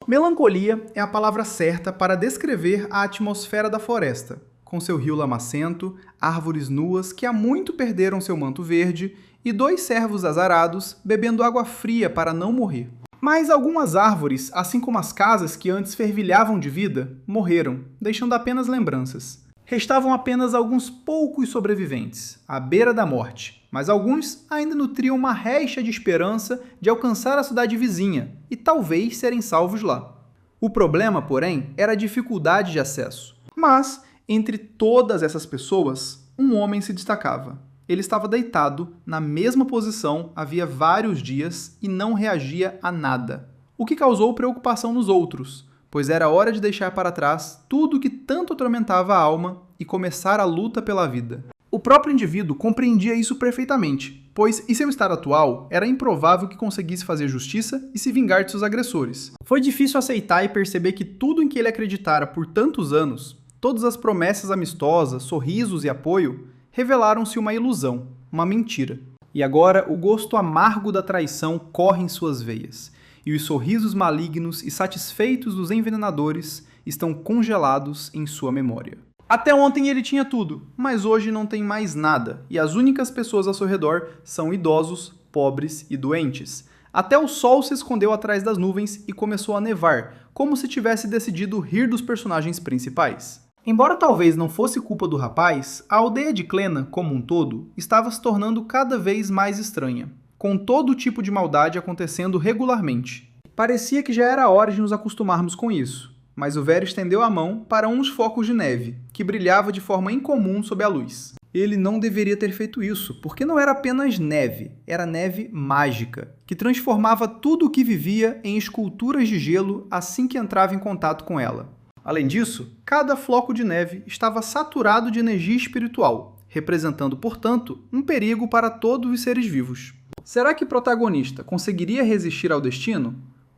Melancolia é a palavra certa para descrever a atmosfera da floresta, com seu rio lamacento, árvores nuas que há muito perderam seu manto verde e 2 cervos azarados bebendo água fria para não morrer. Mas algumas árvores, assim como as casas que antes fervilhavam de vida, morreram, deixando apenas lembranças. Restavam apenas alguns poucos sobreviventes, à beira da morte, mas alguns ainda nutriam uma reixa de esperança de alcançar a cidade vizinha e talvez serem salvos lá. O problema, porém, era a dificuldade de acesso. Mas, entre todas essas pessoas, um homem se destacava. Ele estava deitado, na mesma posição, havia vários dias e não reagia a nada. O que causou preocupação nos outros, pois era hora de deixar para trás tudo que tanto atormentava a alma e começar a luta pela vida. O próprio indivíduo compreendia isso perfeitamente, pois, em seu estado atual, era improvável que conseguisse fazer justiça e se vingar de seus agressores. Foi difícil aceitar e perceber que tudo em que ele acreditara por tantos anos, todas as promessas amistosas, sorrisos e apoio, revelaram-se uma ilusão, uma mentira. E agora o gosto amargo da traição corre em suas veias, e os sorrisos malignos e satisfeitos dos envenenadores estão congelados em sua memória. Até ontem ele tinha tudo, mas hoje não tem mais nada, e as únicas pessoas ao seu redor são idosos, pobres e doentes. Até o sol se escondeu atrás das nuvens e começou a nevar, como se tivesse decidido rir dos personagens principais. Embora talvez não fosse culpa do rapaz, a aldeia de Clena, como um todo, estava se tornando cada vez mais estranha, com todo tipo de maldade acontecendo regularmente. Parecia que já era hora de nos acostumarmos com isso, mas o velho estendeu a mão para uns focos de neve, que brilhava de forma incomum sob a luz. Ele não deveria ter feito isso, porque não era apenas neve, era neve mágica, que transformava tudo o que vivia em esculturas de gelo assim que entrava em contato com ela. Além disso, cada floco de neve estava saturado de energia espiritual, representando, portanto, um perigo para todos os seres vivos. Será que o protagonista conseguiria resistir ao destino?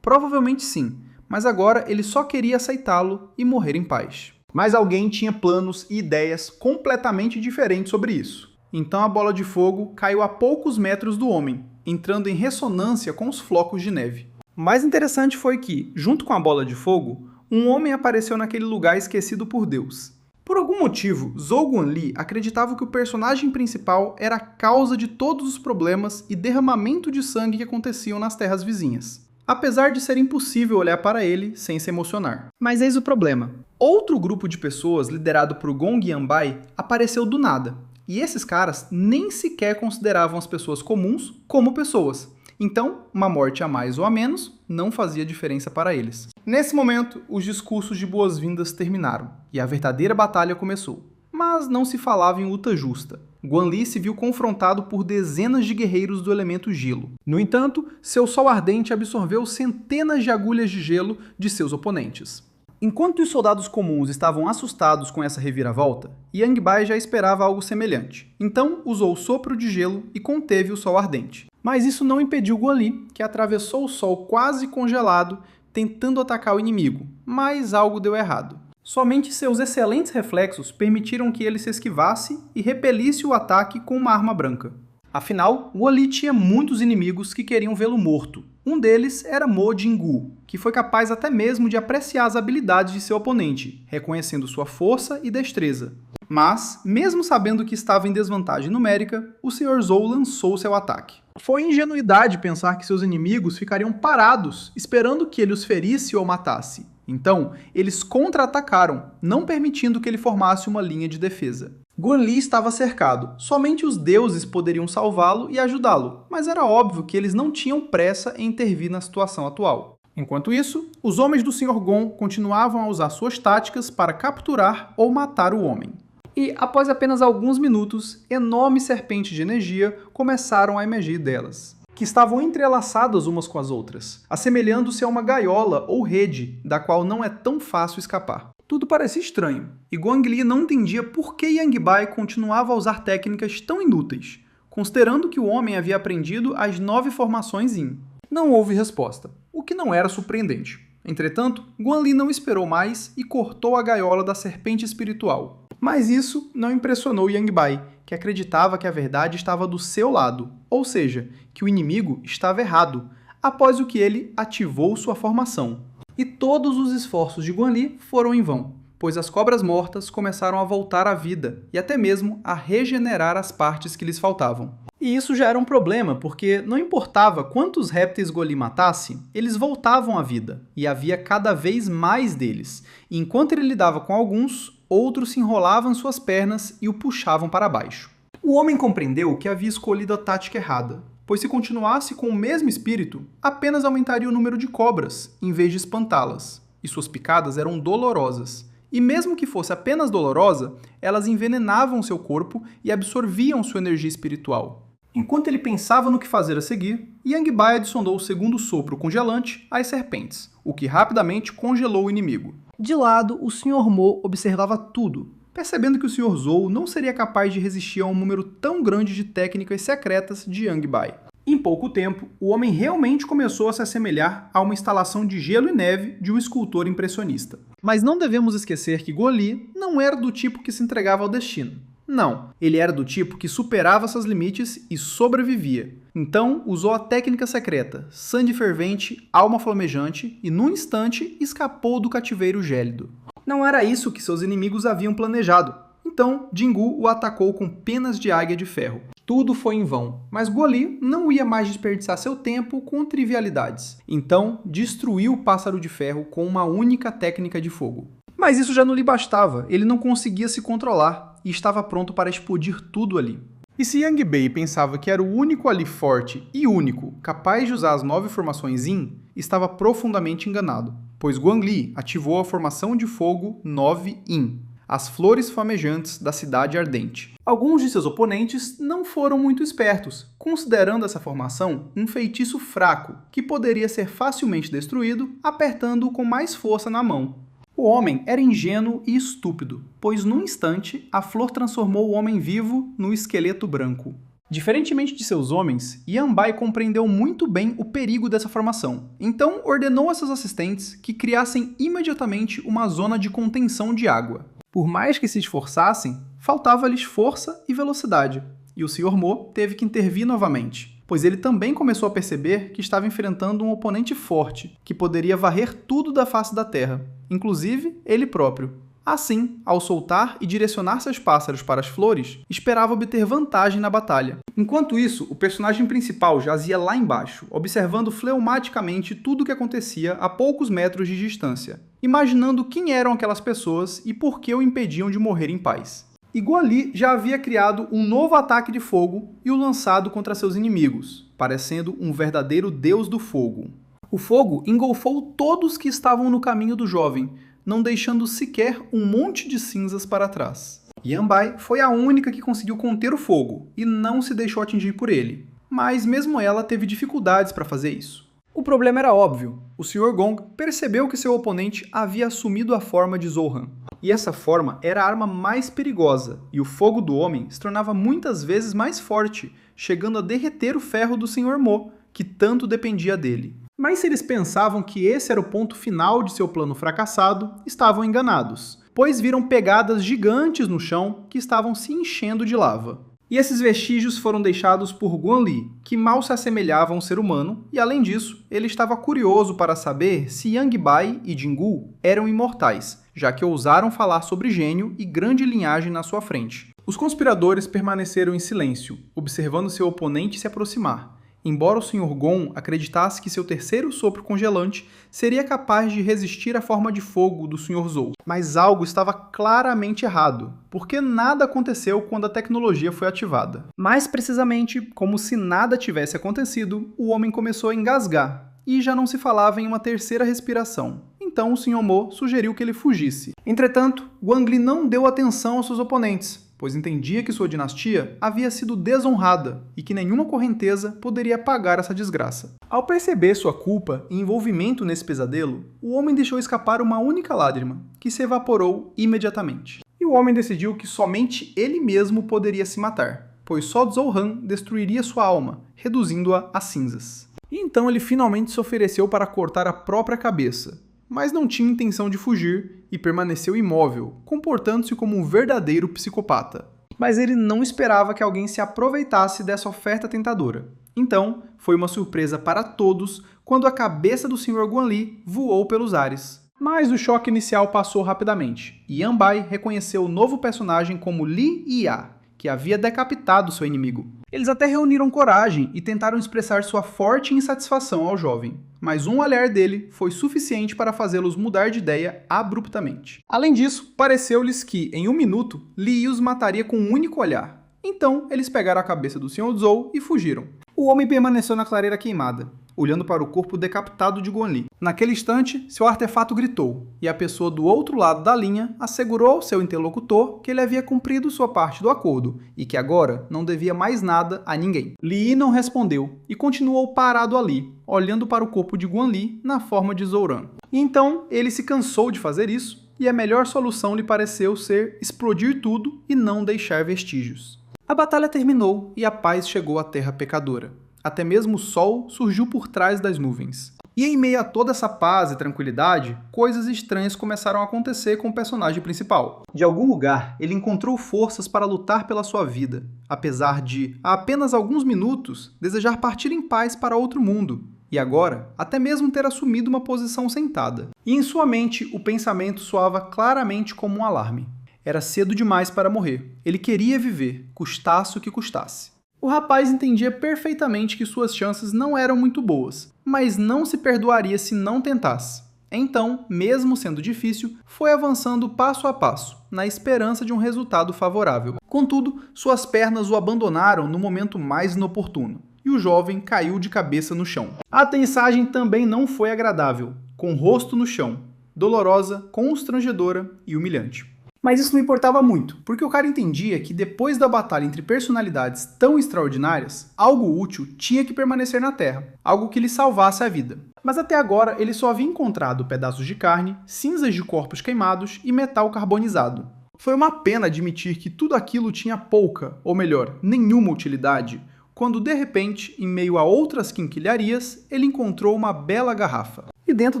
Provavelmente sim, mas agora ele só queria aceitá-lo e morrer em paz. Mas alguém tinha planos e ideias completamente diferentes sobre isso. Então a bola de fogo caiu a poucos metros do homem, entrando em ressonância com os flocos de neve. O mais interessante foi que, junto com a bola de fogo, um homem apareceu naquele lugar esquecido por Deus. Por algum motivo, Zhou Guanli acreditava que o personagem principal era a causa de todos os problemas e derramamento de sangue que aconteciam nas terras vizinhas, apesar de ser impossível olhar para ele sem se emocionar. Mas eis o problema. Outro grupo de pessoas, liderado por Gong Yanbai, apareceu do nada, e esses caras nem sequer consideravam as pessoas comuns como pessoas. Então, uma morte a mais ou a menos não fazia diferença para eles. Nesse momento, os discursos de boas-vindas terminaram, e a verdadeira batalha começou. Mas não se falava em luta justa. Guanli se viu confrontado por dezenas de guerreiros do elemento gelo. No entanto, seu sol ardente absorveu centenas de agulhas de gelo de seus oponentes. Enquanto os soldados comuns estavam assustados com essa reviravolta, Yang Bai já esperava algo semelhante. Então, usou o sopro de gelo e conteve o sol ardente. Mas isso não impediu Guanli, que atravessou o sol quase congelado, tentando atacar o inimigo, mas algo deu errado. Somente seus excelentes reflexos permitiram que ele se esquivasse e repelisse o ataque com uma arma branca. Afinal, Guanli tinha muitos inimigos que queriam vê-lo morto. Um deles era Mo Jingu, que foi capaz até mesmo de apreciar as habilidades de seu oponente, reconhecendo sua força e destreza. Mas, mesmo sabendo que estava em desvantagem numérica, o Sr. Zhou lançou seu ataque. Foi ingenuidade pensar que seus inimigos ficariam parados, esperando que ele os ferisse ou matasse. Então, eles contra-atacaram, não permitindo que ele formasse uma linha de defesa. Guanli estava cercado, somente os deuses poderiam salvá-lo e ajudá-lo, mas era óbvio que eles não tinham pressa em intervir na situação atual. Enquanto isso, os homens do Sr. Gon continuavam a usar suas táticas para capturar ou matar o homem. E, após apenas alguns minutos, enormes serpentes de energia começaram a emergir delas, que estavam entrelaçadas umas com as outras, assemelhando-se a uma gaiola ou rede, da qual não é tão fácil escapar. Tudo parecia estranho, e Guanli não entendia por que Yang Bai continuava a usar técnicas tão inúteis, considerando que o homem havia aprendido as 9 formações Yin. Não houve resposta, o que não era surpreendente. Entretanto, Guanli não esperou mais e cortou a gaiola da serpente espiritual. Mas isso não impressionou Yang Bai, que acreditava que a verdade estava do seu lado, ou seja, que o inimigo estava errado, após o que ele ativou sua formação. E todos os esforços de Guan Li foram em vão, pois as cobras mortas começaram a voltar à vida e até mesmo a regenerar as partes que lhes faltavam. E isso já era um problema, porque não importava quantos répteis Guan Li matasse, eles voltavam à vida, e havia cada vez mais deles. E enquanto ele lidava com alguns, outros se enrolavam em suas pernas e o puxavam para baixo. O homem compreendeu que havia escolhido a tática errada, pois se continuasse com o mesmo espírito, apenas aumentaria o número de cobras, em vez de espantá-las. E suas picadas eram dolorosas. E mesmo que fosse apenas dolorosa, elas envenenavam seu corpo e absorviam sua energia espiritual. Enquanto ele pensava no que fazer a seguir, Yang Bai adicionou o segundo sopro congelante às serpentes, o que rapidamente congelou o inimigo. De lado, o Sr. Mo observava tudo, percebendo que o Sr. Zhou não seria capaz de resistir a um número tão grande de técnicas secretas de Yang Bai. Em pouco tempo, o homem realmente começou a se assemelhar a uma instalação de gelo e neve de um escultor impressionista. Mas não devemos esquecer que Guan Li não era do tipo que se entregava ao destino. Não, ele era do tipo que superava seus limites e sobrevivia. Então, usou a técnica secreta, sangue fervente, alma flamejante, e num instante escapou do cativeiro gélido. Não era isso que seus inimigos haviam planejado. Então, Jingu o atacou com penas de águia de ferro. Tudo foi em vão, mas Guan Li não ia mais desperdiçar seu tempo com trivialidades. Então, destruiu o pássaro de ferro com uma única técnica de fogo. Mas isso já não lhe bastava, ele não conseguia se controlar e estava pronto para explodir tudo ali. E se Yang Bai pensava que era o único ali forte e único capaz de usar as 9 formações Yin, estava profundamente enganado, pois Guan Li ativou a formação de fogo 9 Yin, as flores flamejantes da cidade ardente. Alguns de seus oponentes não foram muito espertos, considerando essa formação um feitiço fraco, que poderia ser facilmente destruído apertando-o com mais força na mão. O homem era ingênuo e estúpido, pois num instante a flor transformou o homem vivo no esqueleto branco. Diferentemente de seus homens, Yan Bai compreendeu muito bem o perigo dessa formação, então ordenou a seus assistentes que criassem imediatamente uma zona de contenção de água. Por mais que se esforçassem, faltava-lhes força e velocidade, e o Sr. Mo teve que intervir novamente, pois ele também começou a perceber que estava enfrentando um oponente forte, que poderia varrer tudo da face da terra, inclusive ele próprio. Assim, ao soltar e direcionar seus pássaros para as flores, esperava obter vantagem na batalha. Enquanto isso, o personagem principal jazia lá embaixo, observando fleumaticamente tudo o que acontecia a poucos metros de distância, imaginando quem eram aquelas pessoas e por que o impediam de morrer em paz. E Guan Li já havia criado um novo ataque de fogo e o lançado contra seus inimigos, parecendo um verdadeiro deus do fogo. O fogo engolfou todos que estavam no caminho do jovem, não deixando sequer um monte de cinzas para trás. Yan Bai foi a única que conseguiu conter o fogo e não se deixou atingir por ele, mas mesmo ela teve dificuldades para fazer isso. O problema era óbvio, o Sr. Gong percebeu que seu oponente havia assumido a forma de Zhou Han. E essa forma era a arma mais perigosa, e o fogo do homem se tornava muitas vezes mais forte, chegando a derreter o ferro do Sr. Mo, que tanto dependia dele. Mas se eles pensavam que esse era o ponto final de seu plano fracassado, estavam enganados, pois viram pegadas gigantes no chão que estavam se enchendo de lava. E esses vestígios foram deixados por Guan Li, que mal se assemelhava a um ser humano, e além disso, ele estava curioso para saber se Yang Bai e Jingu eram imortais, já que ousaram falar sobre gênio e grande linhagem na sua frente. Os conspiradores permaneceram em silêncio, observando seu oponente se aproximar, embora o Sr. Gong acreditasse que seu terceiro sopro congelante seria capaz de resistir à forma de fogo do Sr. Zhou. Mas algo estava claramente errado, porque nada aconteceu quando a tecnologia foi ativada. Mais precisamente, como se nada tivesse acontecido, o homem começou a engasgar, e já não se falava em uma terceira respiração. Então o Sr. Mo sugeriu que ele fugisse. Entretanto, Guan Li não deu atenção aos seus oponentes, pois entendia que sua dinastia havia sido desonrada e que nenhuma correnteza poderia apagar essa desgraça. Ao perceber sua culpa e envolvimento nesse pesadelo, o homem deixou escapar uma única lágrima, que se evaporou imediatamente. E o homem decidiu que somente ele mesmo poderia se matar, pois só Zhou Han destruiria sua alma, reduzindo-a a cinzas. E então ele finalmente se ofereceu para cortar a própria cabeça, mas não tinha intenção de fugir e permaneceu imóvel, comportando-se como um verdadeiro psicopata. Mas ele não esperava que alguém se aproveitasse dessa oferta tentadora. Então, foi uma surpresa para todos quando a cabeça do Sr. Guanli voou pelos ares. Mas o choque inicial passou rapidamente, e Yanbai reconheceu o novo personagem como Li Ya, que havia decapitado seu inimigo. Eles até reuniram coragem e tentaram expressar sua forte insatisfação ao jovem, mas um olhar dele foi suficiente para fazê-los mudar de ideia abruptamente. Além disso, pareceu-lhes que, em um minuto, Li os mataria com um único olhar. Então, eles pegaram a cabeça do Sr. Zhou e fugiram. O homem permaneceu na clareira queimada, olhando para o corpo decapitado de Guanli. Naquele instante, seu artefato gritou, e a pessoa do outro lado da linha assegurou ao seu interlocutor que ele havia cumprido sua parte do acordo, e que agora não devia mais nada a ninguém. Li não respondeu, e continuou parado ali, olhando para o corpo de Guanli na forma de Zhouran. E então, ele se cansou de fazer isso, e a melhor solução lhe pareceu ser explodir tudo e não deixar vestígios. A batalha terminou, e a paz chegou à Terra Pecadora. Até mesmo o sol surgiu por trás das nuvens. E em meio a toda essa paz e tranquilidade, coisas estranhas começaram a acontecer com o personagem principal. De algum lugar, ele encontrou forças para lutar pela sua vida, apesar de, há apenas alguns minutos, desejar partir em paz para outro mundo. E agora, até mesmo ter assumido uma posição sentada. E em sua mente, o pensamento soava claramente como um alarme. Era cedo demais para morrer. Ele queria viver, custasse o que custasse. O rapaz entendia perfeitamente que suas chances não eram muito boas, mas não se perdoaria se não tentasse. Então, mesmo sendo difícil, foi avançando passo a passo, na esperança de um resultado favorável. Contudo, suas pernas o abandonaram no momento mais inoportuno, e o jovem caiu de cabeça no chão. A aterrissagem também não foi agradável, com o rosto no chão, dolorosa, constrangedora e humilhante. Mas isso não importava muito, porque o cara entendia que depois da batalha entre personalidades tão extraordinárias, algo útil tinha que permanecer na Terra, algo que lhe salvasse a vida. Mas até agora ele só havia encontrado pedaços de carne, cinzas de corpos queimados e metal carbonizado. Foi uma pena admitir que tudo aquilo tinha pouca, ou melhor, nenhuma utilidade, quando de repente, em meio a outras quinquilharias, ele encontrou uma bela garrafa. E dentro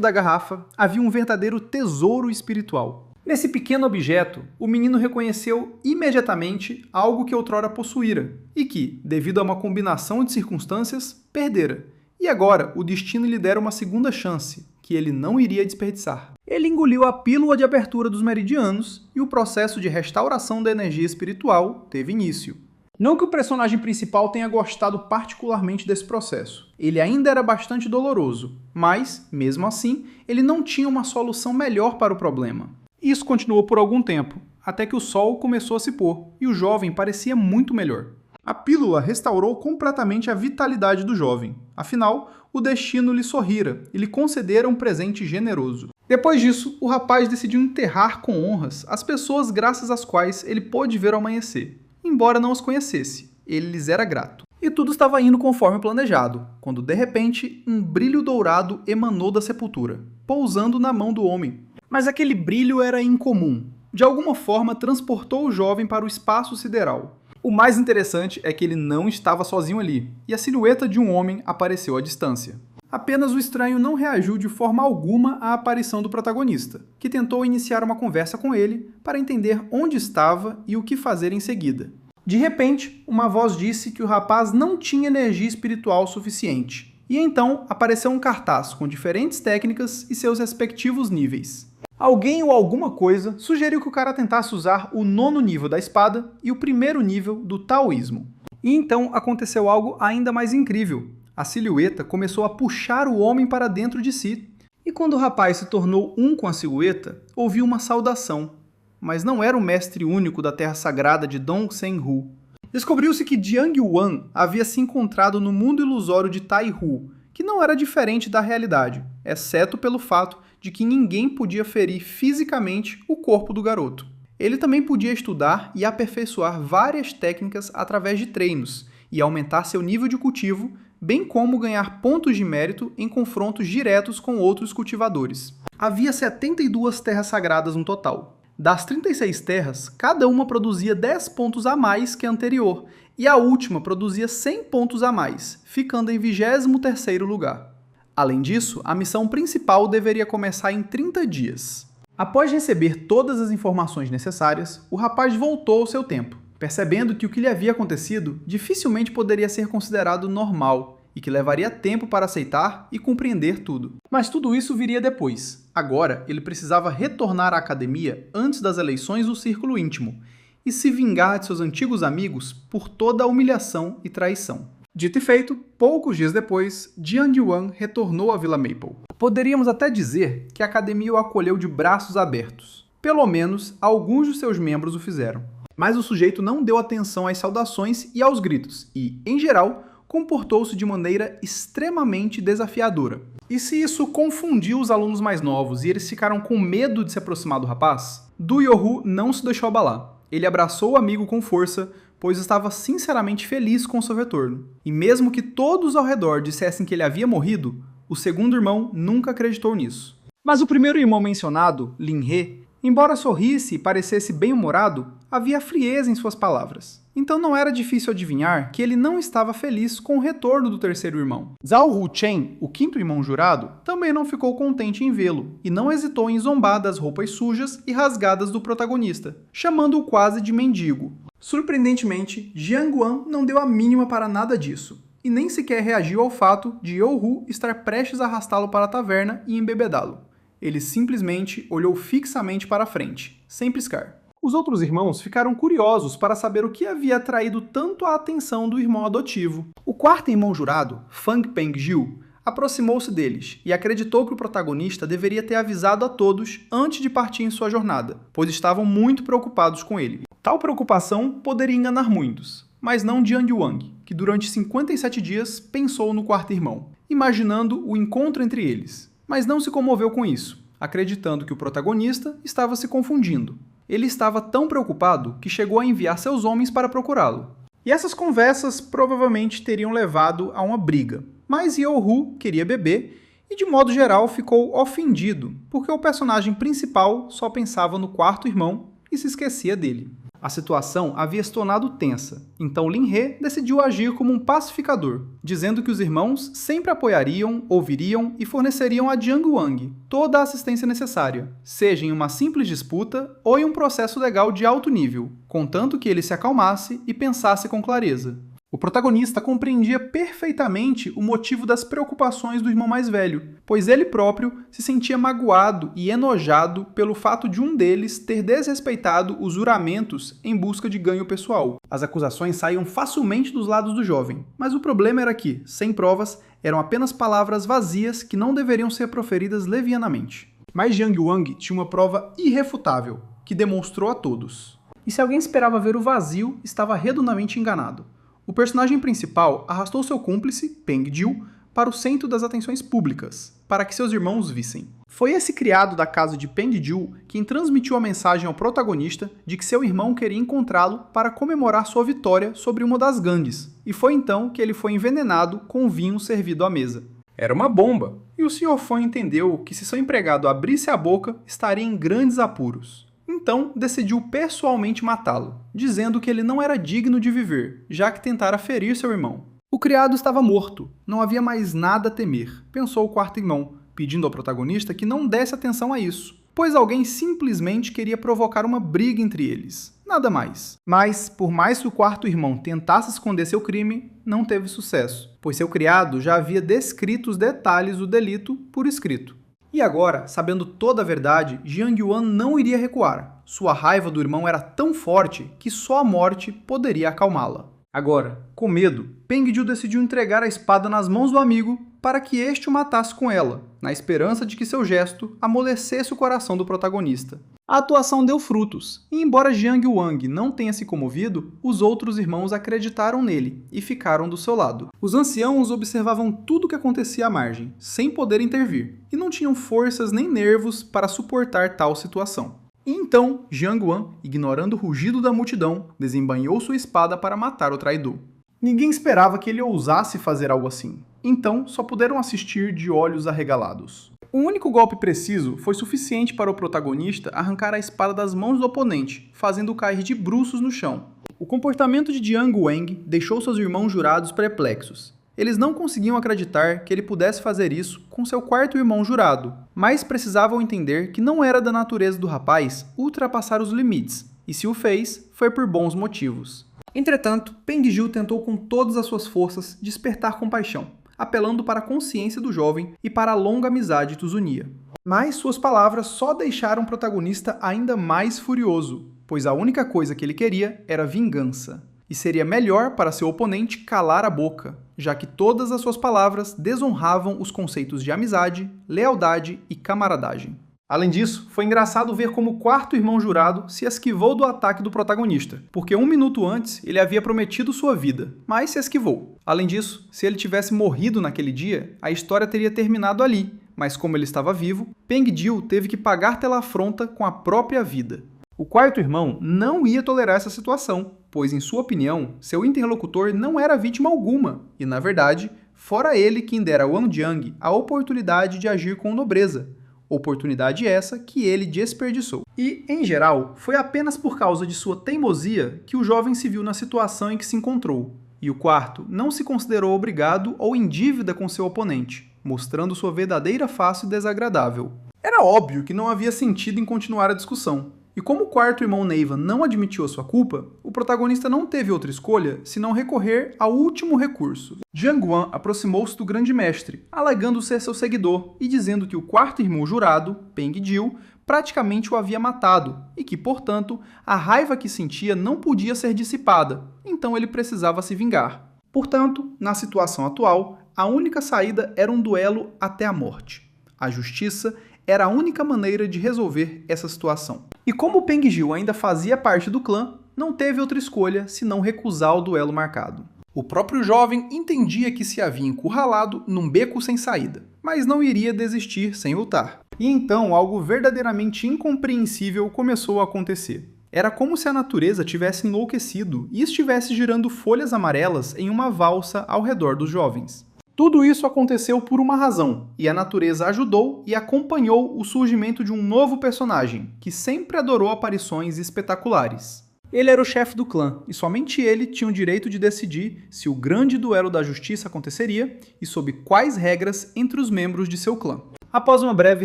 da garrafa havia um verdadeiro tesouro espiritual. Nesse pequeno objeto, o menino reconheceu imediatamente algo que outrora possuíra e que, devido a uma combinação de circunstâncias, perdera. E agora o destino lhe dera uma segunda chance, que ele não iria desperdiçar. Ele engoliu a pílula de abertura dos meridianos e o processo de restauração da energia espiritual teve início. Não que o personagem principal tenha gostado particularmente desse processo. Ele ainda era bastante doloroso, mas, mesmo assim, ele não tinha uma solução melhor para o problema. Isso continuou por algum tempo, até que o sol começou a se pôr, e o jovem parecia muito melhor. A pílula restaurou completamente a vitalidade do jovem. Afinal, o destino lhe sorrira e lhe concedera um presente generoso. Depois disso, o rapaz decidiu enterrar com honras as pessoas graças às quais ele pôde ver o amanhecer. Embora não os conhecesse, ele lhes era grato. E tudo estava indo conforme planejado, quando de repente um brilho dourado emanou da sepultura, pousando na mão do homem. Mas aquele brilho era incomum. De alguma forma, transportou o jovem para o espaço sideral. O mais interessante é que ele não estava sozinho ali, e a silhueta de um homem apareceu à distância. Apenas o estranho não reagiu de forma alguma à aparição do protagonista, que tentou iniciar uma conversa com ele para entender onde estava e o que fazer em seguida. De repente, uma voz disse que o rapaz não tinha energia espiritual suficiente, e então apareceu um cartaz com diferentes técnicas e seus respectivos níveis. Alguém ou alguma coisa sugeriu que o cara tentasse usar o 9º nível da espada e o 1º nível do taoísmo. E então aconteceu algo ainda mais incrível. A silhueta começou a puxar o homem para dentro de si. E quando o rapaz se tornou um com a silhueta, ouviu uma saudação. Mas não era o mestre único da terra sagrada de Dong Sen-Hu. Descobriu-se que Jiang Yuan havia se encontrado no mundo ilusório de Tai-Hu, que não era diferente da realidade, exceto pelo fato de que ninguém podia ferir fisicamente o corpo do garoto. Ele também podia estudar e aperfeiçoar várias técnicas através de treinos e aumentar seu nível de cultivo, bem como ganhar pontos de mérito em confrontos diretos com outros cultivadores. Havia 72 terras sagradas no total. Das 36 terras, cada uma produzia 10 pontos a mais que a anterior, e a última produzia 100 pontos a mais, ficando em 23º lugar. Além disso, a missão principal deveria começar em 30 dias. Após receber todas as informações necessárias, o rapaz voltou ao seu tempo, percebendo que o que lhe havia acontecido dificilmente poderia ser considerado normal, e que levaria tempo para aceitar e compreender tudo. Mas tudo isso viria depois. Agora, ele precisava retornar à academia antes das eleições do círculo íntimo e se vingar de seus antigos amigos por toda a humilhação e traição. Dito e feito, poucos dias depois, Jiang Yuan retornou à Vila Maple. Poderíamos até dizer que a academia o acolheu de braços abertos. Pelo menos, alguns de seus membros o fizeram. Mas o sujeito não deu atenção às saudações e aos gritos e, em geral, comportou-se de maneira extremamente desafiadora. E se isso confundiu os alunos mais novos e eles ficaram com medo de se aproximar do rapaz, Du Yohu não se deixou abalar. Ele abraçou o amigo com força, pois estava sinceramente feliz com seu retorno. E mesmo que todos ao redor dissessem que ele havia morrido, o segundo irmão nunca acreditou nisso. Mas o primeiro irmão mencionado, Lin He, embora sorrisse e parecesse bem-humorado, havia frieza em suas palavras. Então não era difícil adivinhar que ele não estava feliz com o retorno do terceiro irmão. Zhao Hu Chen, o quinto irmão jurado, também não ficou contente em vê-lo e não hesitou em zombar das roupas sujas e rasgadas do protagonista, chamando-o quase de mendigo. Surpreendentemente, Jiang Yuan não deu a mínima para nada disso, e nem sequer reagiu ao fato de Youhu estar prestes a arrastá-lo para a taverna e embebedá-lo. Ele simplesmente olhou fixamente para a frente, sem piscar. Os outros irmãos ficaram curiosos para saber o que havia atraído tanto a atenção do irmão adotivo. O quarto irmão jurado, Fang Pengjiu, aproximou-se deles e acreditou que o protagonista deveria ter avisado a todos antes de partir em sua jornada, pois estavam muito preocupados com ele. Tal preocupação poderia enganar muitos, mas não Jiang Yuan, que durante 57 dias pensou no quarto irmão, imaginando o encontro entre eles. Mas não se comoveu com isso, acreditando que o protagonista estava se confundindo. Ele estava tão preocupado que chegou a enviar seus homens para procurá-lo. E essas conversas provavelmente teriam levado a uma briga. Mas Youhu queria beber e, de modo geral, ficou ofendido, porque o personagem principal só pensava no quarto irmão e se esquecia dele. A situação havia se tornado tensa, então Lin He decidiu agir como um pacificador, dizendo que os irmãos sempre apoiariam, ouviriam e forneceriam a Jiang Yuan toda a assistência necessária, seja em uma simples disputa ou em um processo legal de alto nível, contanto que ele se acalmasse e pensasse com clareza. O protagonista compreendia perfeitamente o motivo das preocupações do irmão mais velho, pois ele próprio se sentia magoado e enojado pelo fato de um deles ter desrespeitado os juramentos em busca de ganho pessoal. As acusações saíam facilmente dos lados do jovem, mas o problema era que, sem provas, eram apenas palavras vazias que não deveriam ser proferidas levianamente. Mas Jiang Yuan tinha uma prova irrefutável, que demonstrou a todos. E se alguém esperava ver o vazio, estava redondamente enganado. O personagem principal arrastou seu cúmplice, Peng Jiu, para o centro das atenções públicas, para que seus irmãos vissem. Foi esse criado da casa de Peng Jiu quem transmitiu a mensagem ao protagonista de que seu irmão queria encontrá-lo para comemorar sua vitória sobre uma das gangues, e foi então que ele foi envenenado com o vinho servido à mesa. Era uma bomba, e o Sr. Fan entendeu que se seu empregado abrisse a boca, estaria em grandes apuros. Então, decidiu pessoalmente matá-lo, dizendo que ele não era digno de viver, já que tentara ferir seu irmão. O criado estava morto, não havia mais nada a temer, pensou o quarto irmão, pedindo ao protagonista que não desse atenção a isso, pois alguém simplesmente queria provocar uma briga entre eles, nada mais. Mas, por mais que o quarto irmão tentasse esconder seu crime, não teve sucesso, pois seu criado já havia descrito os detalhes do delito por escrito. E agora, sabendo toda a verdade, Jiang Yuan não iria recuar. Sua raiva do irmão era tão forte que só a morte poderia acalmá-la. Agora, com medo, Peng Jiu decidiu entregar a espada nas mãos do amigo para que este o matasse com ela, na esperança de que seu gesto amolecesse o coração do protagonista. A atuação deu frutos, e embora Jiang Yuan não tenha se comovido, os outros irmãos acreditaram nele e ficaram do seu lado. Os anciãos observavam tudo o que acontecia à margem, sem poder intervir, e não tinham forças nem nervos para suportar tal situação. E então, Jiang Yuan, ignorando o rugido da multidão, desembainhou sua espada para matar o traidor. Ninguém esperava que ele ousasse fazer algo assim, então só puderam assistir de olhos arregalados. O único golpe preciso foi suficiente para o protagonista arrancar a espada das mãos do oponente, fazendo-o cair de bruços no chão. O comportamento de Jiang Yuan deixou seus irmãos jurados perplexos. Eles não conseguiam acreditar que ele pudesse fazer isso com seu quarto irmão jurado, mas precisavam entender que não era da natureza do rapaz ultrapassar os limites, e se o fez, foi por bons motivos. Entretanto, Peng Jiu tentou com todas as suas forças despertar compaixão, apelando para a consciência do jovem e para a longa amizade que os unia. Mas suas palavras só deixaram o protagonista ainda mais furioso, pois a única coisa que ele queria era vingança. E seria melhor para seu oponente calar a boca, já que todas as suas palavras desonravam os conceitos de amizade, lealdade e camaradagem. Além disso, foi engraçado ver como o quarto irmão jurado se esquivou do ataque do protagonista, porque 1 minuto antes ele havia prometido sua vida, mas se esquivou. Além disso, se ele tivesse morrido naquele dia, a história teria terminado ali, mas como ele estava vivo, Peng Jiu teve que pagar pela afronta com a própria vida. O quarto irmão não ia tolerar essa situação, pois, em sua opinião, seu interlocutor não era vítima alguma, e, na verdade, fora ele quem dera a Wang Jiang a oportunidade de agir com nobreza. Oportunidade essa que ele desperdiçou. E, em geral, foi apenas por causa de sua teimosia que o jovem se viu na situação em que se encontrou. E o quarto não se considerou obrigado ou em dívida com seu oponente, mostrando sua verdadeira face desagradável. Era óbvio que não havia sentido em continuar a discussão. E como o quarto irmão Neiva não admitiu a sua culpa, o protagonista não teve outra escolha senão recorrer ao último recurso. Jiang Wan aproximou-se do grande mestre, alegando ser seu seguidor e dizendo que o quarto irmão jurado, Peng Jiu, praticamente o havia matado e que, portanto, a raiva que sentia não podia ser dissipada, então ele precisava se vingar. Portanto, na situação atual, a única saída era um duelo até a morte. A justiça era a única maneira de resolver essa situação. E como Peng Jiu ainda fazia parte do clã, não teve outra escolha senão recusar o duelo marcado. O próprio jovem entendia que se havia encurralado num beco sem saída, mas não iria desistir sem lutar. E então algo verdadeiramente incompreensível começou a acontecer. Era como se a natureza tivesse enlouquecido e estivesse girando folhas amarelas em uma valsa ao redor dos jovens. Tudo isso aconteceu por uma razão, e a natureza ajudou e acompanhou o surgimento de um novo personagem, que sempre adorou aparições espetaculares. Ele era o chefe do clã, e somente ele tinha o direito de decidir se o grande duelo da justiça aconteceria e sob quais regras entre os membros de seu clã. Após uma breve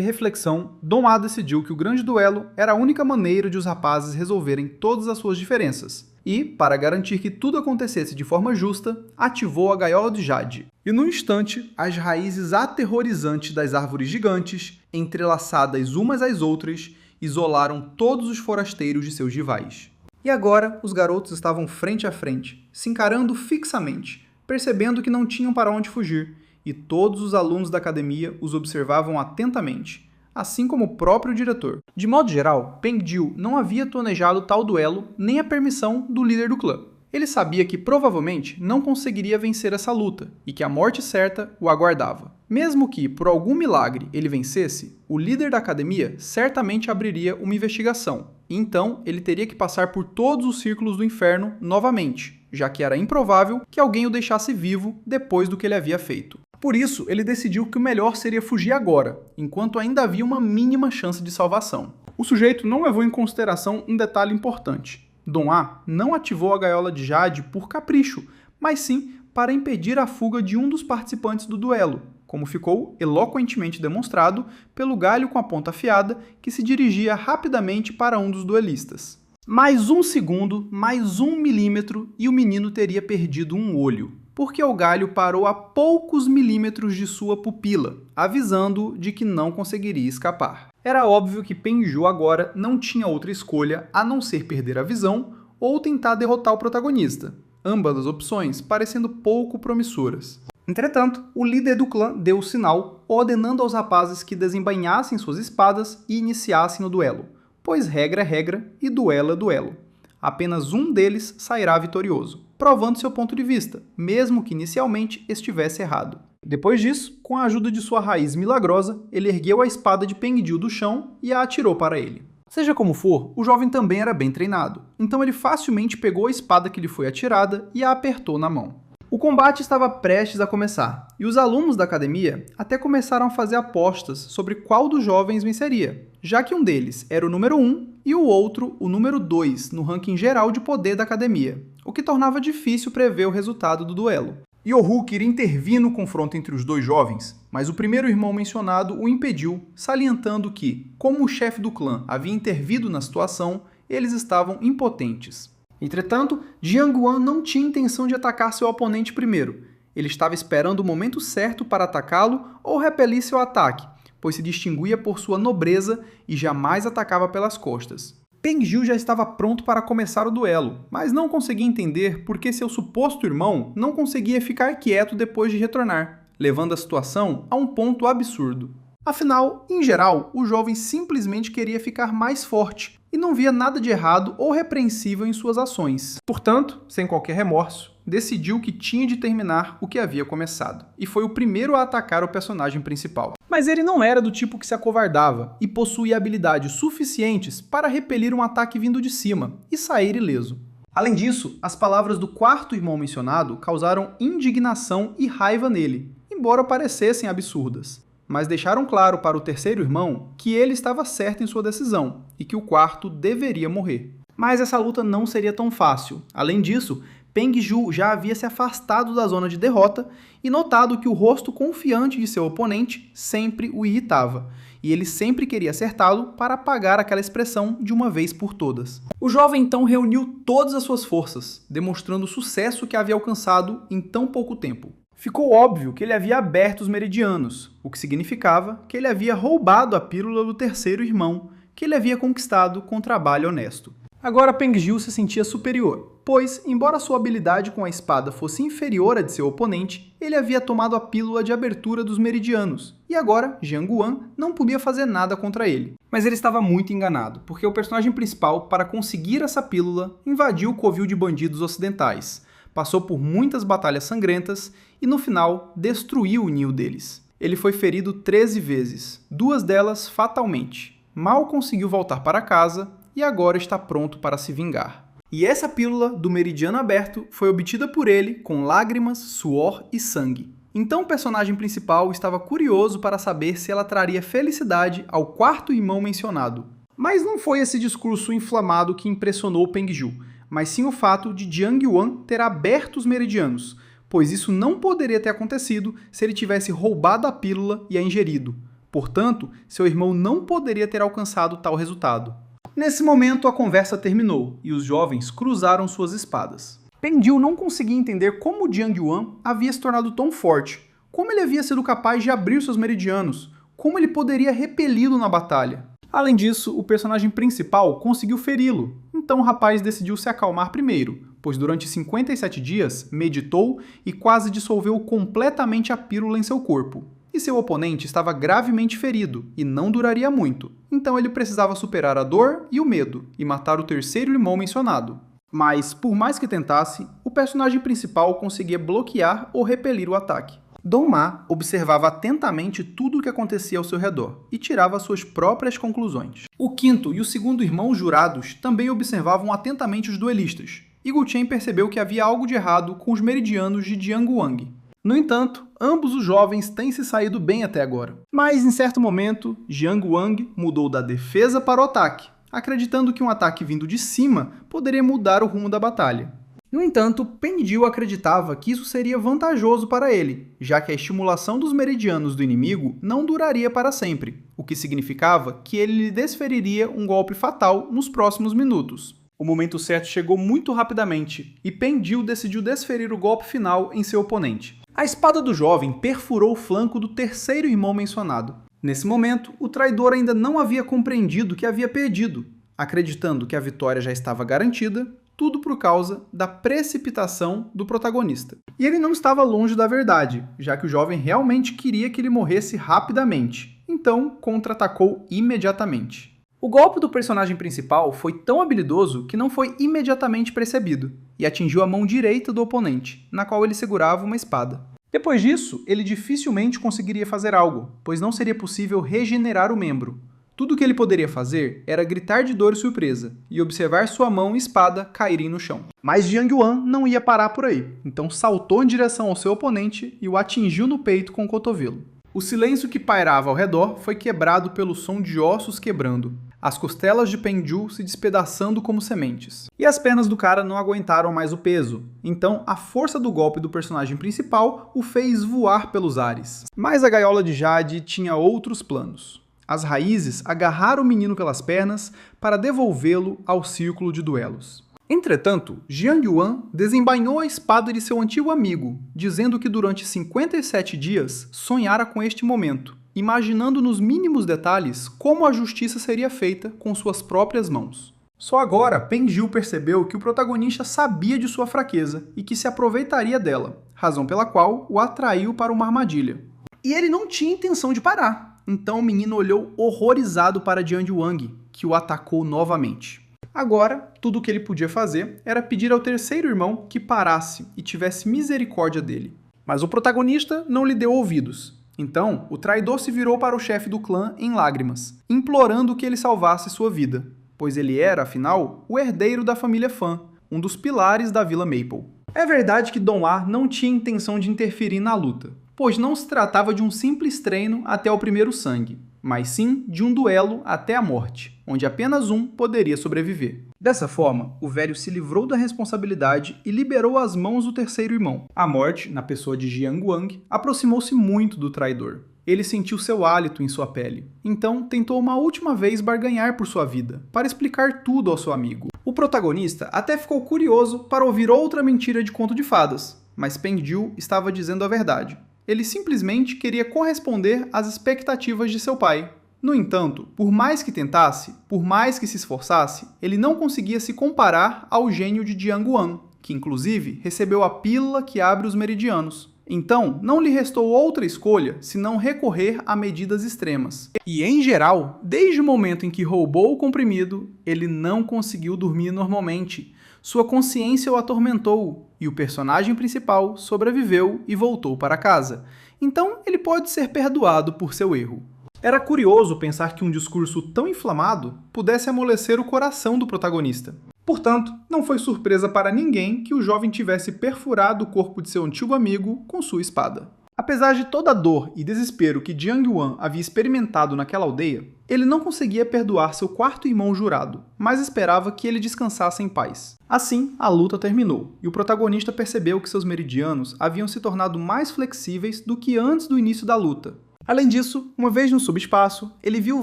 reflexão, Dong A decidiu que o grande duelo era a única maneira de os rapazes resolverem todas as suas diferenças, e, para garantir que tudo acontecesse de forma justa, ativou a gaiola de Jade. E no instante, as raízes aterrorizantes das árvores gigantes, entrelaçadas umas às outras, isolaram todos os forasteiros de seus rivais. E agora, os garotos estavam frente a frente, se encarando fixamente, percebendo que não tinham para onde fugir, e todos os alunos da academia os observavam atentamente, assim como o próprio diretor. De modo geral, Peng Jiu não havia planejado tal duelo nem a permissão do líder do clã. Ele sabia que provavelmente não conseguiria vencer essa luta e que a morte certa o aguardava. Mesmo que, por algum milagre, ele vencesse, o líder da academia certamente abriria uma investigação, e então ele teria que passar por todos os círculos do inferno novamente, já que era improvável que alguém o deixasse vivo depois do que ele havia feito. Por isso, ele decidiu que o melhor seria fugir agora, enquanto ainda havia uma mínima chance de salvação. O sujeito não levou em consideração um detalhe importante. Dong A não ativou a gaiola de Jade por capricho, mas sim para impedir a fuga de um dos participantes do duelo, como ficou eloquentemente demonstrado pelo galho com a ponta afiada que se dirigia rapidamente para um dos duelistas. Mais 1 segundo, mais 1 milímetro e o menino teria perdido um olho, porque o galho parou a poucos milímetros de sua pupila, avisando de que não conseguiria escapar. Era óbvio que Peng Jiu agora não tinha outra escolha a não ser perder a visão ou tentar derrotar o protagonista, ambas as opções parecendo pouco promissoras. Entretanto, o líder do clã deu o sinal, ordenando aos rapazes que desembainhassem suas espadas e iniciassem o duelo, pois regra é regra e duelo é duelo. Apenas um deles sairá vitorioso, provando seu ponto de vista, mesmo que inicialmente estivesse errado. Depois disso, com a ajuda de sua raiz milagrosa, ele ergueu a espada de Peng Jiu do chão e a atirou para ele. Seja como for, o jovem também era bem treinado, então ele facilmente pegou a espada que lhe foi atirada e a apertou na mão. O combate estava prestes a começar, e os alunos da academia até começaram a fazer apostas sobre qual dos jovens venceria, já que um deles era o número 1 e o outro o número 2 no ranking geral de poder da academia, o que tornava difícil prever o resultado do duelo. Yohu queria intervir no confronto entre os dois jovens, mas o primeiro irmão mencionado o impediu, salientando que, como o chefe do clã havia intervido na situação, eles estavam impotentes. Entretanto, Jiang Wan não tinha intenção de atacar seu oponente primeiro. Ele estava esperando o momento certo para atacá-lo ou repelir seu ataque, pois se distinguia por sua nobreza e jamais atacava pelas costas. Peng Jiu já estava pronto para começar o duelo, mas não conseguia entender por que seu suposto irmão não conseguia ficar quieto depois de retornar, levando a situação a um ponto absurdo. Afinal, em geral, o jovem simplesmente queria ficar mais forte e não via nada de errado ou repreensível em suas ações. Portanto, sem qualquer remorso, decidiu que tinha de terminar o que havia começado, e foi o primeiro a atacar o personagem principal. Mas ele não era do tipo que se acovardava e possuía habilidades suficientes para repelir um ataque vindo de cima e sair ileso. Além disso, as palavras do quarto irmão mencionado causaram indignação e raiva nele, embora parecessem absurdas, mas deixaram claro para o terceiro irmão que ele estava certo em sua decisão e que o quarto deveria morrer. Mas essa luta não seria tão fácil. Além disso, Peng Jiu já havia se afastado da zona de derrota e notado que o rosto confiante de seu oponente sempre o irritava, e ele sempre queria acertá-lo para apagar aquela expressão de uma vez por todas. O jovem então reuniu todas as suas forças, demonstrando o sucesso que havia alcançado em tão pouco tempo. Ficou óbvio que ele havia aberto os meridianos, o que significava que ele havia roubado a pílula do terceiro irmão, que ele havia conquistado com trabalho honesto. Agora Peng Jiu se sentia superior, pois, embora sua habilidade com a espada fosse inferior à de seu oponente, ele havia tomado a pílula de abertura dos meridianos, e agora Jiang Guan não podia fazer nada contra ele. Mas ele estava muito enganado, porque o personagem principal, para conseguir essa pílula, invadiu o covil de bandidos ocidentais, passou por muitas batalhas sangrentas e, no final, destruiu o ninho deles. Ele foi ferido 13 vezes, 2 delas fatalmente. Mal conseguiu voltar para casa e agora está pronto para se vingar. E essa pílula do meridiano aberto foi obtida por ele com lágrimas, suor e sangue. Então o personagem principal estava curioso para saber se ela traria felicidade ao quarto irmão mencionado. Mas não foi esse discurso inflamado que impressionou Peng Jiu, mas sim o fato de Jiang Yuan ter aberto os meridianos, pois isso não poderia ter acontecido se ele tivesse roubado a pílula e a ingerido. Portanto, seu irmão não poderia ter alcançado tal resultado. Nesse momento, a conversa terminou e os jovens cruzaram suas espadas. Peng Jiu não conseguia entender como Jiang Yuan havia se tornado tão forte, como ele havia sido capaz de abrir seus meridianos, como ele poderia repeli-lo na batalha. Além disso, o personagem principal conseguiu feri-lo, então o rapaz decidiu se acalmar primeiro, pois durante 57 dias meditou e quase dissolveu completamente a pílula em seu corpo. E seu oponente estava gravemente ferido e não duraria muito, então ele precisava superar a dor e o medo e matar o terceiro irmão mencionado. Mas, por mais que tentasse, o personagem principal conseguia bloquear ou repelir o ataque. Dong Ma observava atentamente tudo o que acontecia ao seu redor e tirava suas próprias conclusões. O quinto e o segundo irmão jurados também observavam atentamente os duelistas, e Gu Chen percebeu que havia algo de errado com os meridianos de Jiang Wang. No entanto, ambos os jovens têm se saído bem até agora. Mas, em certo momento, Jiang Wang mudou da defesa para o ataque, acreditando que um ataque vindo de cima poderia mudar o rumo da batalha. No entanto, Peng Jiu acreditava que isso seria vantajoso para ele, já que a estimulação dos meridianos do inimigo não duraria para sempre, o que significava que ele lhe desferiria um golpe fatal nos próximos minutos. O momento certo chegou muito rapidamente, e Peng Jiu decidiu desferir o golpe final em seu oponente. A espada do jovem perfurou o flanco do terceiro irmão mencionado. Nesse momento, o traidor ainda não havia compreendido que havia perdido, acreditando que a vitória já estava garantida, tudo por causa da precipitação do protagonista. E ele não estava longe da verdade, já que o jovem realmente queria que ele morresse rapidamente, então contra-atacou imediatamente. O golpe do personagem principal foi tão habilidoso que não foi imediatamente percebido, e atingiu a mão direita do oponente, na qual ele segurava uma espada. Depois disso, ele dificilmente conseguiria fazer algo, pois não seria possível regenerar o membro. Tudo o que ele poderia fazer era gritar de dor e surpresa, e observar sua mão e espada caírem no chão. Mas Jiang Yuan não ia parar por aí, então saltou em direção ao seu oponente e o atingiu no peito com o cotovelo. O silêncio que pairava ao redor foi quebrado pelo som de ossos quebrando, as costelas de Peng Jiu se despedaçando como sementes. E as pernas do cara não aguentaram mais o peso, então a força do golpe do personagem principal o fez voar pelos ares. Mas a gaiola de Jade tinha outros planos. As raízes agarraram o menino pelas pernas para devolvê-lo ao círculo de duelos. Entretanto, Jiang Yuan desembainhou a espada de seu antigo amigo, dizendo que durante 57 dias sonhara com este momento, imaginando nos mínimos detalhes como a justiça seria feita com suas próprias mãos. Só agora, Peng Jiu percebeu que o protagonista sabia de sua fraqueza e que se aproveitaria dela, razão pela qual o atraiu para uma armadilha. E ele não tinha intenção de parar, então o menino olhou horrorizado para Jiang Wang, que o atacou novamente. Agora, tudo o que ele podia fazer era pedir ao terceiro irmão que parasse e tivesse misericórdia dele. Mas o protagonista não lhe deu ouvidos. Então, o traidor se virou para o chefe do clã em lágrimas, implorando que ele salvasse sua vida, pois ele era, afinal, o herdeiro da família Fan, um dos pilares da Vila Maple. É verdade que Don Ar não tinha intenção de interferir na luta, pois não se tratava de um simples treino até o primeiro sangue, mas sim de um duelo até a morte, onde apenas um poderia sobreviver. Dessa forma, o velho se livrou da responsabilidade e liberou as mãos do terceiro irmão. A morte, na pessoa de Jiang Wang, aproximou-se muito do traidor. Ele sentiu seu hálito em sua pele. Então, tentou uma última vez barganhar por sua vida, para explicar tudo ao seu amigo. O protagonista até ficou curioso para ouvir outra mentira de conto de fadas, mas Peng Jiu estava dizendo a verdade. Ele simplesmente queria corresponder às expectativas de seu pai. No entanto, por mais que tentasse, por mais que se esforçasse, ele não conseguia se comparar ao gênio de Jiang Wan, que inclusive recebeu a pílula que abre os meridianos. Então, não lhe restou outra escolha senão recorrer a medidas extremas. E, em geral, desde o momento em que roubou o comprimido, ele não conseguiu dormir normalmente. Sua consciência o atormentou, e o personagem principal sobreviveu e voltou para casa. Então, ele pode ser perdoado por seu erro. Era curioso pensar que um discurso tão inflamado pudesse amolecer o coração do protagonista. Portanto, não foi surpresa para ninguém que o jovem tivesse perfurado o corpo de seu antigo amigo com sua espada. Apesar de toda a dor e desespero que Jiang Yuan havia experimentado naquela aldeia, ele não conseguia perdoar seu quarto irmão jurado, mas esperava que ele descansasse em paz. Assim, a luta terminou, e o protagonista percebeu que seus meridianos haviam se tornado mais flexíveis do que antes do início da luta. Além disso, uma vez no subespaço, ele viu o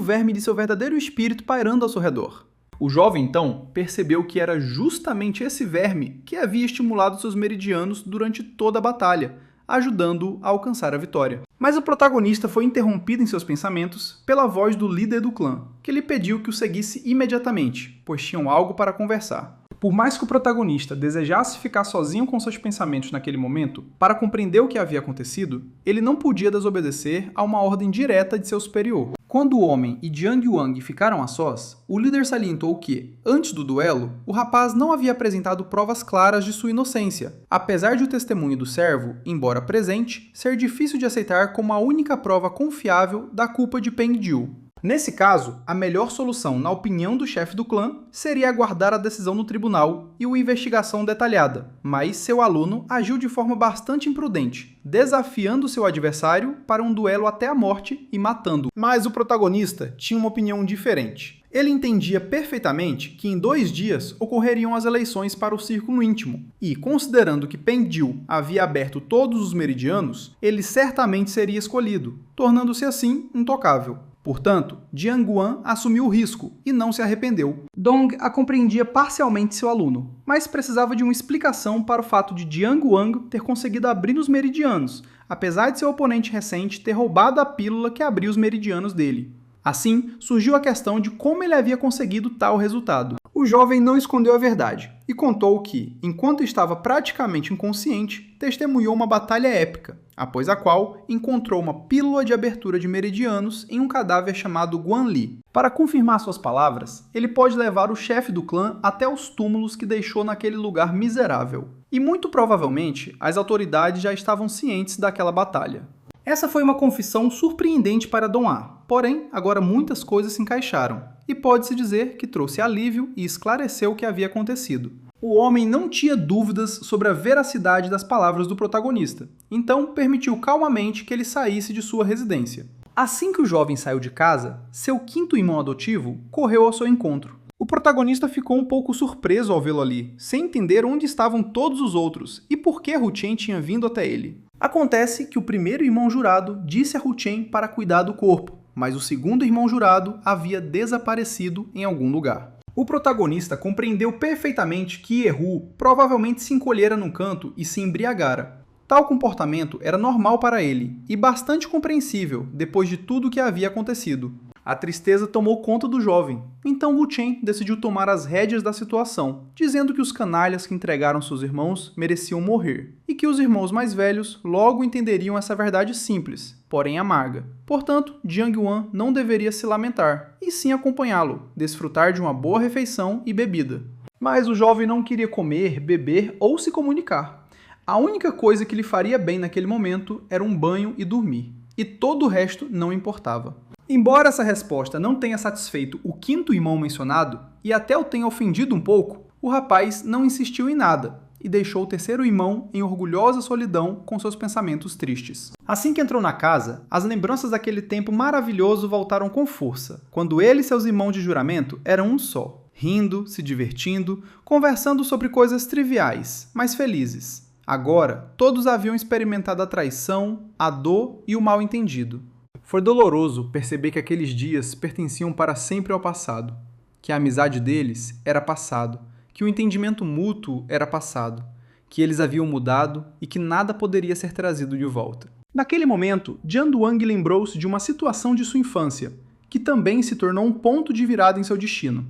verme de seu verdadeiro espírito pairando ao seu redor. O jovem, então, percebeu que era justamente esse verme que havia estimulado seus meridianos durante toda a batalha, ajudando-o a alcançar a vitória. Mas o protagonista foi interrompido em seus pensamentos pela voz do líder do clã, que lhe pediu que o seguisse imediatamente, pois tinham algo para conversar. Por mais que o protagonista desejasse ficar sozinho com seus pensamentos naquele momento, para compreender o que havia acontecido, ele não podia desobedecer a uma ordem direta de seu superior. Quando o homem e Jiang Wang ficaram a sós, o líder salientou que, antes do duelo, o rapaz não havia apresentado provas claras de sua inocência, apesar de o testemunho do servo, embora presente, ser difícil de aceitar como a única prova confiável da culpa de Peng Jiu. Nesse caso, a melhor solução, na opinião do chefe do clã, seria aguardar a decisão no tribunal e uma investigação detalhada, mas seu aluno agiu de forma bastante imprudente, desafiando seu adversário para um duelo até a morte e matando-o. Mas o protagonista tinha uma opinião diferente. Ele entendia perfeitamente que em 2 dias ocorreriam as eleições para o círculo íntimo, e, considerando que Peng Jiu havia aberto todos os meridianos, ele certamente seria escolhido, tornando-se assim intocável. Portanto, Jiang Wan assumiu o risco e não se arrependeu. Dong a compreendia parcialmente seu aluno, mas precisava de uma explicação para o fato de Jiang Wang ter conseguido abrir os meridianos, apesar de seu oponente recente ter roubado a pílula que abriu os meridianos dele. Assim, surgiu a questão de como ele havia conseguido tal resultado. O jovem não escondeu a verdade e contou que, enquanto estava praticamente inconsciente, testemunhou uma batalha épica, após a qual encontrou uma pílula de abertura de meridianos em um cadáver chamado Guan Li. Para confirmar suas palavras, ele pode levar o chefe do clã até os túmulos que deixou naquele lugar miserável. E muito provavelmente, as autoridades já estavam cientes daquela batalha. Essa foi uma confissão surpreendente para Don Ar, porém, agora muitas coisas se encaixaram, e pode-se dizer que trouxe alívio e esclareceu o que havia acontecido. O homem não tinha dúvidas sobre a veracidade das palavras do protagonista, então permitiu calmamente que ele saísse de sua residência. Assim que o jovem saiu de casa, seu quinto irmão adotivo correu ao seu encontro. O protagonista ficou um pouco surpreso ao vê-lo ali, sem entender onde estavam todos os outros e por que Hu Chen tinha vindo até ele. Acontece que o primeiro irmão jurado disse a Hu Chen para cuidar do corpo, mas o segundo irmão jurado havia desaparecido em algum lugar. O protagonista compreendeu perfeitamente que Yehu provavelmente se encolhera num canto e se embriagara. Tal comportamento era normal para ele e bastante compreensível depois de tudo o que havia acontecido. A tristeza tomou conta do jovem, então Wu Chen decidiu tomar as rédeas da situação, dizendo que os canalhas que entregaram seus irmãos mereciam morrer, e que os irmãos mais velhos logo entenderiam essa verdade simples, porém amarga. Portanto, Jiang Wan não deveria se lamentar, e sim acompanhá-lo, desfrutar de uma boa refeição e bebida. Mas o jovem não queria comer, beber ou se comunicar. A única coisa que lhe faria bem naquele momento era um banho e dormir, e todo o resto não importava. Embora essa resposta não tenha satisfeito o quinto irmão mencionado, e até o tenha ofendido um pouco, o rapaz não insistiu em nada e deixou o terceiro irmão em orgulhosa solidão com seus pensamentos tristes. Assim que entrou na casa, as lembranças daquele tempo maravilhoso voltaram com força, quando ele e seus irmãos de juramento eram um só, rindo, se divertindo, conversando sobre coisas triviais, mas felizes. Agora, todos haviam experimentado a traição, a dor e o mal-entendido. Foi doloroso perceber que aqueles dias pertenciam para sempre ao passado, que a amizade deles era passado, que o entendimento mútuo era passado, que eles haviam mudado e que nada poderia ser trazido de volta. Naquele momento, Jiang Duang lembrou-se de uma situação de sua infância, que também se tornou um ponto de virada em seu destino,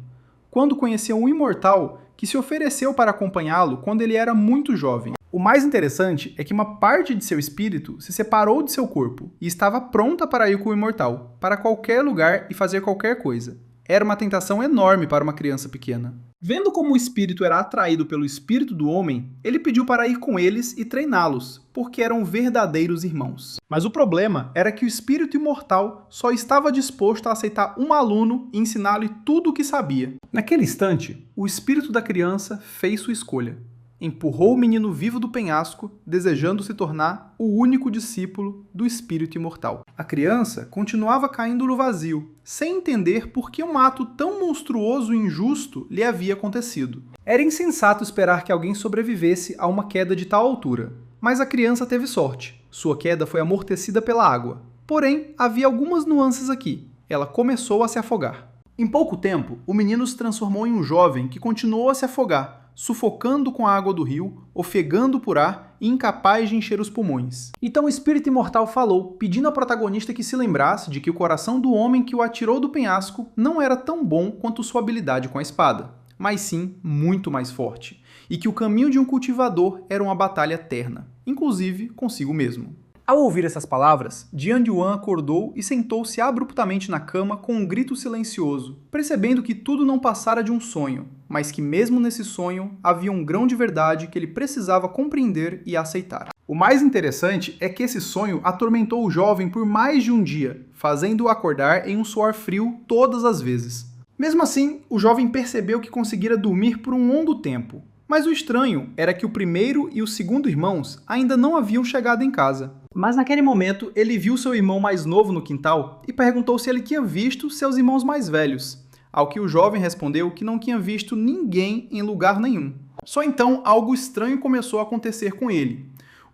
quando conheceu um imortal que se ofereceu para acompanhá-lo quando ele era muito jovem. O mais interessante é que uma parte de seu espírito se separou de seu corpo e estava pronta para ir com o imortal, para qualquer lugar e fazer qualquer coisa. Era uma tentação enorme para uma criança pequena. Vendo como o espírito era atraído pelo espírito do homem, ele pediu para ir com eles e treiná-los, porque eram verdadeiros irmãos. Mas o problema era que o espírito imortal só estava disposto a aceitar um aluno e ensinar-lhe tudo o que sabia. Naquele instante, o espírito da criança fez sua escolha. Empurrou o menino vivo do penhasco, desejando se tornar o único discípulo do espírito imortal. A criança continuava caindo no vazio, sem entender por que um ato tão monstruoso e injusto lhe havia acontecido. Era insensato esperar que alguém sobrevivesse a uma queda de tal altura, mas a criança teve sorte. Sua queda foi amortecida pela água. Porém, havia algumas nuances aqui. Ela começou a se afogar. Em pouco tempo, o menino se transformou em um jovem que continuou a se afogar, sufocando com a água do rio, ofegando por ar e incapaz de encher os pulmões. Então o espírito imortal falou, pedindo ao protagonista que se lembrasse de que o coração do homem que o atirou do penhasco não era tão bom quanto sua habilidade com a espada, mas sim muito mais forte, e que o caminho de um cultivador era uma batalha eterna, inclusive consigo mesmo. Ao ouvir essas palavras, Jiang Yuan acordou e sentou-se abruptamente na cama com um grito silencioso, percebendo que tudo não passara de um sonho, mas que mesmo nesse sonho havia um grão de verdade que ele precisava compreender e aceitar. O mais interessante é que esse sonho atormentou o jovem por mais de um dia, fazendo-o acordar em um suor frio todas as vezes. Mesmo assim, o jovem percebeu que conseguira dormir por um longo tempo, mas o estranho era que o primeiro e o segundo irmãos ainda não haviam chegado em casa. Mas naquele momento, ele viu seu irmão mais novo no quintal e perguntou se ele tinha visto seus irmãos mais velhos, ao que o jovem respondeu que não tinha visto ninguém em lugar nenhum. Só então, algo estranho começou a acontecer com ele.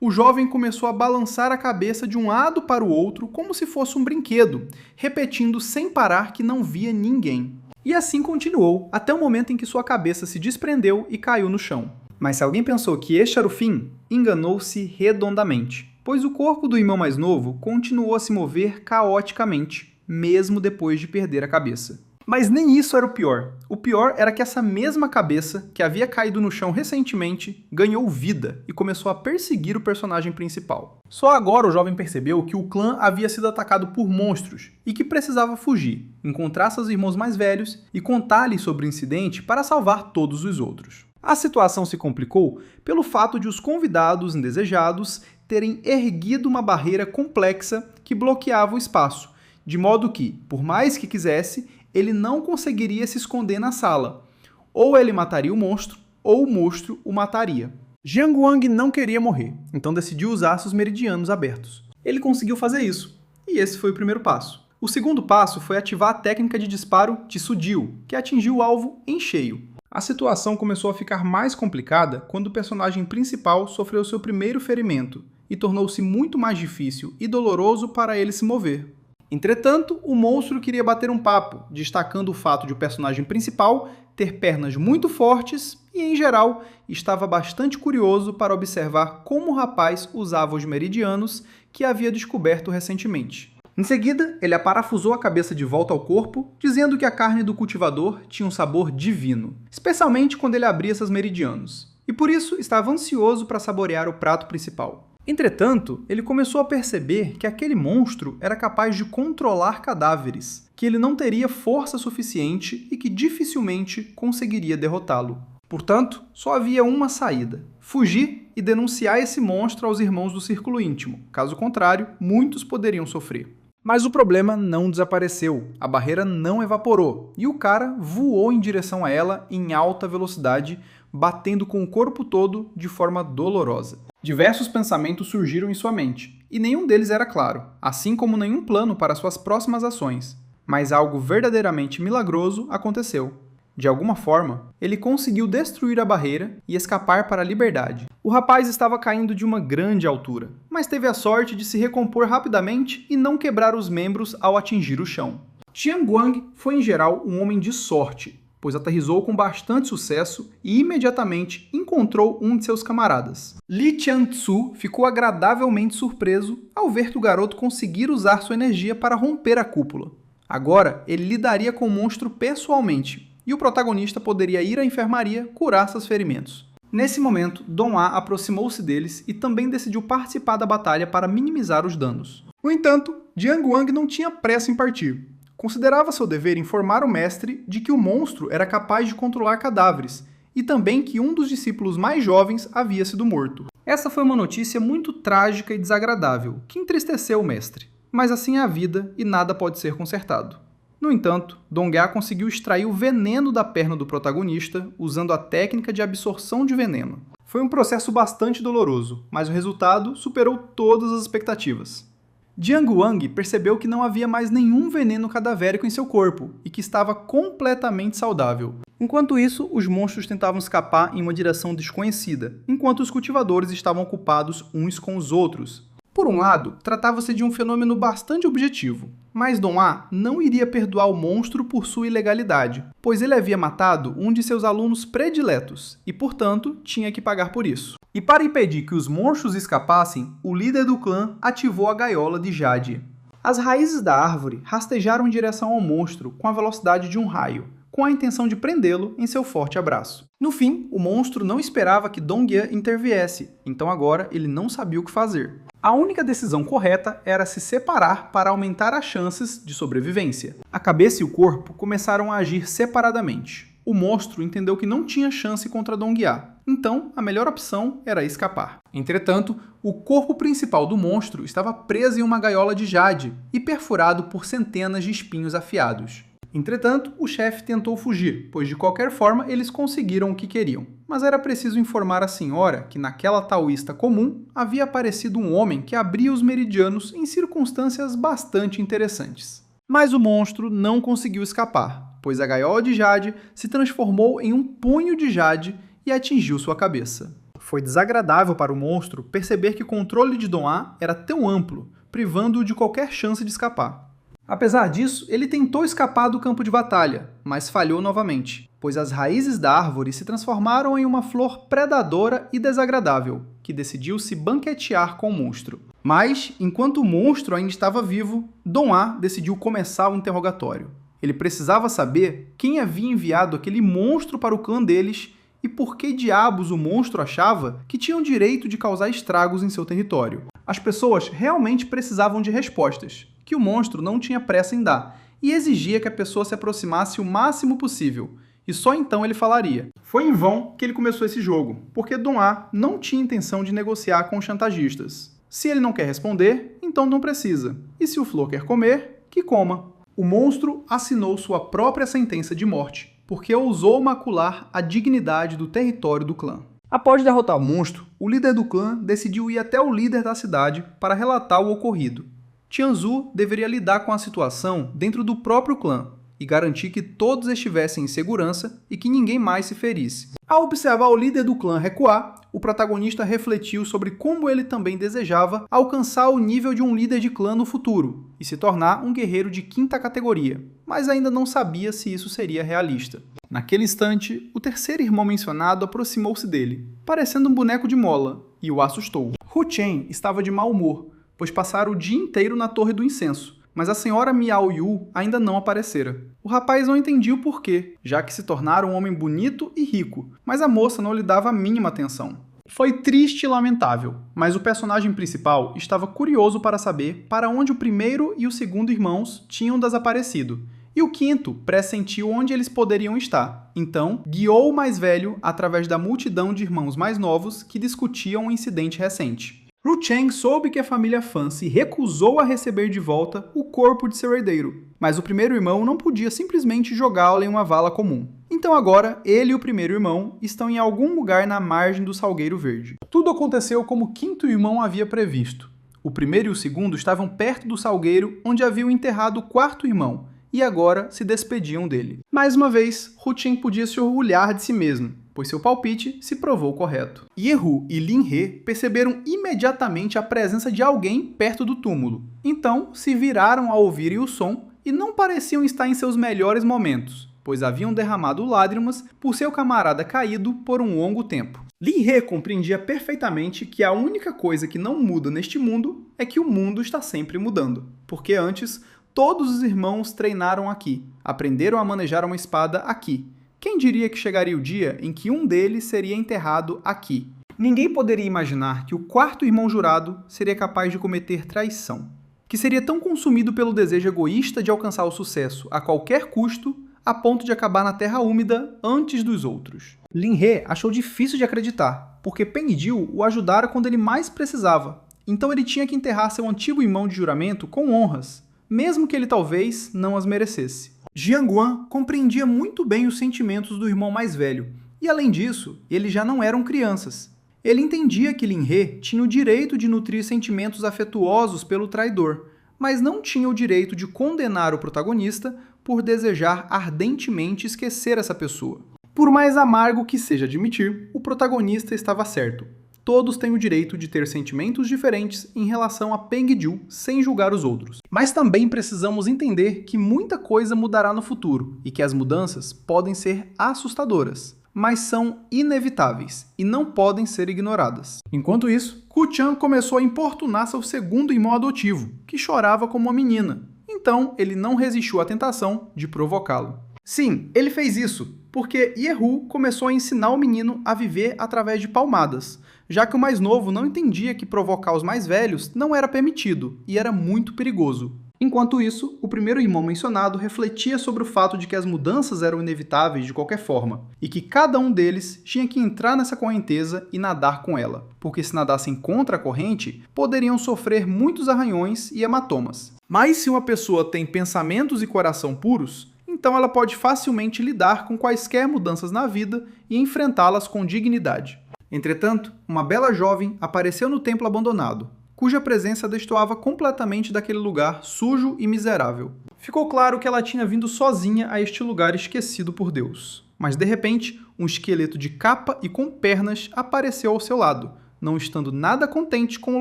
O jovem começou a balançar a cabeça de um lado para o outro como se fosse um brinquedo, repetindo sem parar que não via ninguém. E assim continuou, até o momento em que sua cabeça se desprendeu e caiu no chão. Mas se alguém pensou que este era o fim, enganou-se redondamente, pois o corpo do irmão mais novo continuou a se mover caoticamente, mesmo depois de perder a cabeça. Mas nem isso era o pior. O pior era que essa mesma cabeça, que havia caído no chão recentemente, ganhou vida e começou a perseguir o personagem principal. Só agora o jovem percebeu que o clã havia sido atacado por monstros e que precisava fugir, encontrar seus irmãos mais velhos e contar-lhes sobre o incidente para salvar todos os outros. A situação se complicou pelo fato de os convidados indesejados terem erguido uma barreira complexa que bloqueava o espaço, de modo que, por mais que quisesse, ele não conseguiria se esconder na sala. Ou ele mataria o monstro, ou o monstro o mataria. Jiang Wang não queria morrer, então decidiu usar seus meridianos abertos. Ele conseguiu fazer isso, e esse foi o primeiro passo. O segundo passo foi ativar a técnica de disparo Tsudil, que atingiu o alvo em cheio. A situação começou a ficar mais complicada quando o personagem principal sofreu seu primeiro ferimento, e tornou-se muito mais difícil e doloroso para ele se mover. Entretanto, o monstro queria bater um papo, destacando o fato de o personagem principal ter pernas muito fortes e, em geral, estava bastante curioso para observar como o rapaz usava os meridianos que havia descoberto recentemente. Em seguida, ele aparafusou a cabeça de volta ao corpo, dizendo que a carne do cultivador tinha um sabor divino, especialmente quando ele abria esses meridianos, e por isso estava ansioso para saborear o prato principal. Entretanto, ele começou a perceber que aquele monstro era capaz de controlar cadáveres, que ele não teria força suficiente e que dificilmente conseguiria derrotá-lo. Portanto, só havia uma saída: fugir e denunciar esse monstro aos irmãos do círculo íntimo. Caso contrário, muitos poderiam sofrer. Mas o problema não desapareceu, a barreira não evaporou, e o cara voou em direção a ela em alta velocidade, batendo com o corpo todo de forma dolorosa. Diversos pensamentos surgiram em sua mente, e nenhum deles era claro, assim como nenhum plano para suas próximas ações. Mas algo verdadeiramente milagroso aconteceu. De alguma forma, ele conseguiu destruir a barreira e escapar para a liberdade. O rapaz estava caindo de uma grande altura, mas teve a sorte de se recompor rapidamente e não quebrar os membros ao atingir o chão. Tian Guang foi, em geral, um homem de sorte, pois aterrissou com bastante sucesso e imediatamente encontrou um de seus camaradas. Li Qiantzu ficou agradavelmente surpreso ao ver que o garoto conseguira usar sua energia para romper a cúpula. Agora, ele lidaria com o monstro pessoalmente, e o protagonista poderia ir à enfermaria curar seus ferimentos. Nesse momento, Dong A aproximou-se deles e também decidiu participar da batalha para minimizar os danos. No entanto, Jiang Wang não tinha pressa em partir. Considerava seu dever informar o mestre de que o monstro era capaz de controlar cadáveres e também que um dos discípulos mais jovens havia sido morto. Essa foi uma notícia muito trágica e desagradável, que entristeceu o mestre. Mas assim é a vida e nada pode ser consertado. No entanto, Dong A conseguiu extrair o veneno da perna do protagonista usando a técnica de absorção de veneno. Foi um processo bastante doloroso, mas o resultado superou todas as expectativas. Jiang Wang percebeu que não havia mais nenhum veneno cadavérico em seu corpo e que estava completamente saudável. Enquanto isso, os monstros tentavam escapar em uma direção desconhecida, enquanto os cultivadores estavam ocupados uns com os outros. Por um lado, tratava-se de um fenômeno bastante objetivo, mas Dong A não iria perdoar o monstro por sua ilegalidade, pois ele havia matado um de seus alunos prediletos e, portanto, tinha que pagar por isso. E para impedir que os monstros escapassem, o líder do clã ativou a gaiola de Jade. As raízes da árvore rastejaram em direção ao monstro com a velocidade de um raio, com a intenção de prendê-lo em seu forte abraço. No fim, o monstro não esperava que Dong A interviesse, então agora ele não sabia o que fazer. A única decisão correta era se separar para aumentar as chances de sobrevivência. A cabeça e o corpo começaram a agir separadamente. O monstro entendeu que não tinha chance contra Dong A, então a melhor opção era escapar. Entretanto, o corpo principal do monstro estava preso em uma gaiola de jade e perfurado por centenas de espinhos afiados. Entretanto, o chefe tentou fugir, pois de qualquer forma eles conseguiram o que queriam. Mas era preciso informar a senhora que naquela taoísta comum havia aparecido um homem que abria os meridianos em circunstâncias bastante interessantes. Mas o monstro não conseguiu escapar, pois a gaiola de jade se transformou em um punho de jade e atingiu sua cabeça. Foi desagradável para o monstro perceber que o controle de Dong A era tão amplo, privando-o de qualquer chance de escapar. Apesar disso, ele tentou escapar do campo de batalha, mas falhou novamente, pois as raízes da árvore se transformaram em uma flor predadora e desagradável, que decidiu se banquetear com o monstro. Mas, enquanto o monstro ainda estava vivo, Dong A decidiu começar o interrogatório. Ele precisava saber quem havia enviado aquele monstro para o clã deles e por que diabos o monstro achava que tinham direito de causar estragos em seu território. As pessoas realmente precisavam de respostas, que o monstro não tinha pressa em dar, e exigia que a pessoa se aproximasse o máximo possível, e só então ele falaria. Foi em vão que ele começou esse jogo, porque Dong A não tinha intenção de negociar com os chantagistas. Se ele não quer responder, então não precisa, e se o Flor quer comer, que coma. O monstro assinou sua própria sentença de morte, porque ousou macular a dignidade do território do clã. Após derrotar o monstro, o líder do clã decidiu ir até o líder da cidade para relatar o ocorrido. Qiantzu deveria lidar com a situação dentro do próprio clã e garantir que todos estivessem em segurança e que ninguém mais se ferisse. Ao observar o líder do clã recuar, o protagonista refletiu sobre como ele também desejava alcançar o nível de um líder de clã no futuro e se tornar um guerreiro de 5ª categoria, mas ainda não sabia se isso seria realista. Naquele instante, o terceiro irmão mencionado aproximou-se dele, parecendo um boneco de mola, e o assustou. Hu Chen estava de mau humor, pois passara o dia inteiro na Torre do Incenso, mas a senhora Miao Yu ainda não aparecera. O rapaz não entendia o porquê, já que se tornara um homem bonito e rico, mas a moça não lhe dava a mínima atenção. Foi triste e lamentável, mas o personagem principal estava curioso para saber para onde o primeiro e o segundo irmãos tinham desaparecido, e o quinto pressentiu onde eles poderiam estar. Então, guiou o mais velho através da multidão de irmãos mais novos que discutiam um incidente recente. Hu Chen soube que a família Fan se recusou a receber de volta o corpo de seu herdeiro, mas o primeiro irmão não podia simplesmente jogá-lo em uma vala comum. Então agora, ele e o primeiro irmão estão em algum lugar na margem do Salgueiro Verde. Tudo aconteceu como o quinto irmão havia previsto. O primeiro e o segundo estavam perto do salgueiro onde haviam enterrado o quarto irmão, e agora se despediam dele. Mais uma vez, Hu Chen podia se orgulhar de si mesmo, pois seu palpite se provou correto. Yehu e Lin He perceberam imediatamente a presença de alguém perto do túmulo. Então, se viraram ao ouvirem o som e não pareciam estar em seus melhores momentos, pois haviam derramado lágrimas por seu camarada caído por um longo tempo. Lin He compreendia perfeitamente que a única coisa que não muda neste mundo é que o mundo está sempre mudando, porque antes todos os irmãos treinaram aqui, aprenderam a manejar uma espada aqui. Quem diria que chegaria o dia em que um deles seria enterrado aqui? Ninguém poderia imaginar que o quarto irmão jurado seria capaz de cometer traição, que seria tão consumido pelo desejo egoísta de alcançar o sucesso a qualquer custo, a ponto de acabar na terra úmida antes dos outros. Lin He achou difícil de acreditar, porque Peng-Jiu o ajudara quando ele mais precisava, então ele tinha que enterrar seu antigo irmão de juramento com honras, mesmo que ele talvez não as merecesse. Jianguan compreendia muito bem os sentimentos do irmão mais velho, e além disso, eles já não eram crianças. Ele entendia que Lin He tinha o direito de nutrir sentimentos afetuosos pelo traidor, mas não tinha o direito de condenar o protagonista por desejar ardentemente esquecer essa pessoa. Por mais amargo que seja admitir, o protagonista estava certo. Todos têm o direito de ter sentimentos diferentes em relação a Peng-Jiu sem julgar os outros. Mas também precisamos entender que muita coisa mudará no futuro e que as mudanças podem ser assustadoras, mas são inevitáveis e não podem ser ignoradas. Enquanto isso, Hu Chen começou a importunar seu segundo irmão adotivo, que chorava como uma menina. Então, ele não resistiu à tentação de provocá-lo. Sim, ele fez isso, porque Yehu começou a ensinar o menino a viver através de palmadas, já que o mais novo não entendia que provocar os mais velhos não era permitido e era muito perigoso. Enquanto isso, o primeiro irmão mencionado refletia sobre o fato de que as mudanças eram inevitáveis de qualquer forma, e que cada um deles tinha que entrar nessa correnteza e nadar com ela, porque se nadassem contra a corrente, poderiam sofrer muitos arranhões e hematomas. Mas se uma pessoa tem pensamentos e coração puros, então ela pode facilmente lidar com quaisquer mudanças na vida e enfrentá-las com dignidade. Entretanto, uma bela jovem apareceu no templo abandonado, cuja presença destoava completamente daquele lugar sujo e miserável. Ficou claro que ela tinha vindo sozinha a este lugar esquecido por Deus. Mas de repente, um esqueleto de capa e com pernas apareceu ao seu lado, não estando nada contente com o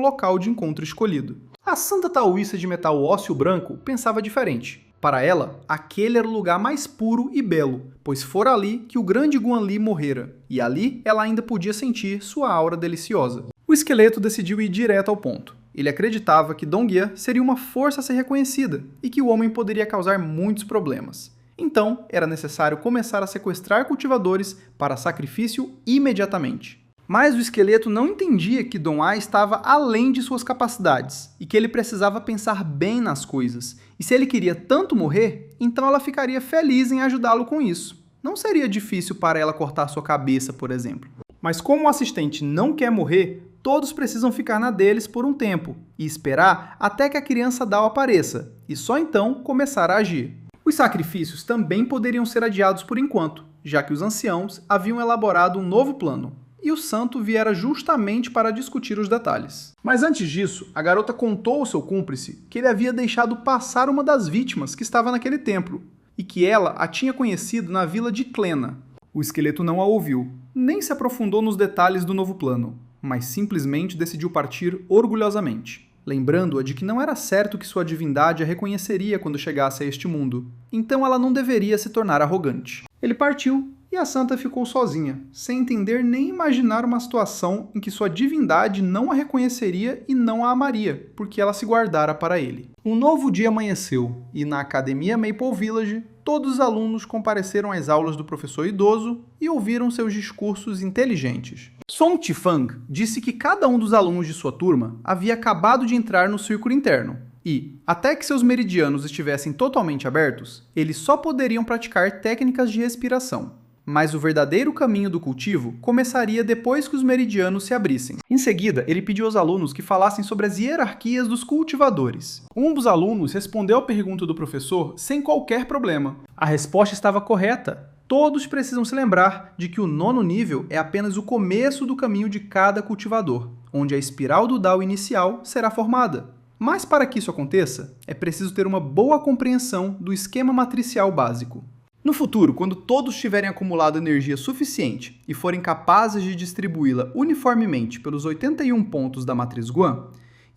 local de encontro escolhido. A santa taoísta de metal ósseo branco pensava diferente. Para ela, aquele era o lugar mais puro e belo, pois fora ali que o grande Guan Li morrera, e ali ela ainda podia sentir sua aura deliciosa. O esqueleto decidiu ir direto ao ponto. Ele acreditava que Dong Ye seria uma força a ser reconhecida, e que o homem poderia causar muitos problemas. Então, era necessário começar a sequestrar cultivadores para sacrifício imediatamente. Mas o esqueleto não entendia que Dong Ai estava além de suas capacidades e que ele precisava pensar bem nas coisas. E se ele queria tanto morrer, então ela ficaria feliz em ajudá-lo com isso. Não seria difícil para ela cortar sua cabeça, por exemplo. Mas como o assistente não quer morrer, todos precisam ficar na deles por um tempo e esperar até que a criança Dao apareça, e só então começar a agir. Os sacrifícios também poderiam ser adiados por enquanto, já que os anciãos haviam elaborado um novo plano. E o santo viera justamente para discutir os detalhes. Mas antes disso, a garota contou ao seu cúmplice que ele havia deixado passar uma das vítimas que estava naquele templo, e que ela a tinha conhecido na vila de Clena. O esqueleto não a ouviu, nem se aprofundou nos detalhes do novo plano, mas simplesmente decidiu partir orgulhosamente, lembrando-a de que não era certo que sua divindade a reconheceria quando chegasse a este mundo, então ela não deveria se tornar arrogante. Ele partiu e a santa ficou sozinha, sem entender nem imaginar uma situação em que sua divindade não a reconheceria e não a amaria, porque ela se guardara para ele. Um novo dia amanheceu, e na Academia Maple Village, todos os alunos compareceram às aulas do professor idoso e ouviram seus discursos inteligentes. Song Tifang disse que cada um dos alunos de sua turma havia acabado de entrar no círculo interno, e, até que seus meridianos estivessem totalmente abertos, eles só poderiam praticar técnicas de respiração. Mas o verdadeiro caminho do cultivo começaria depois que os meridianos se abrissem. Em seguida, ele pediu aos alunos que falassem sobre as hierarquias dos cultivadores. Um dos alunos respondeu à pergunta do professor sem qualquer problema. A resposta estava correta. Todos precisam se lembrar de que o 9º nível é apenas o começo do caminho de cada cultivador, onde a espiral do Dao inicial será formada. Mas para que isso aconteça, é preciso ter uma boa compreensão do esquema matricial básico. No futuro, quando todos tiverem acumulado energia suficiente e forem capazes de distribuí-la uniformemente pelos 81 pontos da matriz Guan,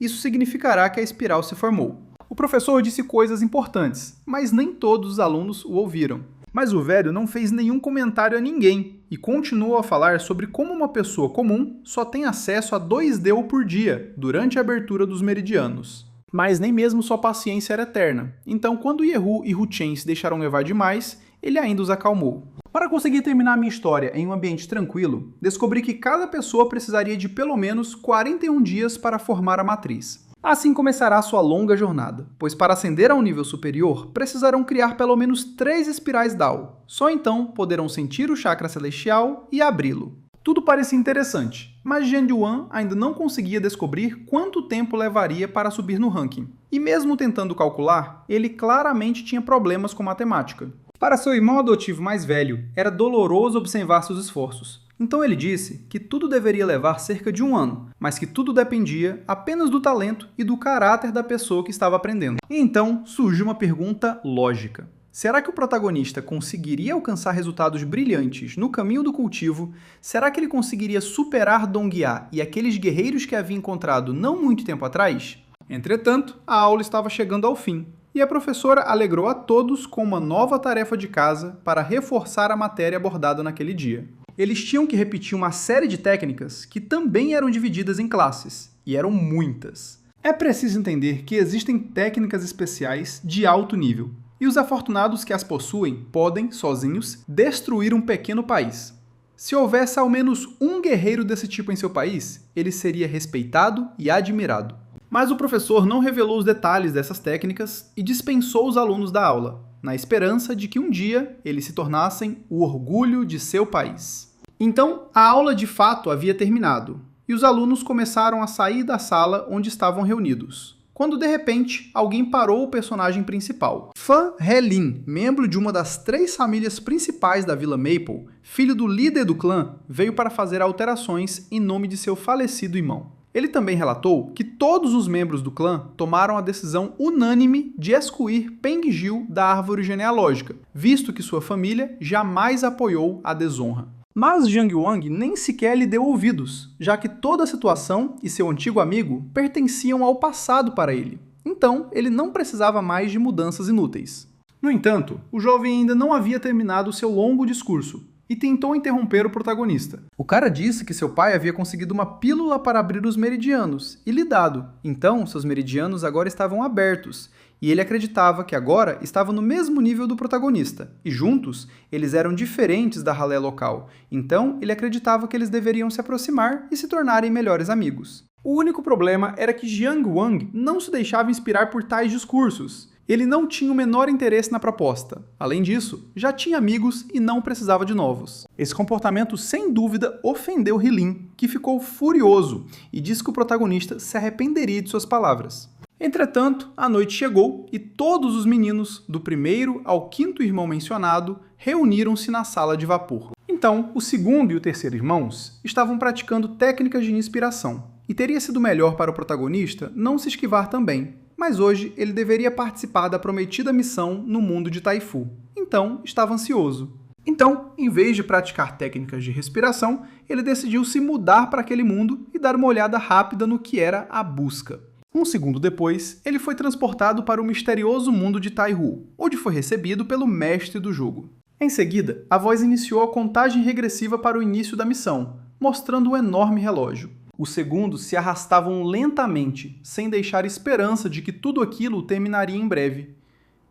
isso significará que a espiral se formou. O professor disse coisas importantes, mas nem todos os alunos o ouviram. Mas o velho não fez nenhum comentário a ninguém e continuou a falar sobre como uma pessoa comum só tem acesso a 2 Deu por dia durante a abertura dos meridianos. Mas nem mesmo sua paciência era eterna, então quando Yehu e Hu Chen se deixaram levar demais, ele ainda os acalmou. Para conseguir terminar minha história em um ambiente tranquilo, descobri que cada pessoa precisaria de pelo menos 41 dias para formar a matriz. Assim começará sua longa jornada, pois para ascender a um nível superior, precisarão criar pelo menos 3 espirais Dao. Só então poderão sentir o chakra celestial e abri-lo. Tudo parecia interessante, mas Jian Yuan ainda não conseguia descobrir quanto tempo levaria para subir no ranking. E mesmo tentando calcular, ele claramente tinha problemas com matemática. Para seu irmão adotivo mais velho, era doloroso observar seus esforços. Então ele disse que tudo deveria levar cerca de 1 ano, mas que tudo dependia apenas do talento e do caráter da pessoa que estava aprendendo. E então surgiu uma pergunta lógica. Será que o protagonista conseguiria alcançar resultados brilhantes no caminho do cultivo? Será que ele conseguiria superar Dong Ya e aqueles guerreiros que havia encontrado não muito tempo atrás? Entretanto, a aula estava chegando ao fim, e a professora alegrou a todos com uma nova tarefa de casa para reforçar a matéria abordada naquele dia. Eles tinham que repetir uma série de técnicas que também eram divididas em classes, e eram muitas. É preciso entender que existem técnicas especiais de alto nível, e os afortunados que as possuem podem, sozinhos, destruir um pequeno país. Se houvesse ao menos um guerreiro desse tipo em seu país, ele seria respeitado e admirado. Mas o professor não revelou os detalhes dessas técnicas e dispensou os alunos da aula, na esperança de que um dia eles se tornassem o orgulho de seu país. Então, a aula de fato havia terminado, e os alunos começaram a sair da sala onde estavam reunidos, quando de repente alguém parou o personagem principal. Fan Helin, membro de uma das 3 famílias principais da Vila Maple, filho do líder do clã, veio para fazer alterações em nome de seu falecido irmão. Ele também relatou que todos os membros do clã tomaram a decisão unânime de excluir Peng Gil da árvore genealógica, visto que sua família jamais apoiou a desonra. Mas Jiang Wang nem sequer lhe deu ouvidos, já que toda a situação e seu antigo amigo pertenciam ao passado para ele. Então, ele não precisava mais de mudanças inúteis. No entanto, o jovem ainda não havia terminado seu longo discurso, e tentou interromper o protagonista. O cara disse que seu pai havia conseguido uma pílula para abrir os meridianos e lhe dado. Então, seus meridianos agora estavam abertos, e ele acreditava que agora estava no mesmo nível do protagonista, e juntos eles eram diferentes da ralé local. Então, ele acreditava que eles deveriam se aproximar e se tornarem melhores amigos. O único problema era que Jiang Wang não se deixava inspirar por tais discursos. Ele não tinha o menor interesse na proposta. Além disso, já tinha amigos e não precisava de novos. Esse comportamento, sem dúvida, ofendeu Hilin, que ficou furioso e disse que o protagonista se arrependeria de suas palavras. Entretanto, a noite chegou e todos os meninos, do 1º ao 5º irmão mencionado, reuniram-se na sala de vapor. Então, o 2º e o 3º irmãos estavam praticando técnicas de inspiração, e teria sido melhor para o protagonista não se esquivar também. Mas hoje ele deveria participar da prometida missão no mundo de Taifu. Então, estava ansioso. Então, em vez de praticar técnicas de respiração, ele decidiu se mudar para aquele mundo e dar uma olhada rápida no que era a busca. Um segundo depois, ele foi transportado para o misterioso mundo de Taihu, onde foi recebido pelo mestre do jogo. Em seguida, a voz iniciou a contagem regressiva para o início da missão, mostrando um enorme relógio. Os segundos se arrastavam lentamente, sem deixar esperança de que tudo aquilo terminaria em breve.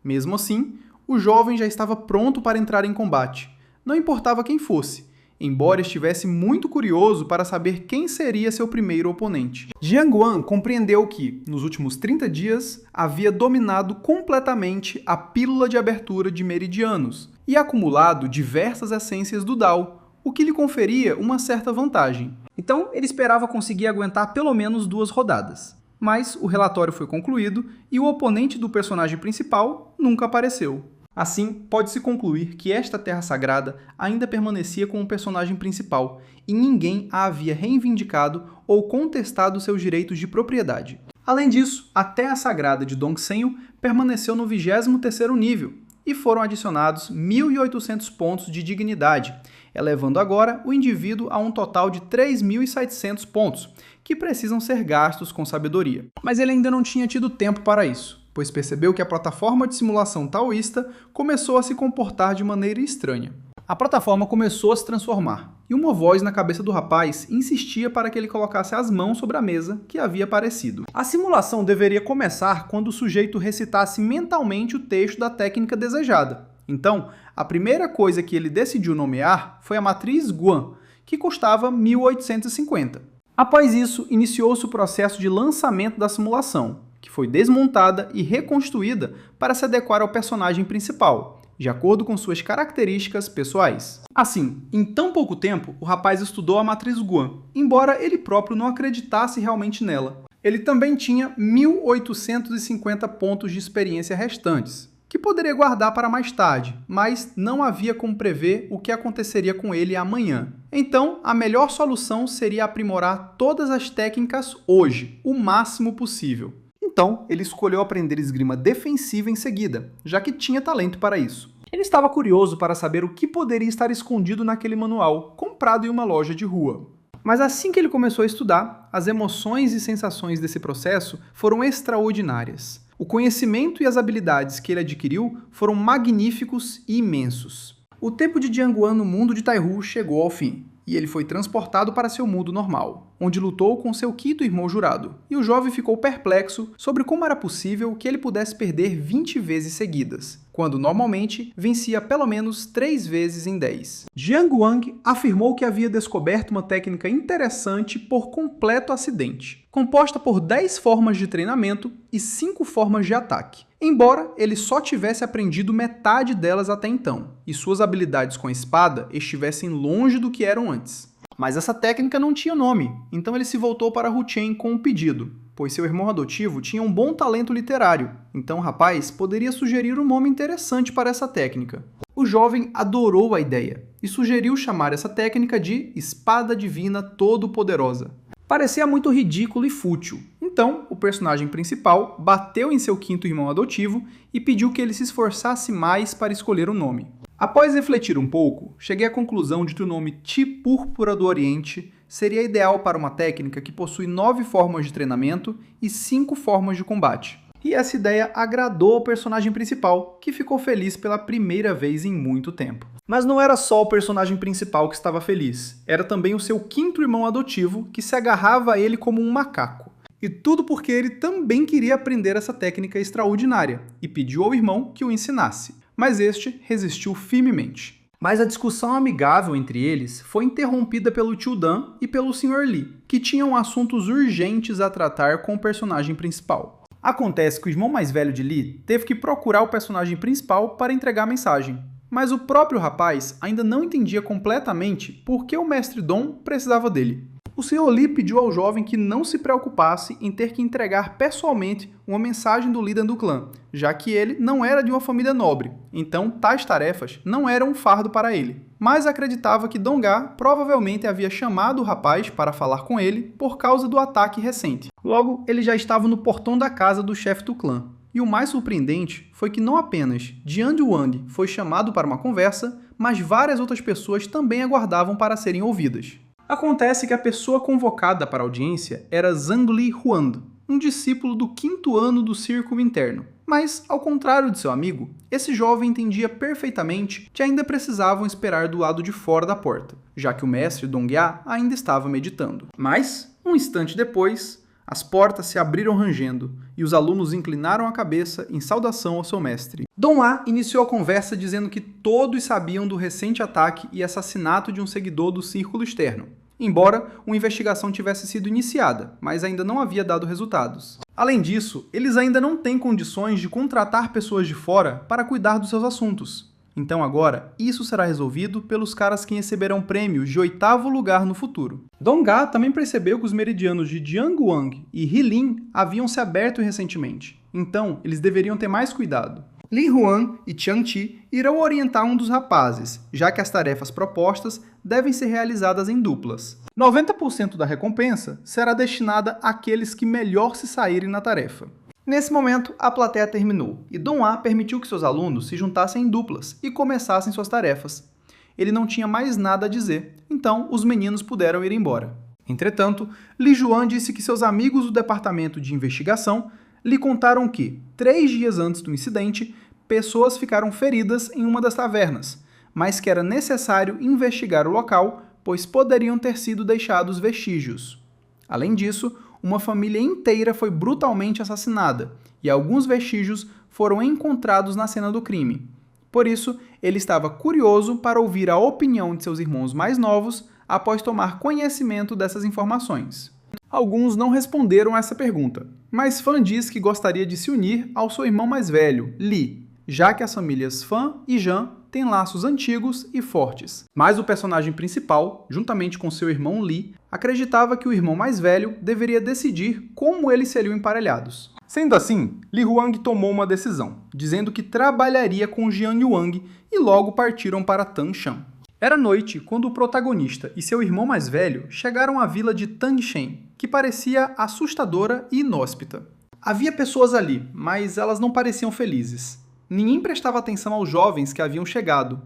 Mesmo assim, o jovem já estava pronto para entrar em combate. Não importava quem fosse, embora estivesse muito curioso para saber quem seria seu primeiro oponente. Jiang Guan compreendeu que, nos últimos 30 dias, havia dominado completamente a pílula de abertura de meridianos e acumulado diversas essências do Dao, o que lhe conferia uma certa vantagem. Então, ele esperava conseguir aguentar pelo menos 2 rodadas. Mas o relatório foi concluído e o oponente do personagem principal nunca apareceu. Assim, pode-se concluir que esta Terra Sagrada ainda permanecia com o personagem principal e ninguém a havia reivindicado ou contestado seus direitos de propriedade. Além disso, a Terra Sagrada de Dongsenyu permaneceu no 23º nível e foram adicionados 1.800 pontos de dignidade, elevando agora o indivíduo a um total de 3.700 pontos, que precisam ser gastos com sabedoria. Mas ele ainda não tinha tido tempo para isso, pois percebeu que a plataforma de simulação taoísta começou a se comportar de maneira estranha. A plataforma começou a se transformar, e uma voz na cabeça do rapaz insistia para que ele colocasse as mãos sobre a mesa que havia aparecido. A simulação deveria começar quando o sujeito recitasse mentalmente o texto da técnica desejada. Então, a primeira coisa que ele decidiu nomear foi a matriz Guan, que custava 1.850. Após isso, iniciou-se o processo de lançamento da simulação, que foi desmontada e reconstruída para se adequar ao personagem principal, de acordo com suas características pessoais. Assim, em tão pouco tempo, o rapaz estudou a matriz Guan, embora ele próprio não acreditasse realmente nela. Ele também tinha 1.850 pontos de experiência restantes, que poderia guardar para mais tarde, mas não havia como prever o que aconteceria com ele amanhã. Então, a melhor solução seria aprimorar todas as técnicas hoje, o máximo possível. Então, ele escolheu aprender esgrima defensiva em seguida, já que tinha talento para isso. Ele estava curioso para saber o que poderia estar escondido naquele manual, comprado em uma loja de rua. Mas assim que ele começou a estudar, as emoções e sensações desse processo foram extraordinárias. O conhecimento e as habilidades que ele adquiriu foram magníficos e imensos. O tempo de Jiang Guan no mundo de Taihu chegou ao fim, e ele foi transportado para seu mundo normal, onde lutou com seu quinto irmão jurado, e o jovem ficou perplexo sobre como era possível que ele pudesse perder 20 vezes seguidas, quando normalmente vencia pelo menos 3 vezes em 10. Jiang Guang afirmou que havia descoberto uma técnica interessante por completo acidente, composta por 10 formas de treinamento e 5 formas de ataque, embora ele só tivesse aprendido metade delas até então, e suas habilidades com a espada estivessem longe do que eram antes. Mas essa técnica não tinha nome, então ele se voltou para Hu Chen com um pedido, pois seu irmão adotivo tinha um bom talento literário, então o rapaz poderia sugerir um nome interessante para essa técnica. O jovem adorou a ideia e sugeriu chamar essa técnica de Espada Divina Todo-Poderosa. Parecia muito ridículo e fútil, então o personagem principal bateu em seu quinto irmão adotivo e pediu que ele se esforçasse mais para escolher o nome. Após refletir um pouco, cheguei à conclusão de que o nome Ti Púrpura do Oriente seria ideal para uma técnica que possui 9 formas de treinamento e 5 formas de combate. E essa ideia agradou ao personagem principal, que ficou feliz pela primeira vez em muito tempo. Mas não era só o personagem principal que estava feliz, era também o seu quinto irmão adotivo, que se agarrava a ele como um macaco. E tudo porque ele também queria aprender essa técnica extraordinária, e pediu ao irmão que o ensinasse. Mas este resistiu firmemente. Mas a discussão amigável entre eles foi interrompida pelo tio Dan e pelo Sr. Li, que tinham assuntos urgentes a tratar com o personagem principal. Acontece que o irmão mais velho de Li teve que procurar o personagem principal para entregar a mensagem, mas o próprio rapaz ainda não entendia completamente por que o mestre Dong precisava dele. O Sr. Li pediu ao jovem que não se preocupasse em ter que entregar pessoalmente uma mensagem do líder do clã, já que ele não era de uma família nobre, então tais tarefas não eram um fardo para ele. Mas acreditava que Dongá provavelmente havia chamado o rapaz para falar com ele por causa do ataque recente. Logo, ele já estava no portão da casa do chefe do clã, E o mais surpreendente foi que não apenas Jiang Wang foi chamado para uma conversa, mas várias outras pessoas também aguardavam para serem ouvidas. Acontece que a pessoa convocada para a audiência era Zhang Li Huang, um discípulo do 5º ano do Círculo Interno. Mas, ao contrário de seu amigo, esse jovem entendia perfeitamente que ainda precisavam esperar do lado de fora da porta, já que o mestre Donghua ainda estava meditando. Mas, um instante depois, as portas se abriram rangendo e os alunos inclinaram a cabeça em saudação ao seu mestre. Donghua iniciou a conversa dizendo que todos sabiam do recente ataque e assassinato de um seguidor do Círculo Externo, embora uma investigação tivesse sido iniciada, mas ainda não havia dado resultados. Além disso, eles ainda não têm condições de contratar pessoas de fora para cuidar dos seus assuntos. Então agora, isso será resolvido pelos caras que receberão prêmios de 8º lugar no futuro. Donghua também percebeu que os meridianos de Jiang Wang e Hilin haviam se aberto recentemente, então eles deveriam ter mais cuidado. Li Huan e Qiang Qi irão orientar um dos rapazes, já que as tarefas propostas devem ser realizadas em duplas. 90% da recompensa será destinada àqueles que melhor se saírem na tarefa. Nesse momento, a plateia terminou, e Donghua permitiu que seus alunos se juntassem em duplas e começassem suas tarefas. Ele não tinha mais nada a dizer, então os meninos puderam ir embora. Entretanto, Li Juan disse que seus amigos do departamento de investigação lhe contaram que, 3 dias antes do incidente, pessoas ficaram feridas em uma das tavernas, mas que era necessário investigar o local, pois poderiam ter sido deixados vestígios. Além disso, uma família inteira foi brutalmente assassinada, e alguns vestígios foram encontrados na cena do crime. Por isso, ele estava curioso para ouvir a opinião de seus irmãos mais novos após tomar conhecimento dessas informações. Alguns não responderam a essa pergunta, mas Fan diz que gostaria de se unir ao seu irmão mais velho, Li, já que as famílias Fan e Zhan têm laços antigos e fortes. Mas o personagem principal, juntamente com seu irmão Li, acreditava que o irmão mais velho deveria decidir como eles seriam emparelhados. Sendo assim, Li Huang tomou uma decisão, dizendo que trabalharia com Jiang Wang e logo partiram para Tanshan. Era noite quando o protagonista e seu irmão mais velho chegaram à vila de Tanshan, que parecia assustadora e inóspita. Havia pessoas ali, mas elas não pareciam felizes. Ninguém prestava atenção aos jovens que haviam chegado.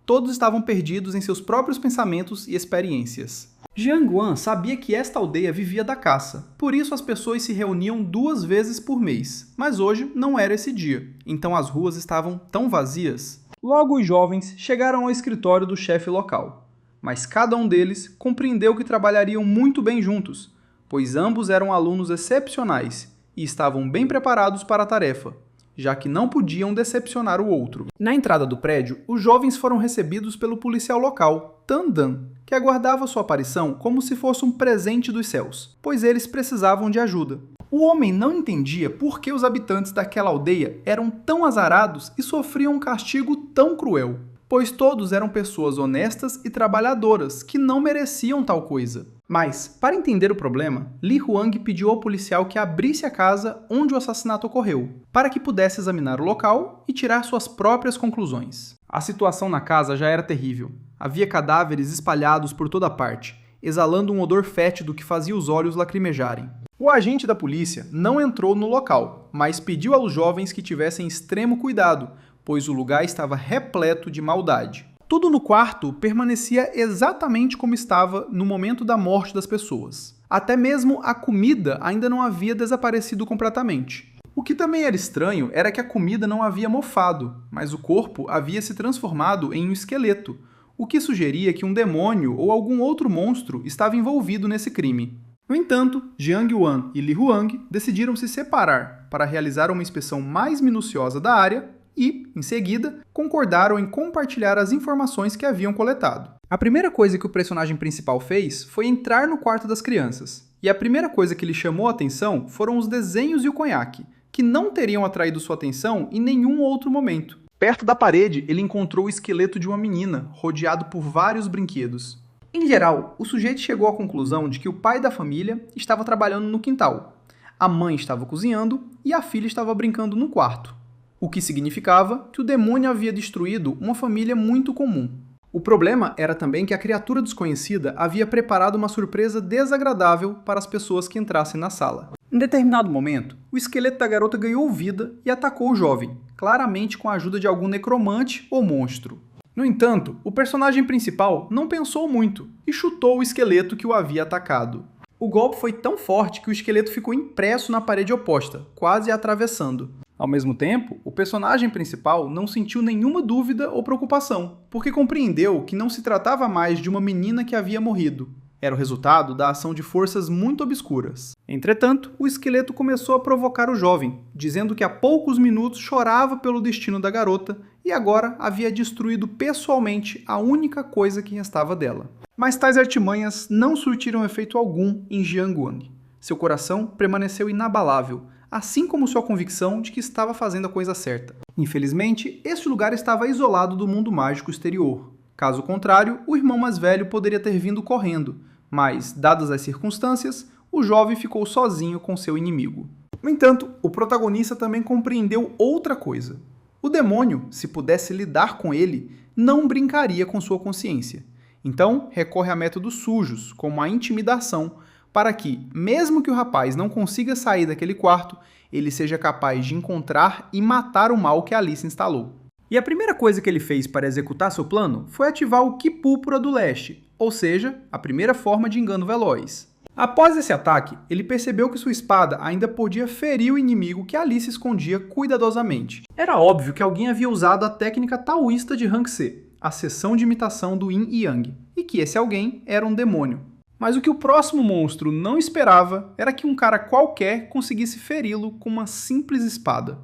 Todos estavam perdidos em seus próprios pensamentos e experiências. Jiang Wan sabia que esta aldeia vivia da caça, por isso as pessoas se reuniam 2 vezes por mês, mas hoje não era esse dia, então as ruas estavam tão vazias. Logo os jovens chegaram ao escritório do chefe local, mas cada um deles compreendeu que trabalhariam muito bem juntos, pois ambos eram alunos excepcionais e estavam bem preparados para a tarefa, já que não podiam decepcionar o outro. Na entrada do prédio, os jovens foram recebidos pelo policial local, Tan Dan, que aguardava sua aparição como se fosse um presente dos céus, pois eles precisavam de ajuda. O homem não entendia por que os habitantes daquela aldeia eram tão azarados e sofriam um castigo tão cruel, pois todos eram pessoas honestas e trabalhadoras que não mereciam tal coisa. Mas, para entender o problema, Li Huang pediu ao policial que abrisse a casa onde o assassinato ocorreu, para que pudesse examinar o local e tirar suas próprias conclusões. A situação na casa já era terrível. Havia cadáveres espalhados por toda parte, exalando um odor fétido que fazia os olhos lacrimejarem. O agente da polícia não entrou no local, mas pediu aos jovens que tivessem extremo cuidado, pois o lugar estava repleto de maldade. Tudo no quarto permanecia exatamente como estava no momento da morte das pessoas. Até mesmo a comida ainda não havia desaparecido completamente. O que também era estranho era que a comida não havia mofado, mas o corpo havia se transformado em um esqueleto, o que sugeria que um demônio ou algum outro monstro estava envolvido nesse crime. No entanto, Jiang Wan e Li Huang decidiram se separar para realizar uma inspeção mais minuciosa da área e, em seguida, concordaram em compartilhar as informações que haviam coletado. A primeira coisa que o personagem principal fez foi entrar no quarto das crianças, e a primeira coisa que lhe chamou a atenção foram os desenhos e o conhaque, que não teriam atraído sua atenção em nenhum outro momento. Perto da parede, ele encontrou o esqueleto de uma menina, rodeado por vários brinquedos. Em geral, o sujeito chegou à conclusão de que o pai da família estava trabalhando no quintal, a mãe estava cozinhando e a filha estava brincando no quarto. O que significava que o demônio havia destruído uma família muito comum. O problema era também que a criatura desconhecida havia preparado uma surpresa desagradável para as pessoas que entrassem na sala. Em determinado momento, o esqueleto da garota ganhou vida e atacou o jovem, claramente com a ajuda de algum necromante ou monstro. No entanto, o personagem principal não pensou muito e chutou o esqueleto que o havia atacado. O golpe foi tão forte que o esqueleto ficou impresso na parede oposta, quase a atravessando. Ao mesmo tempo, o personagem principal não sentiu nenhuma dúvida ou preocupação, porque compreendeu que não se tratava mais de uma menina que havia morrido. Era o resultado da ação de forças muito obscuras. Entretanto, o esqueleto começou a provocar o jovem, dizendo que há poucos minutos chorava pelo destino da garota e agora havia destruído pessoalmente a única coisa que restava dela. Mas tais artimanhas não surtiram efeito algum em Jiang Wang. Seu coração permaneceu inabalável, assim como sua convicção de que estava fazendo a coisa certa. Infelizmente, este lugar estava isolado do mundo mágico exterior. Caso contrário, o irmão mais velho poderia ter vindo correndo, mas, dadas as circunstâncias, o jovem ficou sozinho com seu inimigo. No entanto, o protagonista também compreendeu outra coisa. O demônio, se pudesse lidar com ele, não brincaria com sua consciência. Então, recorre a métodos sujos, como a intimidação, para que, mesmo que o rapaz não consiga sair daquele quarto, ele seja capaz de encontrar e matar o mal que ali se instalou. E a primeira coisa que ele fez para executar seu plano foi ativar o Ki Púrpura do Leste, ou seja, a primeira forma de engano veloz. Após esse ataque, ele percebeu que sua espada ainda podia ferir o inimigo que ali se escondia cuidadosamente. Era óbvio que alguém havia usado a técnica taoísta de Hangse, a seção de imitação do Yin e Yang, e que esse alguém era um demônio. Mas o que o próximo monstro não esperava era que um cara qualquer conseguisse feri-lo com uma simples espada.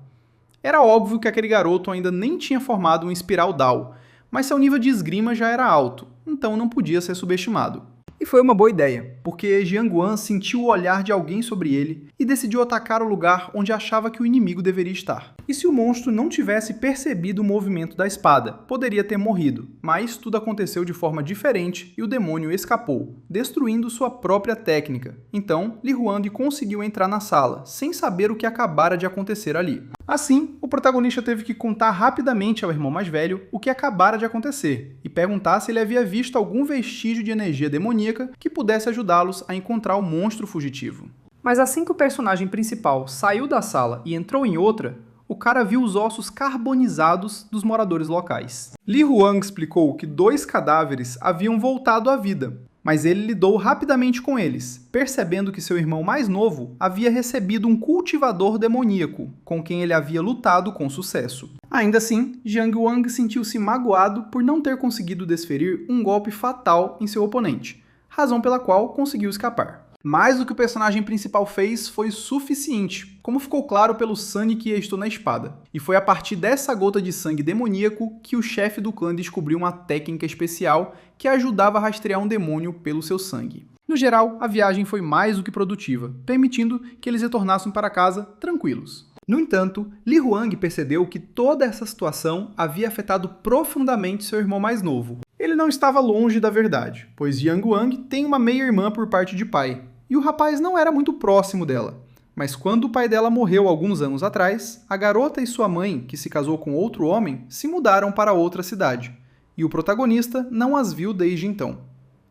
Era óbvio que aquele garoto ainda nem tinha formado um espiral Dao, mas seu nível de esgrima já era alto, então não podia ser subestimado. E foi uma boa ideia, porque Jiang Wang sentiu o olhar de alguém sobre ele e decidiu atacar o lugar onde achava que o inimigo deveria estar. E se o monstro não tivesse percebido o movimento da espada, poderia ter morrido, mas tudo aconteceu de forma diferente e o demônio escapou, destruindo sua própria técnica. Então, Li Huang conseguiu entrar na sala, sem saber o que acabara de acontecer ali. Assim, o protagonista teve que contar rapidamente ao irmão mais velho o que acabara de acontecer e perguntar se ele havia visto algum vestígio de energia demoníaca que pudesse ajudá-los a encontrar o monstro fugitivo. Mas assim que o personagem principal saiu da sala e entrou em outra, o cara viu os ossos carbonizados dos moradores locais. Li Huang explicou que 2 cadáveres haviam voltado à vida, mas ele lidou rapidamente com eles, percebendo que seu irmão mais novo havia recebido um cultivador demoníaco, com quem ele havia lutado com sucesso. Ainda assim, Jiang Wang sentiu-se magoado por não ter conseguido desferir um golpe fatal em seu oponente, razão pela qual conseguiu escapar. Mas o que o personagem principal fez foi suficiente, como ficou claro pelo sangue que estou na espada. E foi a partir dessa gota de sangue demoníaco que o chefe do clã descobriu uma técnica especial que ajudava a rastrear um demônio pelo seu sangue. No geral, a viagem foi mais do que produtiva, permitindo que eles retornassem para casa tranquilos. No entanto, Li Huang percebeu que toda essa situação havia afetado profundamente seu irmão mais novo. Ele não estava longe da verdade, pois Jiang Wang tem uma meia-irmã por parte de pai, e o rapaz não era muito próximo dela. Mas quando o pai dela morreu alguns anos atrás, a garota e sua mãe, que se casou com outro homem, se mudaram para outra cidade, e o protagonista não as viu desde então.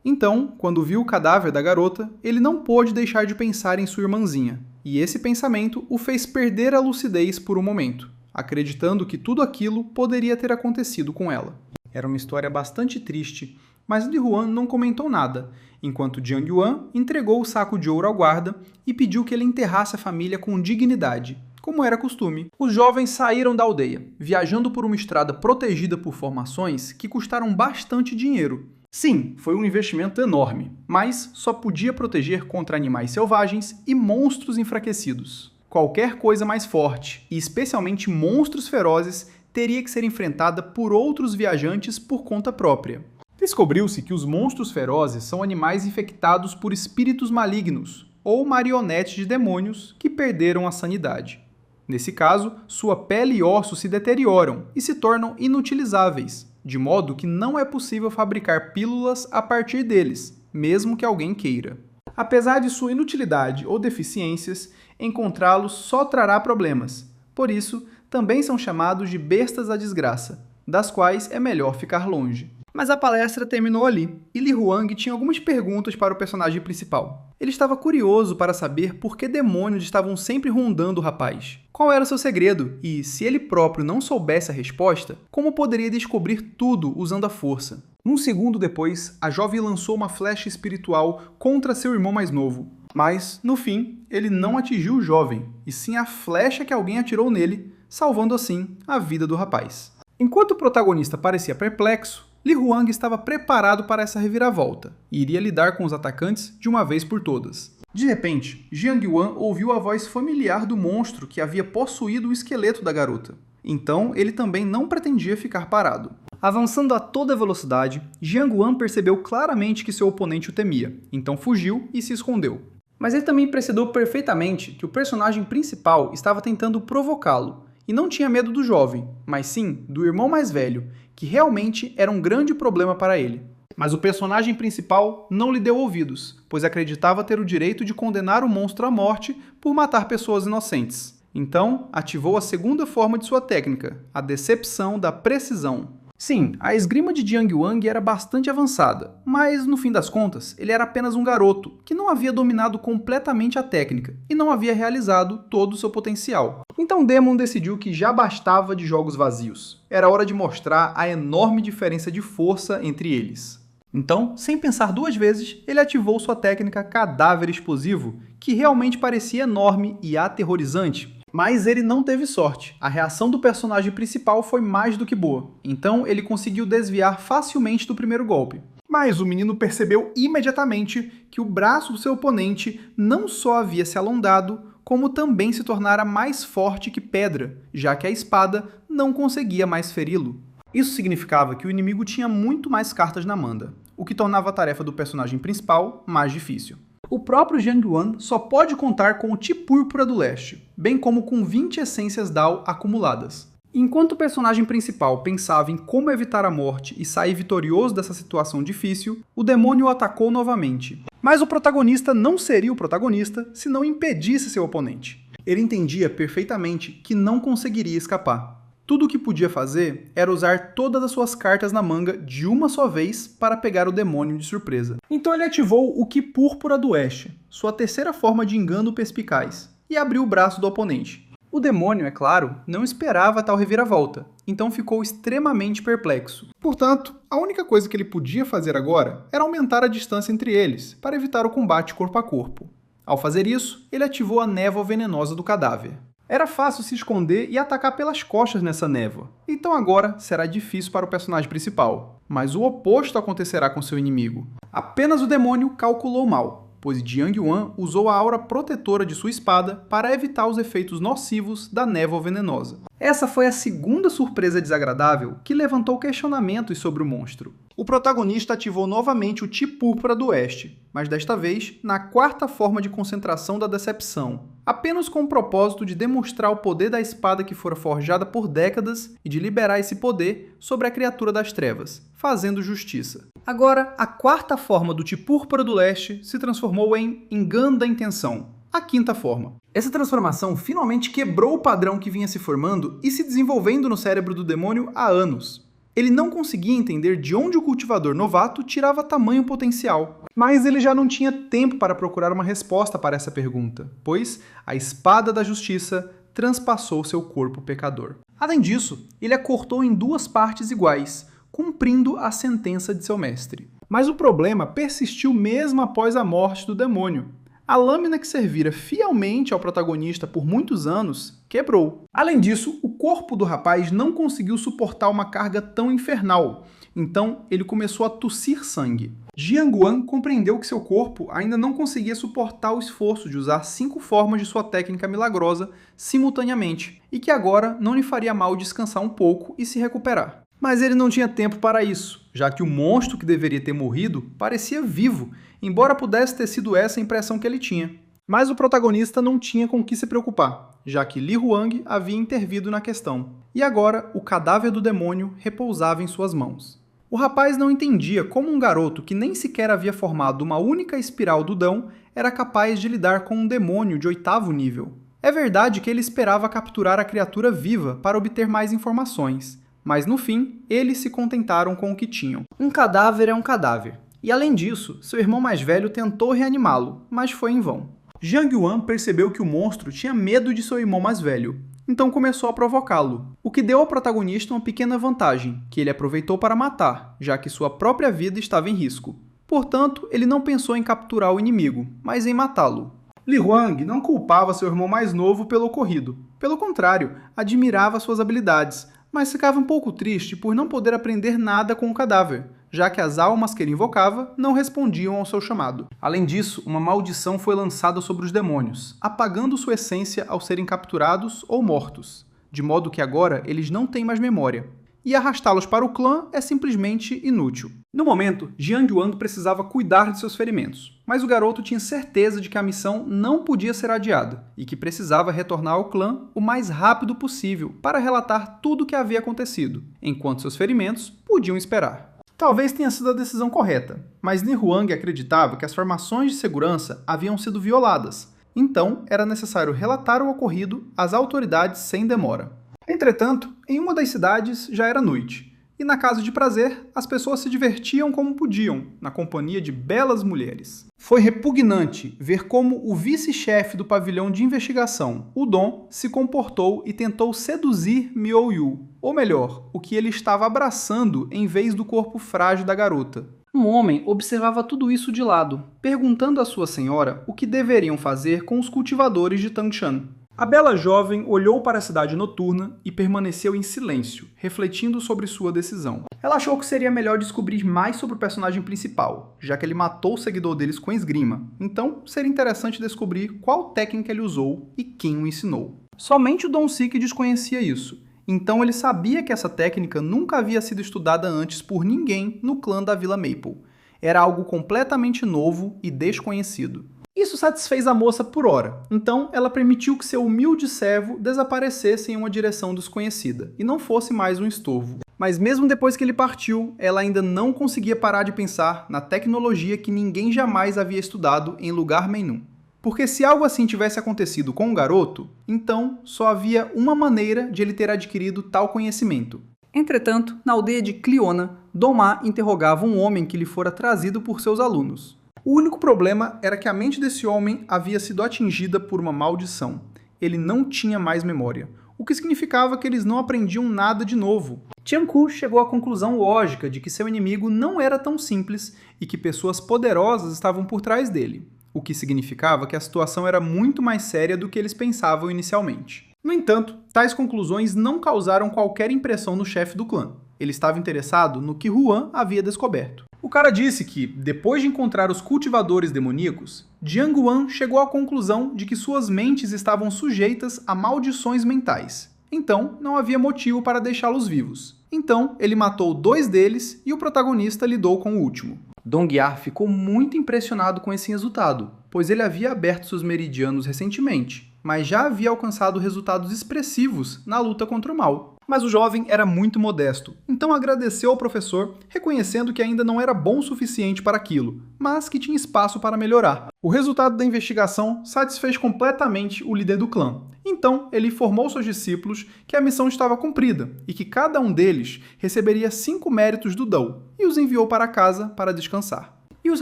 Então, quando viu o cadáver da garota, ele não pôde deixar de pensar em sua irmãzinha, e esse pensamento o fez perder a lucidez por um momento, acreditando que tudo aquilo poderia ter acontecido com ela. Era uma história bastante triste, mas Li Huang não comentou nada, enquanto Jiang Yuan entregou o saco de ouro ao guarda e pediu que ele enterrasse a família com dignidade, como era costume. Os jovens saíram da aldeia, viajando por uma estrada protegida por formações que custaram bastante dinheiro. Sim, foi um investimento enorme, mas só podia proteger contra animais selvagens e monstros enfraquecidos. Qualquer coisa mais forte, e especialmente monstros ferozes, teria que ser enfrentada por outros viajantes por conta própria. Descobriu-se que os monstros ferozes são animais infectados por espíritos malignos, ou marionetes de demônios que perderam a sanidade. Nesse caso, sua pele e ossos se deterioram e se tornam inutilizáveis, de modo que não é possível fabricar pílulas a partir deles, mesmo que alguém queira. Apesar de sua inutilidade ou deficiências, encontrá-los só trará problemas. Por isso, também são chamados de bestas da desgraça, das quais é melhor ficar longe. Mas a palestra terminou ali, e Li Huang tinha algumas perguntas para o personagem principal. Ele estava curioso para saber por que demônios estavam sempre rondando o rapaz. Qual era o seu segredo? E, se ele próprio não soubesse a resposta, como poderia descobrir tudo usando a força? Um segundo depois, a jovem lançou uma flecha espiritual contra seu irmão mais novo. Mas, no fim, ele não atingiu o jovem, e sim a flecha que alguém atirou nele, salvando assim a vida do rapaz. Enquanto o protagonista parecia perplexo, Li Huang estava preparado para essa reviravolta e iria lidar com os atacantes de uma vez por todas. De repente, Jiang Yuan ouviu a voz familiar do monstro que havia possuído o esqueleto da garota. Então, ele também não pretendia ficar parado. Avançando a toda velocidade, Jiang Yuan percebeu claramente que seu oponente o temia, então fugiu e se escondeu. Mas ele também percebeu perfeitamente que o personagem principal estava tentando provocá-lo, e não tinha medo do jovem, mas sim do irmão mais velho, que realmente era um grande problema para ele. Mas o personagem principal não lhe deu ouvidos, pois acreditava ter o direito de condenar o monstro à morte por matar pessoas inocentes. Então, ativou a segunda forma de sua técnica, a decepção da precisão. Sim, a esgrima de Jiang Yuan era bastante avançada, mas, no fim das contas, ele era apenas um garoto que não havia dominado completamente a técnica e não havia realizado todo o seu potencial. Então Demon decidiu que já bastava de jogos vazios. Era hora de mostrar a enorme diferença de força entre eles. Então, sem pensar duas vezes, ele ativou sua técnica Cadáver Explosivo, que realmente parecia enorme e aterrorizante. Mas ele não teve sorte. A reação do personagem principal foi mais do que boa. Então ele conseguiu desviar facilmente do primeiro golpe. Mas o menino percebeu imediatamente que o braço do seu oponente não só havia se alongado, como também se tornara mais forte que pedra, já que a espada não conseguia mais feri-lo. Isso significava que o inimigo tinha muito mais cartas na manga, o que tornava a tarefa do personagem principal mais difícil. O próprio Jiang Yuan só pode contar com o Ti Púrpura do Leste, bem como com 20 essências Dao acumuladas. Enquanto o personagem principal pensava em como evitar a morte e sair vitorioso dessa situação difícil, o demônio o atacou novamente. Mas o protagonista não seria o protagonista se não impedisse seu oponente. Ele entendia perfeitamente que não conseguiria escapar. Tudo o que podia fazer era usar todas as suas cartas na manga de uma só vez para pegar o demônio de surpresa. Então ele ativou o Ki Púrpura do Oeste, sua terceira forma de engano perspicaz, e abriu o braço do oponente. O demônio, é claro, não esperava tal reviravolta, então ficou extremamente perplexo. Portanto, a única coisa que ele podia fazer agora era aumentar a distância entre eles, para evitar o combate corpo a corpo. Ao fazer isso, ele ativou a névoa venenosa do cadáver. Era fácil se esconder e atacar pelas costas nessa névoa, então agora será difícil para o personagem principal. Mas o oposto acontecerá com seu inimigo. Apenas o demônio calculou mal, pois Jiang Yuan usou a aura protetora de sua espada para evitar os efeitos nocivos da névoa venenosa. Essa foi a segunda surpresa desagradável que levantou questionamentos sobre o monstro. O protagonista ativou novamente o Ti Púrpura do Oeste, mas desta vez na quarta forma de concentração da decepção, apenas com o propósito de demonstrar o poder da espada que fora forjada por décadas e de liberar esse poder sobre a criatura das trevas, fazendo justiça. Agora, a quarta forma do Ti Púrpura do Leste se transformou em Engano da Intenção, a quinta forma. Essa transformação finalmente quebrou o padrão que vinha se formando e se desenvolvendo no cérebro do demônio há anos. Ele não conseguia entender de onde o cultivador novato tirava tamanho potencial. Mas ele já não tinha tempo para procurar uma resposta para essa pergunta, pois a espada da justiça transpassou seu corpo pecador. Além disso, ele a cortou em duas partes iguais, cumprindo a sentença de seu mestre. Mas o problema persistiu mesmo após a morte do demônio. A lâmina que servira fielmente ao protagonista por muitos anos quebrou. Além disso, o corpo do rapaz não conseguiu suportar uma carga tão infernal, então ele começou a tossir sangue. Jiang Yuan compreendeu que seu corpo ainda não conseguia suportar o esforço de usar 5 formas de sua técnica milagrosa simultaneamente, e que agora não lhe faria mal descansar um pouco e se recuperar. Mas ele não tinha tempo para isso, já que o monstro que deveria ter morrido parecia vivo, embora pudesse ter sido essa a impressão que ele tinha. Mas o protagonista não tinha com o que se preocupar, já que Li Huang havia intervido na questão, e agora o cadáver do demônio repousava em suas mãos. O rapaz não entendia como um garoto que nem sequer havia formado uma única espiral do Dão era capaz de lidar com um demônio de 8º nível. É verdade que ele esperava capturar a criatura viva para obter mais informações, Mas no fim, eles se contentaram com o que tinham. Um cadáver é um cadáver. E além disso, seu irmão mais velho tentou reanimá-lo, mas foi em vão. Jiang Yuan percebeu que o monstro tinha medo de seu irmão mais velho, então começou a provocá-lo, o que deu ao protagonista uma pequena vantagem, que ele aproveitou para matar, já que sua própria vida estava em risco. Portanto, ele não pensou em capturar o inimigo, mas em matá-lo. Li Huang não culpava seu irmão mais novo pelo ocorrido. Pelo contrário, admirava suas habilidades, mas ficava um pouco triste por não poder aprender nada com o cadáver, já que as almas que ele invocava não respondiam ao seu chamado. Além disso, uma maldição foi lançada sobre os demônios, apagando sua essência ao serem capturados ou mortos, de modo que agora eles não têm mais memória. E arrastá-los para o clã é simplesmente inútil. No momento, Jiang Yuan precisava cuidar de seus ferimentos, mas o garoto tinha certeza de que a missão não podia ser adiada e que precisava retornar ao clã o mais rápido possível para relatar tudo o que havia acontecido, enquanto seus ferimentos podiam esperar. Talvez tenha sido a decisão correta, mas Li Huang acreditava que as formações de segurança haviam sido violadas, então era necessário relatar o ocorrido às autoridades sem demora. Entretanto, em uma das cidades já era noite, e na casa de prazer as pessoas se divertiam como podiam, na companhia de belas mulheres. Foi repugnante ver como o vice-chefe do pavilhão de investigação, o Dong, se comportou e tentou seduzir Miou Yu, ou melhor, o que ele estava abraçando em vez do corpo frágil da garota. Um homem observava tudo isso de lado, perguntando à sua senhora o que deveriam fazer com os cultivadores de Tangshan. A bela jovem olhou para a cidade noturna e permaneceu em silêncio, refletindo sobre sua decisão. Ela achou que seria melhor descobrir mais sobre o personagem principal, já que ele matou o seguidor deles com esgrima, então seria interessante descobrir qual técnica ele usou e quem o ensinou. Somente o Dong Sik desconhecia isso, então ele sabia que essa técnica nunca havia sido estudada antes por ninguém no clã da Vila Maple. Era algo completamente novo e desconhecido. Isso satisfez a moça por hora, então ela permitiu que seu humilde servo desaparecesse em uma direção desconhecida e não fosse mais um estorvo. Mas mesmo depois que ele partiu, ela ainda não conseguia parar de pensar na tecnologia que ninguém jamais havia estudado em lugar nenhum. Porque se algo assim tivesse acontecido com o garoto, então só havia uma maneira de ele ter adquirido tal conhecimento. Entretanto, na aldeia de Cliona, Dong Ma interrogava um homem que lhe fora trazido por seus alunos. O único problema era que a mente desse homem havia sido atingida por uma maldição. Ele não tinha mais memória, o que significava que eles não aprendiam nada de novo. Tianku chegou à conclusão lógica de que seu inimigo não era tão simples e que pessoas poderosas estavam por trás dele, o que significava que a situação era muito mais séria do que eles pensavam inicialmente. No entanto, tais conclusões não causaram qualquer impressão no chefe do clã. Ele estava interessado no que Huan havia descoberto. O cara disse que, depois de encontrar os cultivadores demoníacos, Jiang Yuan chegou à conclusão de que suas mentes estavam sujeitas a maldições mentais. Então, não havia motivo para deixá-los vivos. Então, ele matou 2 deles e o protagonista lidou com o último. Dong Yar ficou muito impressionado com esse resultado, pois ele havia aberto seus meridianos recentemente, mas já havia alcançado resultados expressivos na luta contra o mal. Mas o jovem era muito modesto, então agradeceu ao professor, reconhecendo que ainda não era bom o suficiente para aquilo, mas que tinha espaço para melhorar. O resultado da investigação satisfez completamente o líder do clã. Então, ele informou seus discípulos que a missão estava cumprida e que cada um deles receberia 5 méritos do Dao, e os enviou para casa para descansar. E os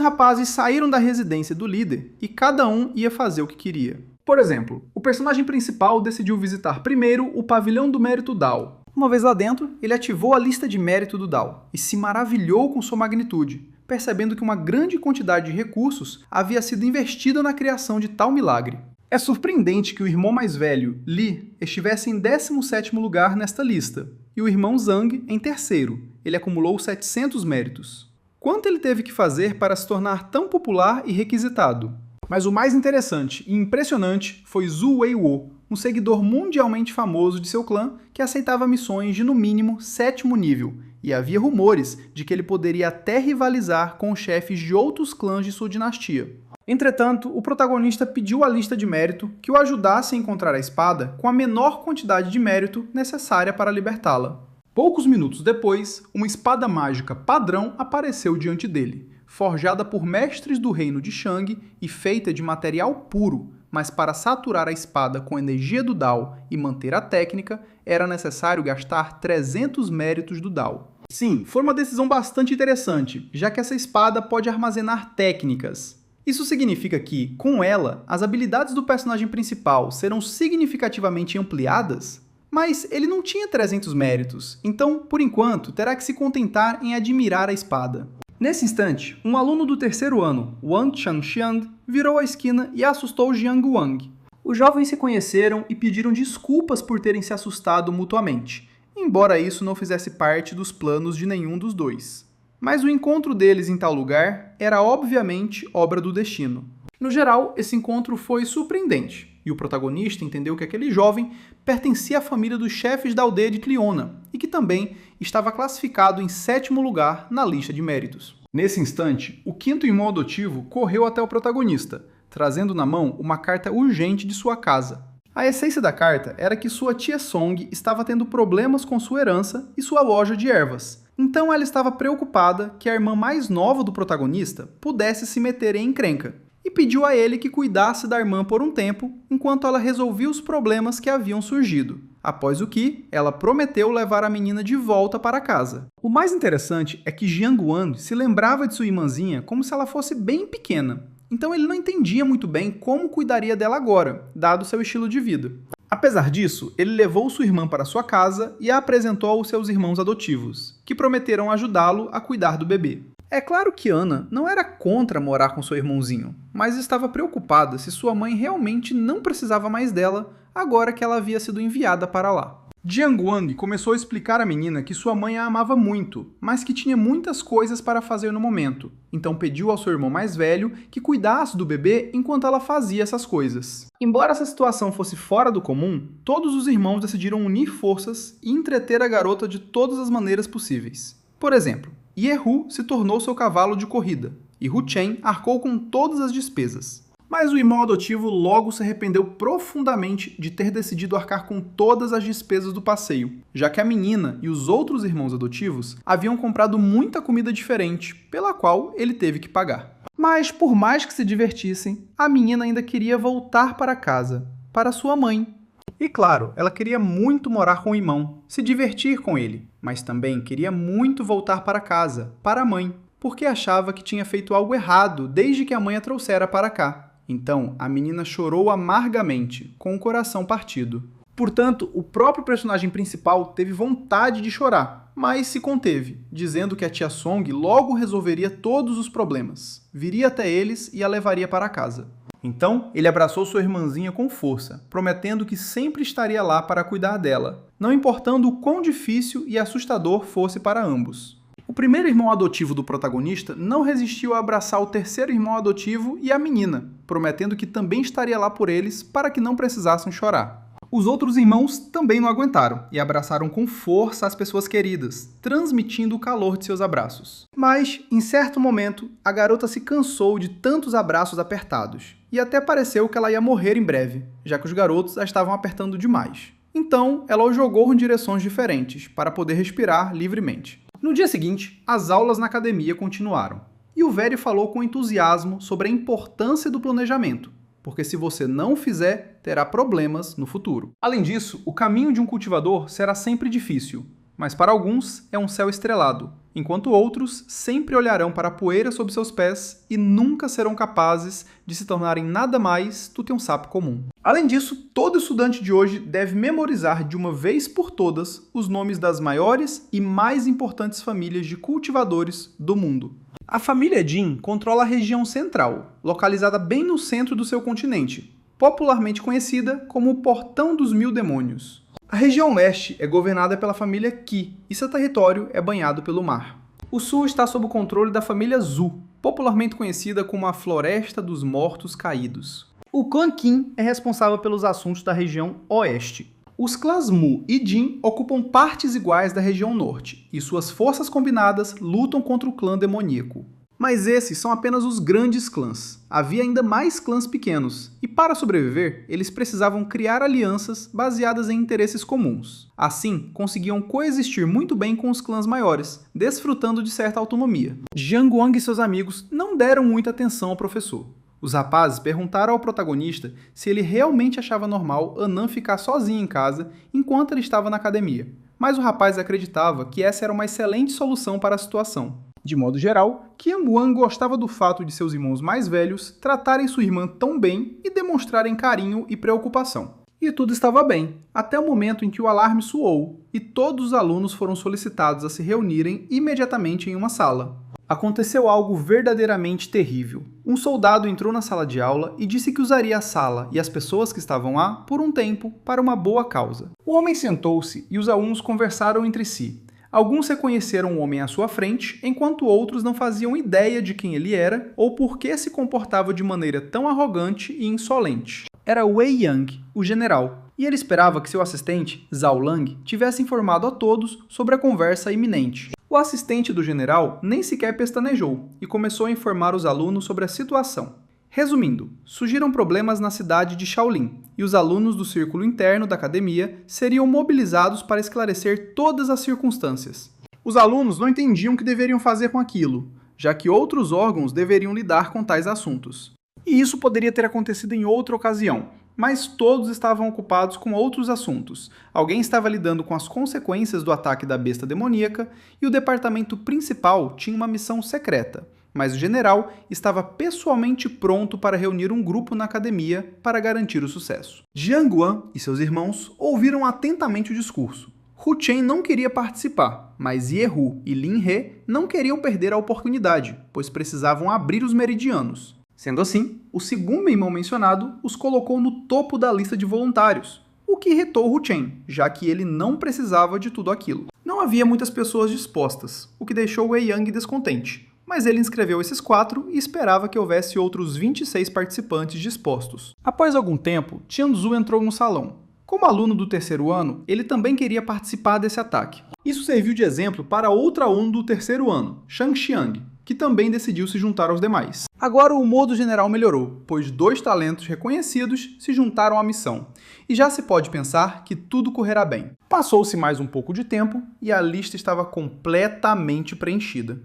rapazes saíram da residência do líder e cada um ia fazer o que queria. Por exemplo, o personagem principal decidiu visitar primeiro o pavilhão do mérito Dao. Uma vez lá dentro, ele ativou a lista de mérito do Dao e se maravilhou com sua magnitude, percebendo que uma grande quantidade de recursos havia sido investida na criação de tal milagre. É surpreendente que o irmão mais velho, Li, estivesse em 17º lugar nesta lista, e o irmão Zhang em 3º. Ele acumulou 700 méritos. Quanto ele teve que fazer para se tornar tão popular e requisitado? Mas o mais interessante e impressionante foi Zhu Weiwo, um seguidor mundialmente famoso de seu clã que aceitava missões de no mínimo 7º nível, e havia rumores de que ele poderia até rivalizar com os chefes de outros clãs de sua dinastia. Entretanto, o protagonista pediu a lista de mérito que o ajudasse a encontrar a espada com a menor quantidade de mérito necessária para libertá-la. Poucos minutos depois, uma espada mágica padrão apareceu diante dele, forjada por mestres do reino de Shang e feita de material puro, mas para saturar a espada com a energia do Dao e manter a técnica, era necessário gastar 300 méritos do Dao. Sim, foi uma decisão bastante interessante, já que essa espada pode armazenar técnicas. Isso significa que, com ela, as habilidades do personagem principal serão significativamente ampliadas? Mas ele não tinha 300 méritos, então, por enquanto, terá que se contentar em admirar a espada. Nesse instante, um aluno do terceiro ano, Wang Changxiang, virou a esquina e assustou Jiang Wang. Os jovens se conheceram e pediram desculpas por terem se assustado mutuamente, embora isso não fizesse parte dos planos de nenhum dos dois. Mas o encontro deles em tal lugar era obviamente obra do destino. No geral, esse encontro foi surpreendente, e o protagonista entendeu que aquele jovem pertencia à família dos chefes da aldeia de Cliona, e que também estava classificado em 7º lugar na lista de méritos. Nesse instante, o 5º irmão adotivo correu até o protagonista, trazendo na mão uma carta urgente de sua casa. A essência da carta era que sua tia Song estava tendo problemas com sua herança e sua loja de ervas. Então ela estava preocupada que a irmã mais nova do protagonista pudesse se meter em encrenca, e pediu a ele que cuidasse da irmã por um tempo, enquanto ela resolvia os problemas que haviam surgido. Após o que, ela prometeu levar a menina de volta para casa. O mais interessante é que Jiang Wang se lembrava de sua irmãzinha como se ela fosse bem pequena, então ele não entendia muito bem como cuidaria dela agora, dado seu estilo de vida. Apesar disso, ele levou sua irmã para sua casa e a apresentou aos seus irmãos adotivos, que prometeram ajudá-lo a cuidar do bebê. É claro que Ana não era contra morar com seu irmãozinho, mas estava preocupada se sua mãe realmente não precisava mais dela agora que ela havia sido enviada para lá. Jiang Wang começou a explicar à menina que sua mãe a amava muito, mas que tinha muitas coisas para fazer no momento, então pediu ao seu irmão mais velho que cuidasse do bebê enquanto ela fazia essas coisas. Embora essa situação fosse fora do comum, todos os irmãos decidiram unir forças e entreter a garota de todas as maneiras possíveis. Por exemplo, Yehu se tornou seu cavalo de corrida, e Hu Chen arcou com todas as despesas. Mas o irmão adotivo logo se arrependeu profundamente de ter decidido arcar com todas as despesas do passeio, já que a menina e os outros irmãos adotivos haviam comprado muita comida diferente, pela qual ele teve que pagar. Mas, por mais que se divertissem, a menina ainda queria voltar para casa, para sua mãe. E claro, ela queria muito morar com o irmão, se divertir com ele, mas também queria muito voltar para casa, para a mãe, porque achava que tinha feito algo errado desde que a mãe a trouxera para cá. Então, a menina chorou amargamente, com o coração partido. Portanto, o próprio personagem principal teve vontade de chorar, mas se conteve, dizendo que a tia Song logo resolveria todos os problemas, viria até eles e a levaria para casa. Então, ele abraçou sua irmãzinha com força, prometendo que sempre estaria lá para cuidar dela, não importando o quão difícil e assustador fosse para ambos. O primeiro irmão adotivo do protagonista não resistiu a abraçar o terceiro irmão adotivo e a menina, prometendo que também estaria lá por eles para que não precisassem chorar. Os outros irmãos também não aguentaram e abraçaram com força as pessoas queridas, transmitindo o calor de seus abraços. Mas, em certo momento, a garota se cansou de tantos abraços apertados, e até pareceu que ela ia morrer em breve, já que os garotos a estavam apertando demais. Então, ela o jogou em direções diferentes, para poder respirar livremente. No dia seguinte, as aulas na academia continuaram, e o velho falou com entusiasmo sobre a importância do planejamento, porque se você não fizer, terá problemas no futuro. Além disso, o caminho de um cultivador será sempre difícil, mas para alguns é um céu estrelado, enquanto outros sempre olharão para a poeira sob seus pés e nunca serão capazes de se tornarem nada mais do que um sapo comum. Além disso, todo estudante de hoje deve memorizar de uma vez por todas os nomes das maiores e mais importantes famílias de cultivadores do mundo. A família Jin controla a região central, localizada bem no centro do seu continente, popularmente conhecida como o Portão dos Mil Demônios. A região leste é governada pela família Qi e seu território é banhado pelo mar. O sul está sob o controle da família Zhu, popularmente conhecida como a Floresta dos Mortos Caídos. O clã Qin é responsável pelos assuntos da região oeste. Os clãs Mu e Jin ocupam partes iguais da região norte, e suas forças combinadas lutam contra o clã demoníaco. Mas esses são apenas os grandes clãs. Havia ainda mais clãs pequenos, e para sobreviver, eles precisavam criar alianças baseadas em interesses comuns. Assim, conseguiam coexistir muito bem com os clãs maiores, desfrutando de certa autonomia. Jiang Wang e seus amigos não deram muita atenção ao professor. Os rapazes perguntaram ao protagonista se ele realmente achava normal Anand ficar sozinho em casa enquanto ele estava na academia, mas o rapaz acreditava que essa era uma excelente solução para a situação. De modo geral, Kyang-wan gostava do fato de seus irmãos mais velhos tratarem sua irmã tão bem e demonstrarem carinho e preocupação. E tudo estava bem, até o momento em que o alarme soou e todos os alunos foram solicitados a se reunirem imediatamente em uma sala. Aconteceu algo verdadeiramente terrível. Um soldado entrou na sala de aula e disse que usaria a sala e as pessoas que estavam lá por um tempo para uma boa causa. O homem sentou-se e os alunos conversaram entre si. Alguns reconheceram o homem à sua frente, enquanto outros não faziam ideia de quem ele era ou por que se comportava de maneira tão arrogante e insolente. Era Wei Yang, o general, e ele esperava que seu assistente, Zhao Lang, tivesse informado a todos sobre a conversa iminente. O assistente do general nem sequer pestanejou e começou a informar os alunos sobre a situação. Resumindo, surgiram problemas na cidade de Shaolin e os alunos do círculo interno da academia seriam mobilizados para esclarecer todas as circunstâncias. Os alunos não entendiam o que deveriam fazer com aquilo, já que outros órgãos deveriam lidar com tais assuntos. E isso poderia ter acontecido em outra ocasião, mas todos estavam ocupados com outros assuntos. Alguém estava lidando com as consequências do ataque da besta demoníaca e o departamento principal tinha uma missão secreta. Mas o general estava pessoalmente pronto para reunir um grupo na academia para garantir o sucesso. Jiang-wan e seus irmãos ouviram atentamente o discurso. Hu Chen não queria participar, mas Ye-hu e Lin-he não queriam perder a oportunidade, pois precisavam abrir os meridianos. Sendo assim, o segundo irmão mencionado os colocou no topo da lista de voluntários, o que irritou Hu Chen, já que ele não precisava de tudo aquilo. Não havia muitas pessoas dispostas, o que deixou Wei Yang descontente, mas ele inscreveu esses 4 e esperava que houvesse outros 26 participantes dispostos. Após algum tempo, Tianzu entrou no salão. Como aluno do terceiro ano, ele também queria participar desse ataque. Isso serviu de exemplo para outra aluna do terceiro ano, Shang Xiang, que também decidiu se juntar aos demais. Agora o humor do general melhorou, pois 2 talentos reconhecidos se juntaram à missão, e já se pode pensar que tudo correrá bem. Passou-se mais um pouco de tempo e a lista estava completamente preenchida.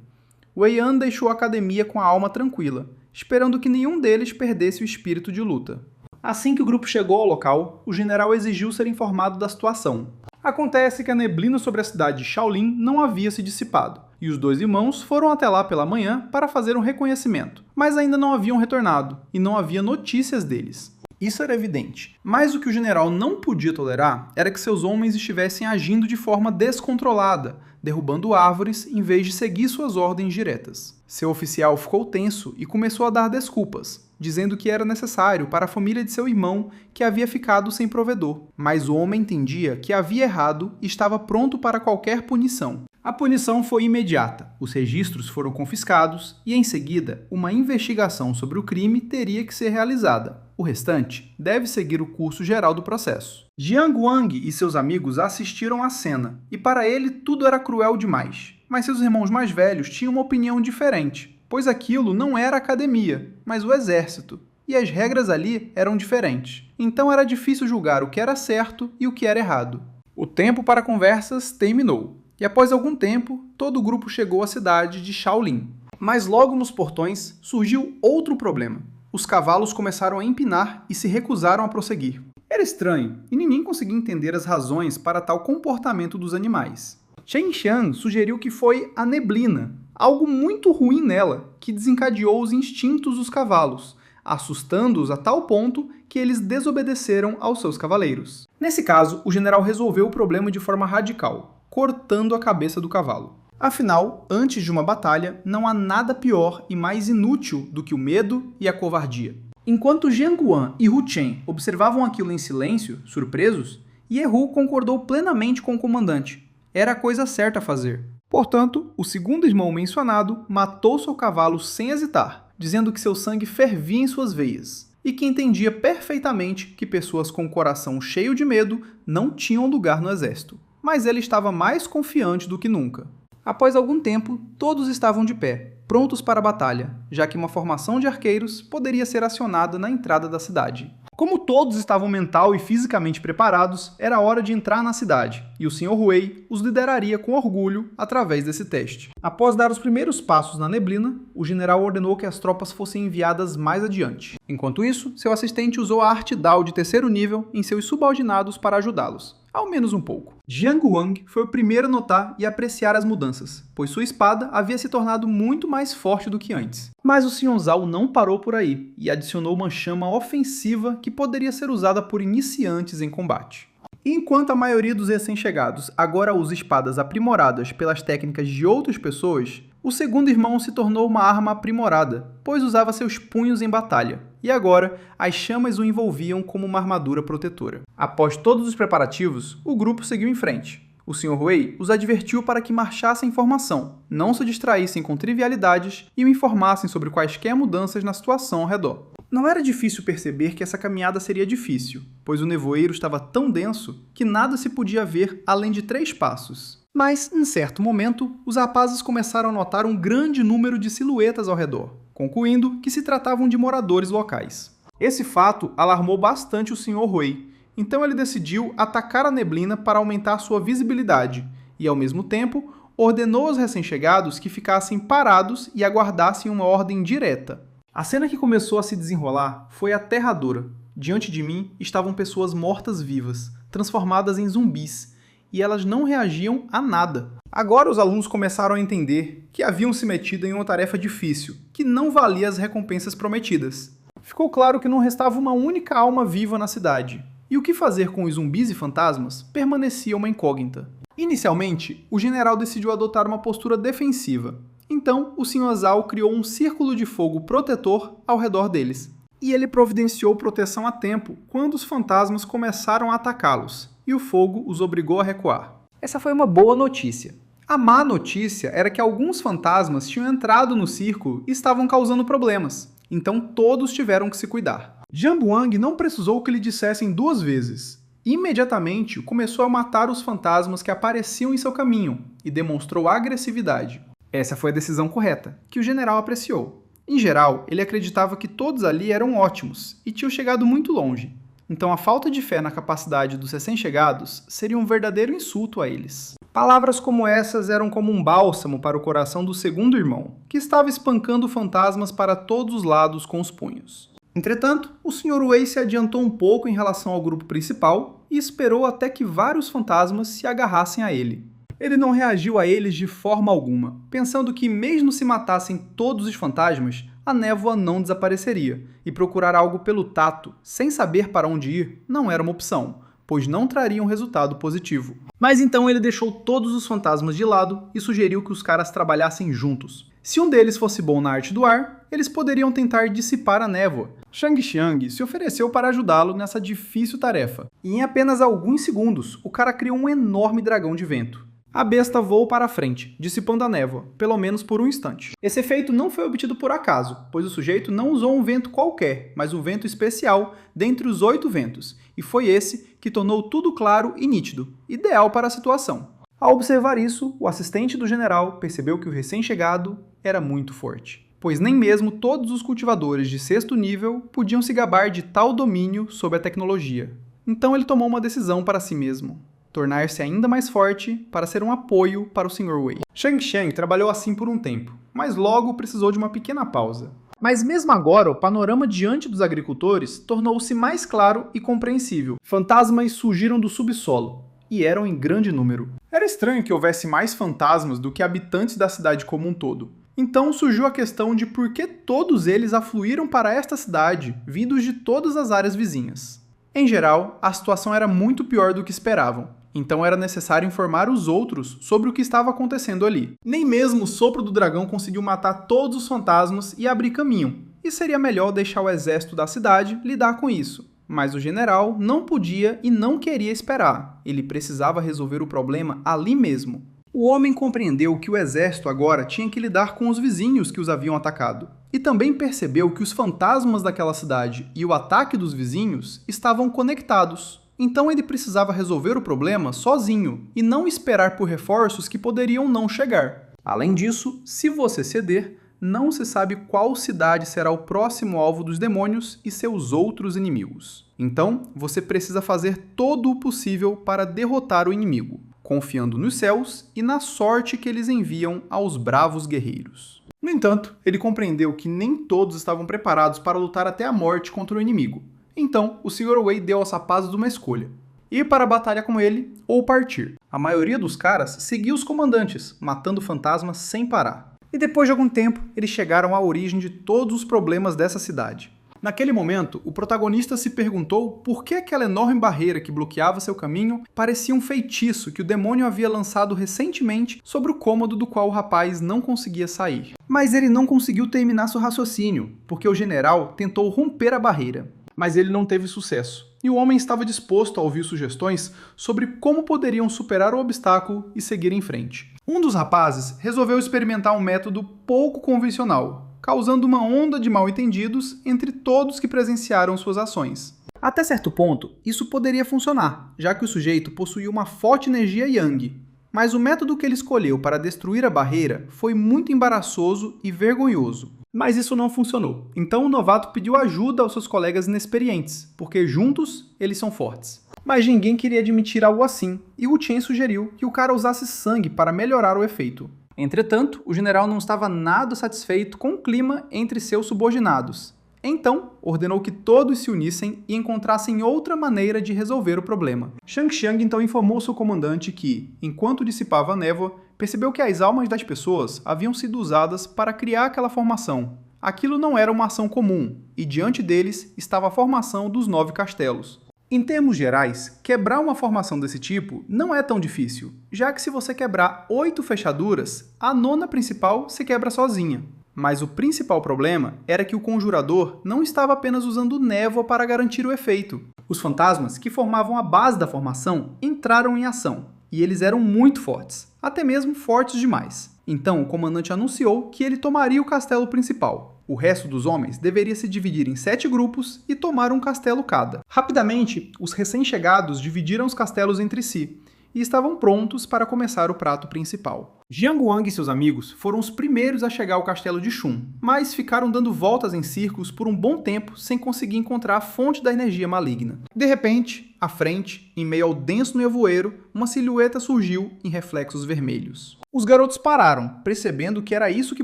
Wei Yan deixou a academia com a alma tranquila, esperando que nenhum deles perdesse o espírito de luta. Assim que o grupo chegou ao local, o general exigiu ser informado da situação. Acontece que a neblina sobre a cidade de Shaolin não havia se dissipado, e os 2 irmãos foram até lá pela manhã para fazer um reconhecimento, mas ainda não haviam retornado, e não havia notícias deles. Isso era evidente, mas o que o general não podia tolerar era que seus homens estivessem agindo de forma descontrolada, derrubando árvores em vez de seguir suas ordens diretas. Seu oficial ficou tenso e começou a dar desculpas, dizendo que era necessário para a família de seu irmão que havia ficado sem provedor. Mas o homem entendia que havia errado e estava pronto para qualquer punição. A punição foi imediata, os registros foram confiscados e, em seguida, uma investigação sobre o crime teria que ser realizada. O restante deve seguir o curso geral do processo. Jiang Wang e seus amigos assistiram à cena, e para ele tudo era cruel demais. Mas seus irmãos mais velhos tinham uma opinião diferente, pois aquilo não era academia, mas o exército, e as regras ali eram diferentes. Então era difícil julgar o que era certo e o que era errado. O tempo para conversas terminou, e após algum tempo, todo o grupo chegou à cidade de Shaolin. Mas logo nos portões surgiu outro problema. Os cavalos começaram a empinar e se recusaram a prosseguir. Era estranho, e ninguém conseguia entender as razões para tal comportamento dos animais. Chen Xiang sugeriu que foi a neblina, algo muito ruim nela, que desencadeou os instintos dos cavalos, assustando-os a tal ponto que eles desobedeceram aos seus cavaleiros. Nesse caso, o general resolveu o problema de forma radical, cortando a cabeça do cavalo. Afinal, antes de uma batalha, não há nada pior e mais inútil do que o medo e a covardia. Enquanto Jiang Wan e Hu Chen observavam aquilo em silêncio, surpresos, Ye-hu concordou plenamente com o comandante. Era a coisa certa a fazer. Portanto, o segundo irmão mencionado matou seu cavalo sem hesitar, dizendo que seu sangue fervia em suas veias, e que entendia perfeitamente que pessoas com o coração cheio de medo não tinham lugar no exército. Mas ele estava mais confiante do que nunca. Após algum tempo, todos estavam de pé, prontos para a batalha, já que uma formação de arqueiros poderia ser acionada na entrada da cidade. Como todos estavam mental e fisicamente preparados, era hora de entrar na cidade, e o Sr. Wei os lideraria com orgulho através desse teste. Após dar os primeiros passos na neblina, o general ordenou que as tropas fossem enviadas mais adiante. Enquanto isso, seu assistente usou a arte Dao de terceiro nível em seus subordinados para ajudá-los, ao menos um pouco. Jiang Wang foi o primeiro a notar e apreciar as mudanças, pois sua espada havia se tornado muito mais forte do que antes. Mas o Sr. Zhao não parou por aí e adicionou uma chama ofensiva que poderia ser usada por iniciantes em combate. E enquanto a maioria dos recém-chegados agora usa espadas aprimoradas pelas técnicas de outras pessoas, o segundo irmão se tornou uma arma aprimorada, pois usava seus punhos em batalha, e agora as chamas o envolviam como uma armadura protetora. Após todos os preparativos, o grupo seguiu em frente. O Sr. Wei os advertiu para que marchassem em formação, não se distraíssem com trivialidades e o informassem sobre quaisquer mudanças na situação ao redor. Não era difícil perceber que essa caminhada seria difícil, pois o nevoeiro estava tão denso que nada se podia ver além de 3 passos. Mas, em certo momento, os rapazes começaram a notar um grande número de silhuetas ao redor, concluindo que se tratavam de moradores locais. Esse fato alarmou bastante o Sr. Wei, então ele decidiu atacar a neblina para aumentar sua visibilidade e, ao mesmo tempo, ordenou aos recém-chegados que ficassem parados e aguardassem uma ordem direta. A cena que começou a se desenrolar foi aterradora. Diante de mim estavam pessoas mortas-vivas, transformadas em zumbis, e elas não reagiam a nada. Agora os alunos começaram a entender que haviam se metido em uma tarefa difícil, que não valia as recompensas prometidas. Ficou claro que não restava uma única alma viva na cidade, e o que fazer com os zumbis e fantasmas permanecia uma incógnita. Inicialmente, o general decidiu adotar uma postura defensiva. Então, o Sr. Zhao criou um círculo de fogo protetor ao redor deles. E ele providenciou proteção a tempo quando os fantasmas começaram a atacá-los, e o fogo os obrigou a recuar. Essa foi uma boa notícia. A má notícia era que alguns fantasmas tinham entrado no círculo e estavam causando problemas, então todos tiveram que se cuidar. Jiang Wang não precisou que lhe dissessem 2 vezes. Imediatamente começou a matar os fantasmas que apareciam em seu caminho e demonstrou agressividade. Essa foi a decisão correta, que o general apreciou. Em geral, ele acreditava que todos ali eram ótimos e tinham chegado muito longe. Então a falta de fé na capacidade dos recém-chegados seria um verdadeiro insulto a eles. Palavras como essas eram como um bálsamo para o coração do segundo irmão, que estava espancando fantasmas para todos os lados com os punhos. Entretanto, o Sr. Wei se adiantou um pouco em relação ao grupo principal e esperou até que vários fantasmas se agarrassem a ele. Ele não reagiu a eles de forma alguma, pensando que mesmo se matassem todos os fantasmas, a névoa não desapareceria, e procurar algo pelo tato, sem saber para onde ir, não era uma opção, pois não traria um resultado positivo. Mas então ele deixou todos os fantasmas de lado e sugeriu que os caras trabalhassem juntos. Se um deles fosse bom na arte do ar, eles poderiam tentar dissipar a névoa. Shang Xiang se ofereceu para ajudá-lo nessa difícil tarefa, e em apenas alguns segundos, o cara criou um enorme dragão de vento. A besta voou para a frente, dissipando a névoa, pelo menos por um instante. Esse efeito não foi obtido por acaso, pois o sujeito não usou um vento qualquer, mas um vento especial dentre os 8 ventos, e foi esse que tornou tudo claro e nítido, ideal para a situação. Ao observar isso, o assistente do general percebeu que o recém-chegado era muito forte, pois nem mesmo todos os cultivadores de 6º nível podiam se gabar de tal domínio sobre a tecnologia. Então ele tomou uma decisão para si mesmo: tornar-se ainda mais forte para ser um apoio para o Sr. Wei. Shang Xiang trabalhou assim por um tempo, mas logo precisou de uma pequena pausa. Mas mesmo agora, o panorama diante dos agricultores tornou-se mais claro e compreensível. Fantasmas surgiram do subsolo, e eram em grande número. Era estranho que houvesse mais fantasmas do que habitantes da cidade como um todo. Então surgiu a questão de por que todos eles afluíram para esta cidade, vindos de todas as áreas vizinhas. Em geral, a situação era muito pior do que esperavam. Então era necessário informar os outros sobre o que estava acontecendo ali. Nem mesmo o sopro do dragão conseguiu matar todos os fantasmas e abrir caminho, e seria melhor deixar o exército da cidade lidar com isso. Mas o general não podia e não queria esperar. Ele precisava resolver o problema ali mesmo. O homem compreendeu que o exército agora tinha que lidar com os vizinhos que os haviam atacado. E também percebeu que os fantasmas daquela cidade e o ataque dos vizinhos estavam conectados. Então ele precisava resolver o problema sozinho e não esperar por reforços que poderiam não chegar. Além disso, se você ceder, não se sabe qual cidade será o próximo alvo dos demônios e seus outros inimigos. Então, você precisa fazer todo o possível para derrotar o inimigo, confiando nos céus e na sorte que eles enviam aos bravos guerreiros. No entanto, ele compreendeu que nem todos estavam preparados para lutar até a morte contra o inimigo. Então, o Sr. Wei deu aos rapazes uma escolha: ir para a batalha com ele ou partir. A maioria dos caras seguiu os comandantes, matando fantasmas sem parar. E depois de algum tempo, eles chegaram à origem de todos os problemas dessa cidade. Naquele momento, o protagonista se perguntou por que aquela enorme barreira que bloqueava seu caminho parecia um feitiço que o demônio havia lançado recentemente sobre o cômodo do qual o rapaz não conseguia sair. Mas ele não conseguiu terminar seu raciocínio, porque o general tentou romper a barreira. Mas ele não teve sucesso, e o homem estava disposto a ouvir sugestões sobre como poderiam superar o obstáculo e seguir em frente. Um dos rapazes resolveu experimentar um método pouco convencional, causando uma onda de mal-entendidos entre todos que presenciaram suas ações. Até certo ponto, isso poderia funcionar, já que o sujeito possuía uma forte energia Yang. Mas o método que ele escolheu para destruir a barreira foi muito embaraçoso e vergonhoso. Mas isso não funcionou. Então o novato pediu ajuda aos seus colegas inexperientes, porque juntos eles são fortes. Mas ninguém queria admitir algo assim, e Wu Chen sugeriu que o cara usasse sangue para melhorar o efeito. Entretanto, o general não estava nada satisfeito com o clima entre seus subordinados. Então, ordenou que todos se unissem e encontrassem outra maneira de resolver o problema. Shang Xiang então informou seu comandante que, enquanto dissipava a névoa, percebeu que as almas das pessoas haviam sido usadas para criar aquela formação. Aquilo não era uma ação comum, e diante deles estava a formação dos 9 castelos. Em termos gerais, quebrar uma formação desse tipo não é tão difícil, já que se você quebrar 8 fechaduras, a 9ª principal se quebra sozinha. Mas o principal problema era que o conjurador não estava apenas usando névoa para garantir o efeito. Os fantasmas, que formavam a base da formação, entraram em ação, e eles eram muito fortes, até mesmo fortes demais. Então o comandante anunciou que ele tomaria o castelo principal. O resto dos homens deveria se dividir em 7 grupos e tomar um castelo cada. Rapidamente, os recém-chegados dividiram os castelos entre si, e estavam prontos para começar o prato principal. Jiang Wang e seus amigos foram os primeiros a chegar ao castelo de Shun, mas ficaram dando voltas em círculos por um bom tempo sem conseguir encontrar a fonte da energia maligna. De repente, à frente, em meio ao denso nevoeiro, uma silhueta surgiu em reflexos vermelhos. Os garotos pararam, percebendo que era isso que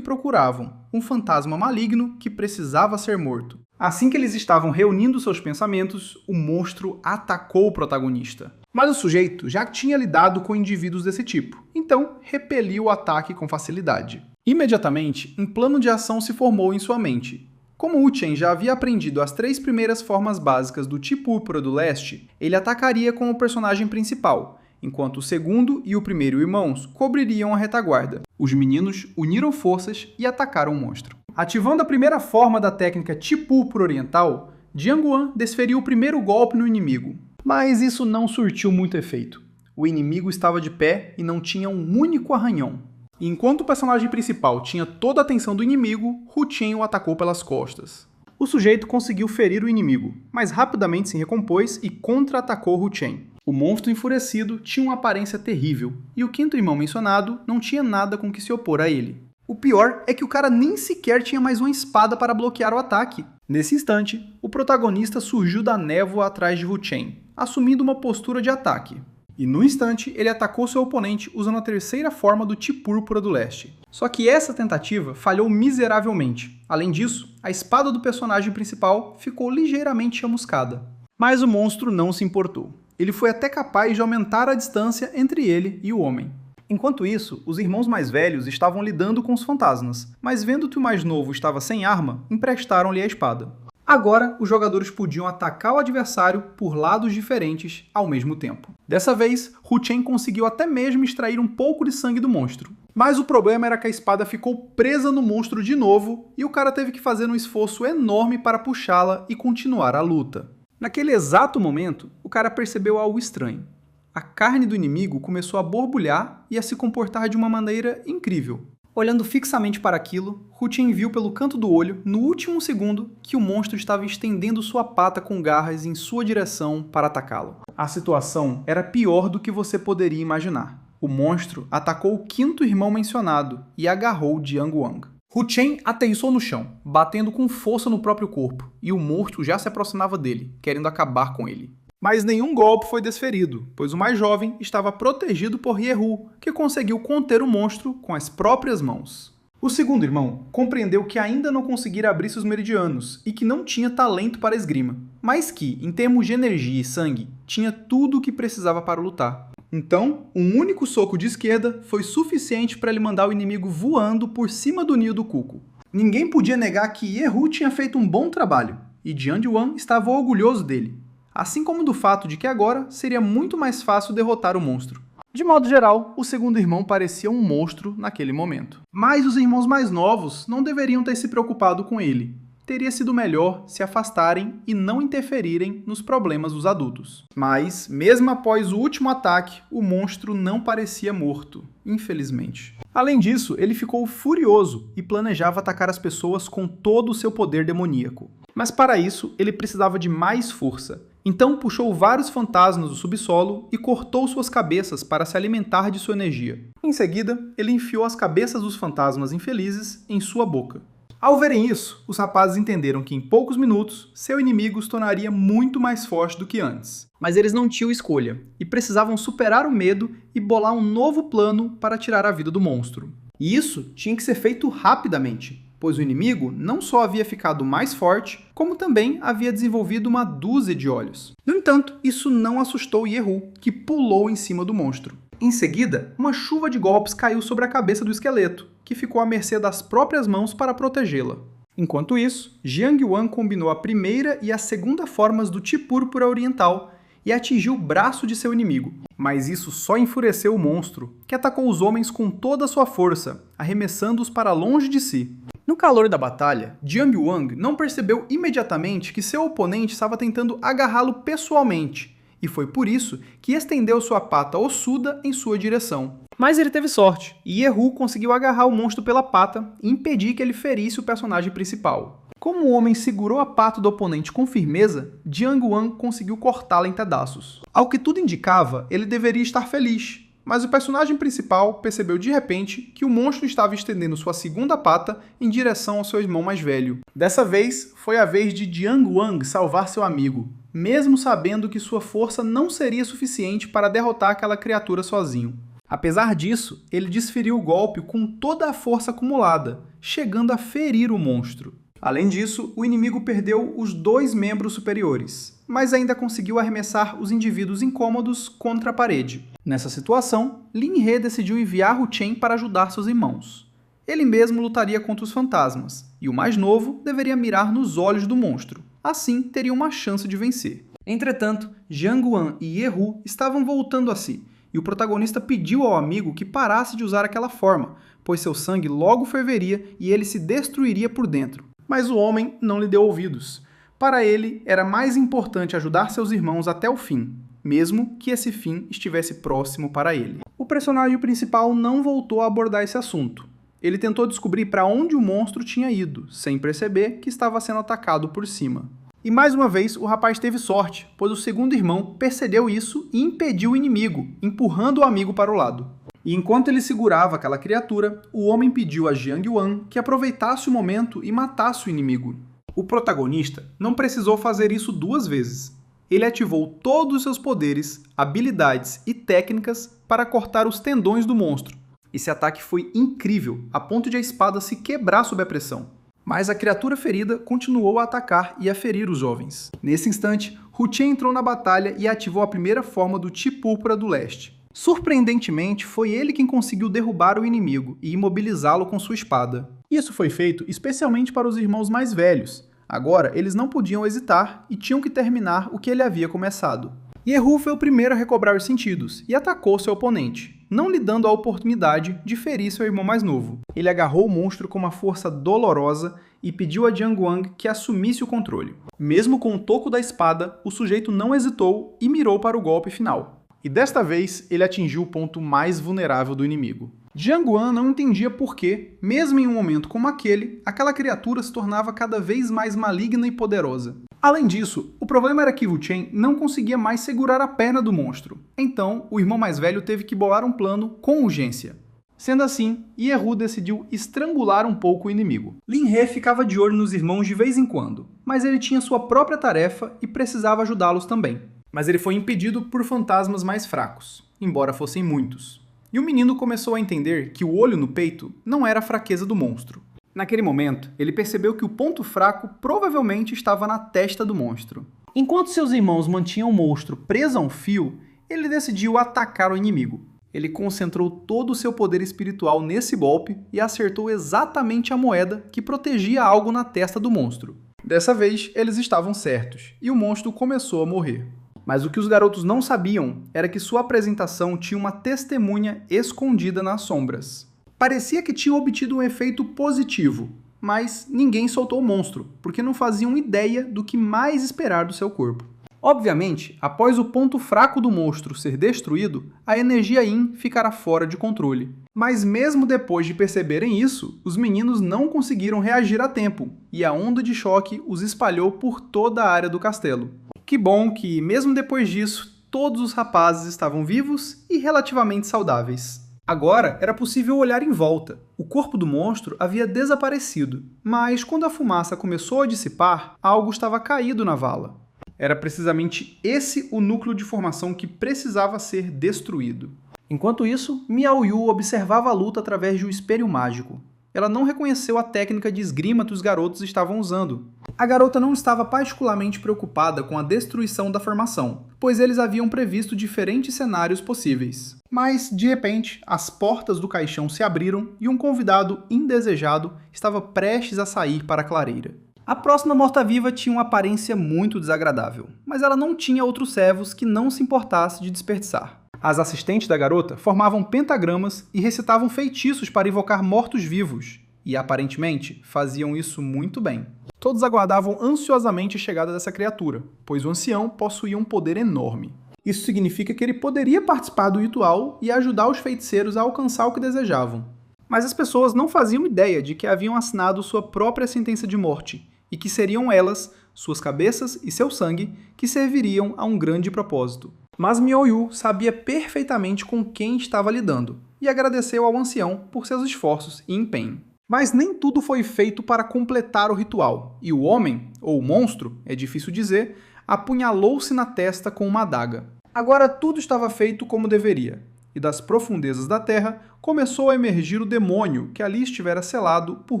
procuravam, um fantasma maligno que precisava ser morto. Assim que eles estavam reunindo seus pensamentos, o monstro atacou o protagonista. Mas o sujeito já tinha lidado com indivíduos desse tipo, então repeliu o ataque com facilidade. Imediatamente, um plano de ação se formou em sua mente. Como Wu Chen já havia aprendido as 3 primeiras formas básicas do Ti Púrpura do Leste, ele atacaria com o personagem principal, enquanto o segundo e o primeiro irmãos cobririam a retaguarda. Os meninos uniram forças e atacaram o monstro. Ativando a primeira forma da técnica Ti Púrpura Oriental, Jiang Wan desferiu o primeiro golpe no inimigo. Mas isso não surtiu muito efeito. O inimigo estava de pé e não tinha um único arranhão. E enquanto o personagem principal tinha toda a atenção do inimigo, Wu Chen o atacou pelas costas. O sujeito conseguiu ferir o inimigo, mas rapidamente se recompôs e contra-atacou Wu Chen. O monstro enfurecido tinha uma aparência terrível, e o 5º irmão mencionado não tinha nada com que se opor a ele. O pior é que o cara nem sequer tinha mais uma espada para bloquear o ataque. Nesse instante, o protagonista surgiu da névoa atrás de Wu Chen, assumindo uma postura de ataque. E no instante, ele atacou seu oponente usando a terceira forma do Ti Púrpura do Leste. Só que essa tentativa falhou miseravelmente. Além disso, a espada do personagem principal ficou ligeiramente chamuscada. Mas o monstro não se importou. Ele foi até capaz de aumentar a distância entre ele e o homem. Enquanto isso, os irmãos mais velhos estavam lidando com os fantasmas, mas vendo que o mais novo estava sem arma, emprestaram-lhe a espada. Agora, os jogadores podiam atacar o adversário por lados diferentes ao mesmo tempo. Dessa vez, Wu Chen conseguiu até mesmo extrair um pouco de sangue do monstro. Mas o problema era que a espada ficou presa no monstro de novo, e o cara teve que fazer um esforço enorme para puxá-la e continuar a luta. Naquele exato momento, o cara percebeu algo estranho. A carne do inimigo começou a borbulhar e a se comportar de uma maneira incrível. Olhando fixamente para aquilo, Wu Chen viu pelo canto do olho, no último segundo, que o monstro estava estendendo sua pata com garras em sua direção para atacá-lo. A situação era pior do que você poderia imaginar. O monstro atacou o 5º irmão mencionado e agarrou Jiang Wang. Hu Chen aterrissou no chão, batendo com força no próprio corpo, e o monstro já se aproximava dele, querendo acabar com ele. Mas nenhum golpe foi desferido, pois o mais jovem estava protegido por Ye-Hu, que conseguiu conter o monstro com as próprias mãos. O segundo irmão compreendeu que ainda não conseguira abrir seus meridianos e que não tinha talento para esgrima, mas que, em termos de energia e sangue, tinha tudo o que precisava para lutar. Então, um único soco de esquerda foi suficiente para ele mandar o inimigo voando por cima do ninho do cuco. Ninguém podia negar que Ye-Hu tinha feito um bom trabalho, e Jiang Yuan estava orgulhoso dele, assim como do fato de que agora seria muito mais fácil derrotar o monstro. De modo geral, o segundo irmão parecia um monstro naquele momento. Mas os irmãos mais novos não deveriam ter se preocupado com ele. Teria sido melhor se afastarem e não interferirem nos problemas dos adultos. Mas, mesmo após o último ataque, o monstro não parecia morto, infelizmente. Além disso, ele ficou furioso e planejava atacar as pessoas com todo o seu poder demoníaco. Mas para isso, ele precisava de mais força. Então puxou vários fantasmas do subsolo e cortou suas cabeças para se alimentar de sua energia. Em seguida, ele enfiou as cabeças dos fantasmas infelizes em sua boca. Ao verem isso, os rapazes entenderam que em poucos minutos, seu inimigo se tornaria muito mais forte do que antes. Mas eles não tinham escolha, e precisavam superar o medo e bolar um novo plano para tirar a vida do monstro. E isso tinha que ser feito rapidamente, pois o inimigo não só havia ficado mais forte, como também havia desenvolvido uma dúzia de olhos. No entanto, isso não assustou Ye-Hu, que pulou em cima do monstro. Em seguida, uma chuva de golpes caiu sobre a cabeça do esqueleto, que ficou à mercê das próprias mãos para protegê-la. Enquanto isso, Jiang Yuan combinou a primeira e a segunda formas do Chi Púrpura Oriental e atingiu o braço de seu inimigo. Mas isso só enfureceu o monstro, que atacou os homens com toda a sua força, arremessando-os para longe de si. No calor da batalha, Jiang Yuan não percebeu imediatamente que seu oponente estava tentando agarrá-lo pessoalmente, e foi por isso que estendeu sua pata ossuda em sua direção. Mas ele teve sorte, e Ye-Hu conseguiu agarrar o monstro pela pata e impedir que ele ferisse o personagem principal. Como o homem segurou a pata do oponente com firmeza, Jiang Yuan conseguiu cortá-la em pedaços. Ao que tudo indicava, ele deveria estar feliz, mas o personagem principal percebeu de repente que o monstro estava estendendo sua segunda pata em direção ao seu irmão mais velho. Dessa vez, foi a vez de Jiang Yuan salvar seu amigo, mesmo sabendo que sua força não seria suficiente para derrotar aquela criatura sozinho. Apesar disso, ele desferiu o golpe com toda a força acumulada, chegando a ferir o monstro. Além disso, o inimigo perdeu os 2 membros superiores, mas ainda conseguiu arremessar os indivíduos incômodos contra a parede. Nessa situação, Lin He decidiu enviar Hu Chen para ajudar seus irmãos. Ele mesmo lutaria contra os fantasmas, e o mais novo deveria mirar nos olhos do monstro. Assim, teria uma chance de vencer. Entretanto, Jiang Yuan e Ye-Hu estavam voltando a si, e o protagonista pediu ao amigo que parasse de usar aquela forma, pois seu sangue logo ferveria e ele se destruiria por dentro. Mas o homem não lhe deu ouvidos. Para ele, era mais importante ajudar seus irmãos até o fim, mesmo que esse fim estivesse próximo para ele. O personagem principal não voltou a abordar esse assunto. Ele tentou descobrir para onde o monstro tinha ido, sem perceber que estava sendo atacado por cima. E mais uma vez, o rapaz teve sorte, pois o segundo irmão percebeu isso e impediu o inimigo, empurrando o amigo para o lado. E enquanto ele segurava aquela criatura, o homem pediu a Jiang Yuan que aproveitasse o momento e matasse o inimigo. O protagonista não precisou fazer isso 2 vezes. Ele ativou todos os seus poderes, habilidades e técnicas para cortar os tendões do monstro. Esse ataque foi incrível, a ponto de a espada se quebrar sob a pressão. Mas a criatura ferida continuou a atacar e a ferir os jovens. Nesse instante, Hu Chen entrou na batalha e ativou a primeira forma do Chi Púrpura do Leste. Surpreendentemente, foi ele quem conseguiu derrubar o inimigo e imobilizá-lo com sua espada. Isso foi feito especialmente para os irmãos mais velhos. Agora, eles não podiam hesitar e tinham que terminar o que ele havia começado. Ye-Hu foi o primeiro a recobrar os sentidos e atacou seu oponente, não lhe dando a oportunidade de ferir seu irmão mais novo. Ele agarrou o monstro com uma força dolorosa e pediu a Jiang Yuan que assumisse o controle. Mesmo com o toco da espada, o sujeito não hesitou e mirou para o golpe final. E desta vez, ele atingiu o ponto mais vulnerável do inimigo. Jiang Yuan não entendia por que, mesmo em um momento como aquele, aquela criatura se tornava cada vez mais maligna e poderosa. Além disso, o problema era que Hu Chen não conseguia mais segurar a perna do monstro. Então, o irmão mais velho teve que bolar um plano com urgência. Sendo assim, Yehu decidiu estrangular um pouco o inimigo. Lin He ficava de olho nos irmãos de vez em quando, mas ele tinha sua própria tarefa e precisava ajudá-los também. Mas ele foi impedido por fantasmas mais fracos, embora fossem muitos. E o menino começou a entender que o olho no peito não era a fraqueza do monstro. Naquele momento, ele percebeu que o ponto fraco provavelmente estava na testa do monstro. Enquanto seus irmãos mantinham o monstro preso a um fio, ele decidiu atacar o inimigo. Ele concentrou todo o seu poder espiritual nesse golpe e acertou exatamente a moeda que protegia algo na testa do monstro. Dessa vez, eles estavam certos, e o monstro começou a morrer. Mas o que os garotos não sabiam era que sua apresentação tinha uma testemunha escondida nas sombras. Parecia que tinha obtido um efeito positivo, mas ninguém soltou o monstro, porque não faziam ideia do que mais esperar do seu corpo. Obviamente, após o ponto fraco do monstro ser destruído, a energia Yin ficará fora de controle. Mas mesmo depois de perceberem isso, os meninos não conseguiram reagir a tempo, e a onda de choque os espalhou por toda a área do castelo. Que bom que, mesmo depois disso, todos os rapazes estavam vivos e relativamente saudáveis. Agora era possível olhar em volta. O corpo do monstro havia desaparecido, mas quando a fumaça começou a dissipar, algo estava caído na vala. Era precisamente esse o núcleo de formação que precisava ser destruído. Enquanto isso, Miao Yu observava a luta através de um espelho mágico. Ela não reconheceu a técnica de esgrima que os garotos estavam usando. A garota não estava particularmente preocupada com a destruição da formação, pois eles haviam previsto diferentes cenários possíveis. Mas, de repente, as portas do caixão se abriram e um convidado indesejado estava prestes a sair para a clareira. A próxima morta-viva tinha uma aparência muito desagradável, mas ela não tinha outros servos que não se importasse de desperdiçar. As assistentes da garota formavam pentagramas e recitavam feitiços para invocar mortos-vivos, e aparentemente faziam isso muito bem. Todos aguardavam ansiosamente a chegada dessa criatura, pois o ancião possuía um poder enorme. Isso significa que ele poderia participar do ritual e ajudar os feiticeiros a alcançar o que desejavam. Mas as pessoas não faziam ideia de que haviam assinado sua própria sentença de morte, e que seriam elas, suas cabeças e seu sangue, que serviriam a um grande propósito. Mas Miao Yu sabia perfeitamente com quem estava lidando, e agradeceu ao ancião por seus esforços e empenho. Mas nem tudo foi feito para completar o ritual, e o homem, ou o monstro, é difícil dizer, apunhalou-se na testa com uma adaga. Agora tudo estava feito como deveria, e das profundezas da terra começou a emergir o demônio que ali estivera selado por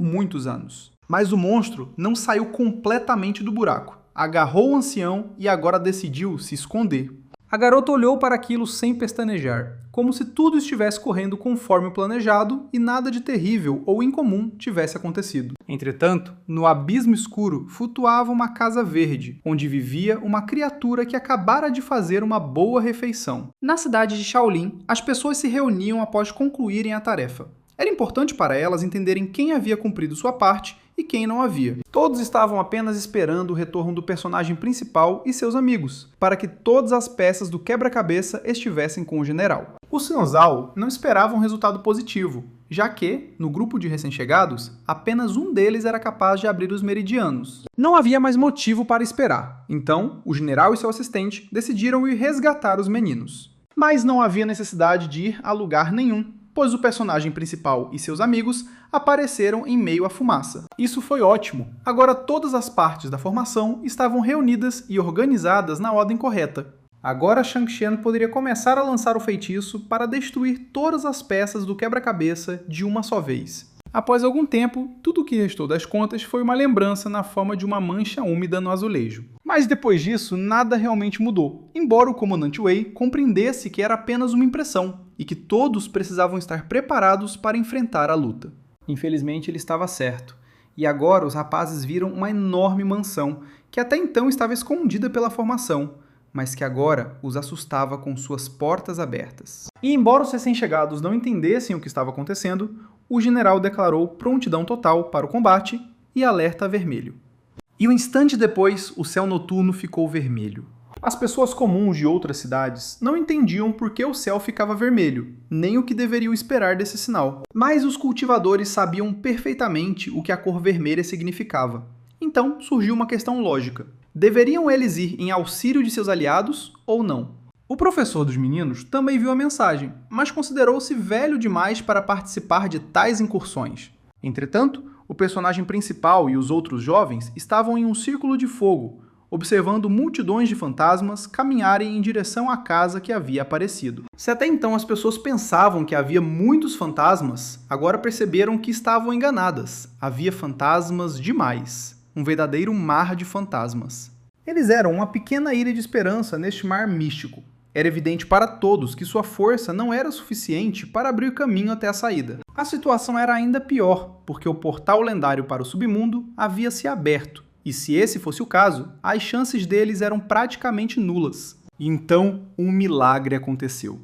muitos anos. Mas o monstro não saiu completamente do buraco, agarrou o ancião e agora decidiu se esconder. A garota olhou para aquilo sem pestanejar, como se tudo estivesse correndo conforme o planejado e nada de terrível ou incomum tivesse acontecido. Entretanto, no abismo escuro flutuava uma casa verde, onde vivia uma criatura que acabara de fazer uma boa refeição. Na cidade de Shaolin, as pessoas se reuniam após concluírem a tarefa. Era importante para elas entenderem quem havia cumprido sua parte e quem não havia. Todos estavam apenas esperando o retorno do personagem principal e seus amigos, para que todas as peças do quebra-cabeça estivessem com o general. Os Senzao não esperavam um resultado positivo, já que, no grupo de recém-chegados, apenas um deles era capaz de abrir os meridianos. Não havia mais motivo para esperar, então o general e seu assistente decidiram ir resgatar os meninos. Mas não havia necessidade de ir a lugar nenhum, pois o personagem principal e seus amigos apareceram em meio à fumaça. Isso foi ótimo. Agora todas as partes da formação estavam reunidas e organizadas na ordem correta. Agora Shang Xian poderia começar a lançar o feitiço para destruir todas as peças do quebra-cabeça de uma só vez. Após algum tempo, tudo o que restou das contas foi uma lembrança na forma de uma mancha úmida no azulejo. Mas depois disso, nada realmente mudou, embora o comandante Wei compreendesse que era apenas uma impressão e que todos precisavam estar preparados para enfrentar a luta. Infelizmente, ele estava certo, e agora os rapazes viram uma enorme mansão que até então estava escondida pela formação, mas que agora os assustava com suas portas abertas. E embora os recém-chegados não entendessem o que estava acontecendo, o general declarou prontidão total para o combate e alerta vermelho. E um instante depois, o céu noturno ficou vermelho. As pessoas comuns de outras cidades não entendiam por que o céu ficava vermelho, nem o que deveriam esperar desse sinal. Mas os cultivadores sabiam perfeitamente o que a cor vermelha significava. Então surgiu uma questão lógica. Deveriam eles ir em auxílio de seus aliados ou não? O professor dos meninos também viu a mensagem, mas considerou-se velho demais para participar de tais incursões. Entretanto, o personagem principal e os outros jovens estavam em um círculo de fogo, observando multidões de fantasmas caminharem em direção à casa que havia aparecido. Se até então as pessoas pensavam que havia muitos fantasmas, agora perceberam que estavam enganadas. Havia fantasmas demais. Um verdadeiro mar de fantasmas. Eles eram uma pequena ilha de esperança neste mar místico. Era evidente para todos que sua força não era suficiente para abrir caminho até a saída. A situação era ainda pior, porque o portal lendário para o submundo havia se aberto. E se esse fosse o caso, as chances deles eram praticamente nulas. E então, um milagre aconteceu.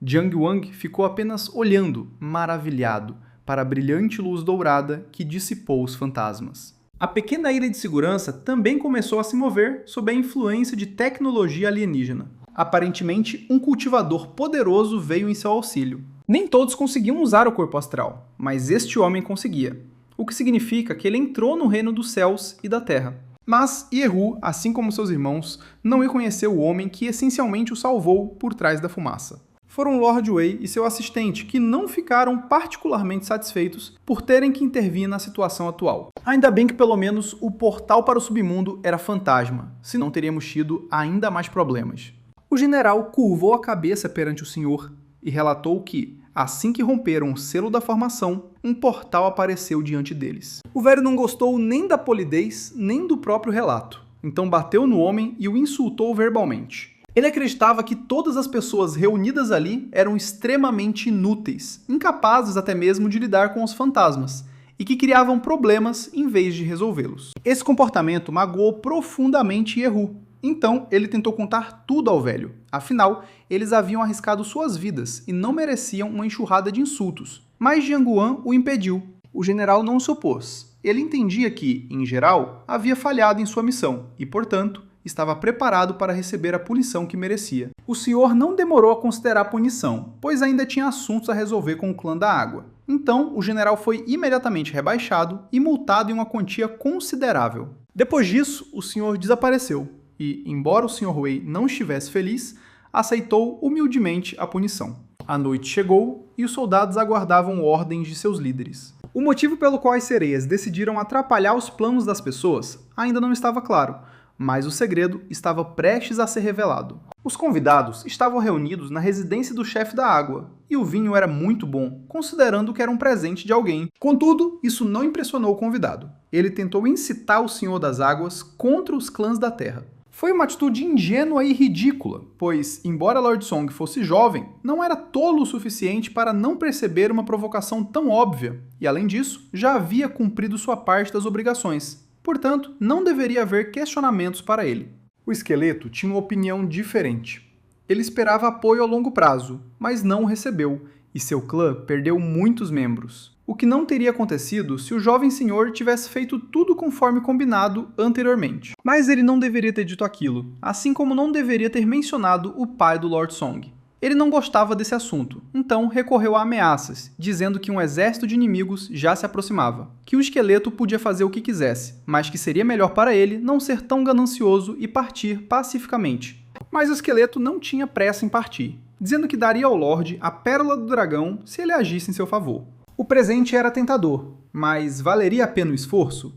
Jiang Wang ficou apenas olhando, maravilhado, para a brilhante luz dourada que dissipou os fantasmas. A pequena ilha de segurança também começou a se mover sob a influência de tecnologia alienígena. Aparentemente, um cultivador poderoso veio em seu auxílio. Nem todos conseguiam usar o corpo astral, mas este homem conseguia. O que significa que ele entrou no reino dos céus e da terra. Mas Yehu, assim como seus irmãos, não reconheceu o homem que essencialmente o salvou por trás da fumaça. Foram Lord Wei e seu assistente que não ficaram particularmente satisfeitos por terem que intervir na situação atual. Ainda bem que pelo menos o portal para o submundo era fantasma, senão teríamos tido ainda mais problemas. O general curvou a cabeça perante o senhor e relatou que, assim que romperam o selo da formação, um portal apareceu diante deles. O velho não gostou nem da polidez, nem do próprio relato. Então bateu no homem e o insultou verbalmente. Ele acreditava que todas as pessoas reunidas ali eram extremamente inúteis, incapazes até mesmo de lidar com os fantasmas, e que criavam problemas em vez de resolvê-los. Esse comportamento magoou profundamente Yehu. Então, ele tentou contar tudo ao velho. Afinal, eles haviam arriscado suas vidas e não mereciam uma enxurrada de insultos. Mas Jiang Wan o impediu. O general não se opôs. Ele entendia que, em geral, havia falhado em sua missão e, portanto, estava preparado para receber a punição que merecia. O senhor não demorou a considerar a punição, pois ainda tinha assuntos a resolver com o clã da água. Então, o general foi imediatamente rebaixado e multado em uma quantia considerável. Depois disso, o senhor desapareceu. E, embora o Sr. Wei não estivesse feliz, aceitou humildemente a punição. A noite chegou e os soldados aguardavam ordens de seus líderes. O motivo pelo qual as sereias decidiram atrapalhar os planos das pessoas ainda não estava claro, mas o segredo estava prestes a ser revelado. Os convidados estavam reunidos na residência do chefe da água, e o vinho era muito bom, considerando que era um presente de alguém. Contudo, isso não impressionou o convidado. Ele tentou incitar o Senhor das Águas contra os clãs da Terra. Foi uma atitude ingênua e ridícula, pois, embora Lord Song fosse jovem, não era tolo o suficiente para não perceber uma provocação tão óbvia, e além disso, já havia cumprido sua parte das obrigações. Portanto, não deveria haver questionamentos para ele. O esqueleto tinha uma opinião diferente. Ele esperava apoio a longo prazo, mas não o recebeu, e seu clã perdeu muitos membros. O que não teria acontecido se o jovem senhor tivesse feito tudo conforme combinado anteriormente. Mas ele não deveria ter dito aquilo, assim como não deveria ter mencionado o pai do Lord Song. Ele não gostava desse assunto, então recorreu a ameaças, dizendo que um exército de inimigos já se aproximava, que o esqueleto podia fazer o que quisesse, mas que seria melhor para ele não ser tão ganancioso e partir pacificamente. Mas o esqueleto não tinha pressa em partir, dizendo que daria ao Lorde a Pérola do Dragão se ele agisse em seu favor. O presente era tentador, mas valeria a pena o esforço?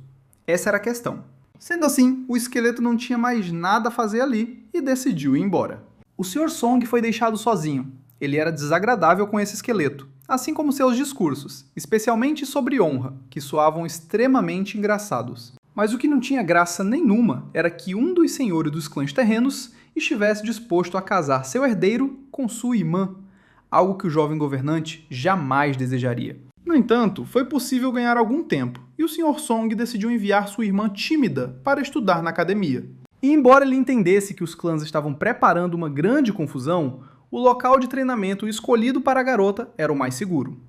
Essa era a questão. Sendo assim, o esqueleto não tinha mais nada a fazer ali e decidiu ir embora. O Sr. Song foi deixado sozinho. Ele era desagradável com esse esqueleto, assim como seus discursos, especialmente sobre honra, que soavam extremamente engraçados. Mas o que não tinha graça nenhuma era que um dos senhores dos clãs terrenos estivesse disposto a casar seu herdeiro com sua irmã, algo que o jovem governante jamais desejaria. No entanto, foi possível ganhar algum tempo, e o Sr. Song decidiu enviar sua irmã tímida para estudar na academia. E embora ele entendesse que os clãs estavam preparando uma grande confusão, o local de treinamento escolhido para a garota era o mais seguro.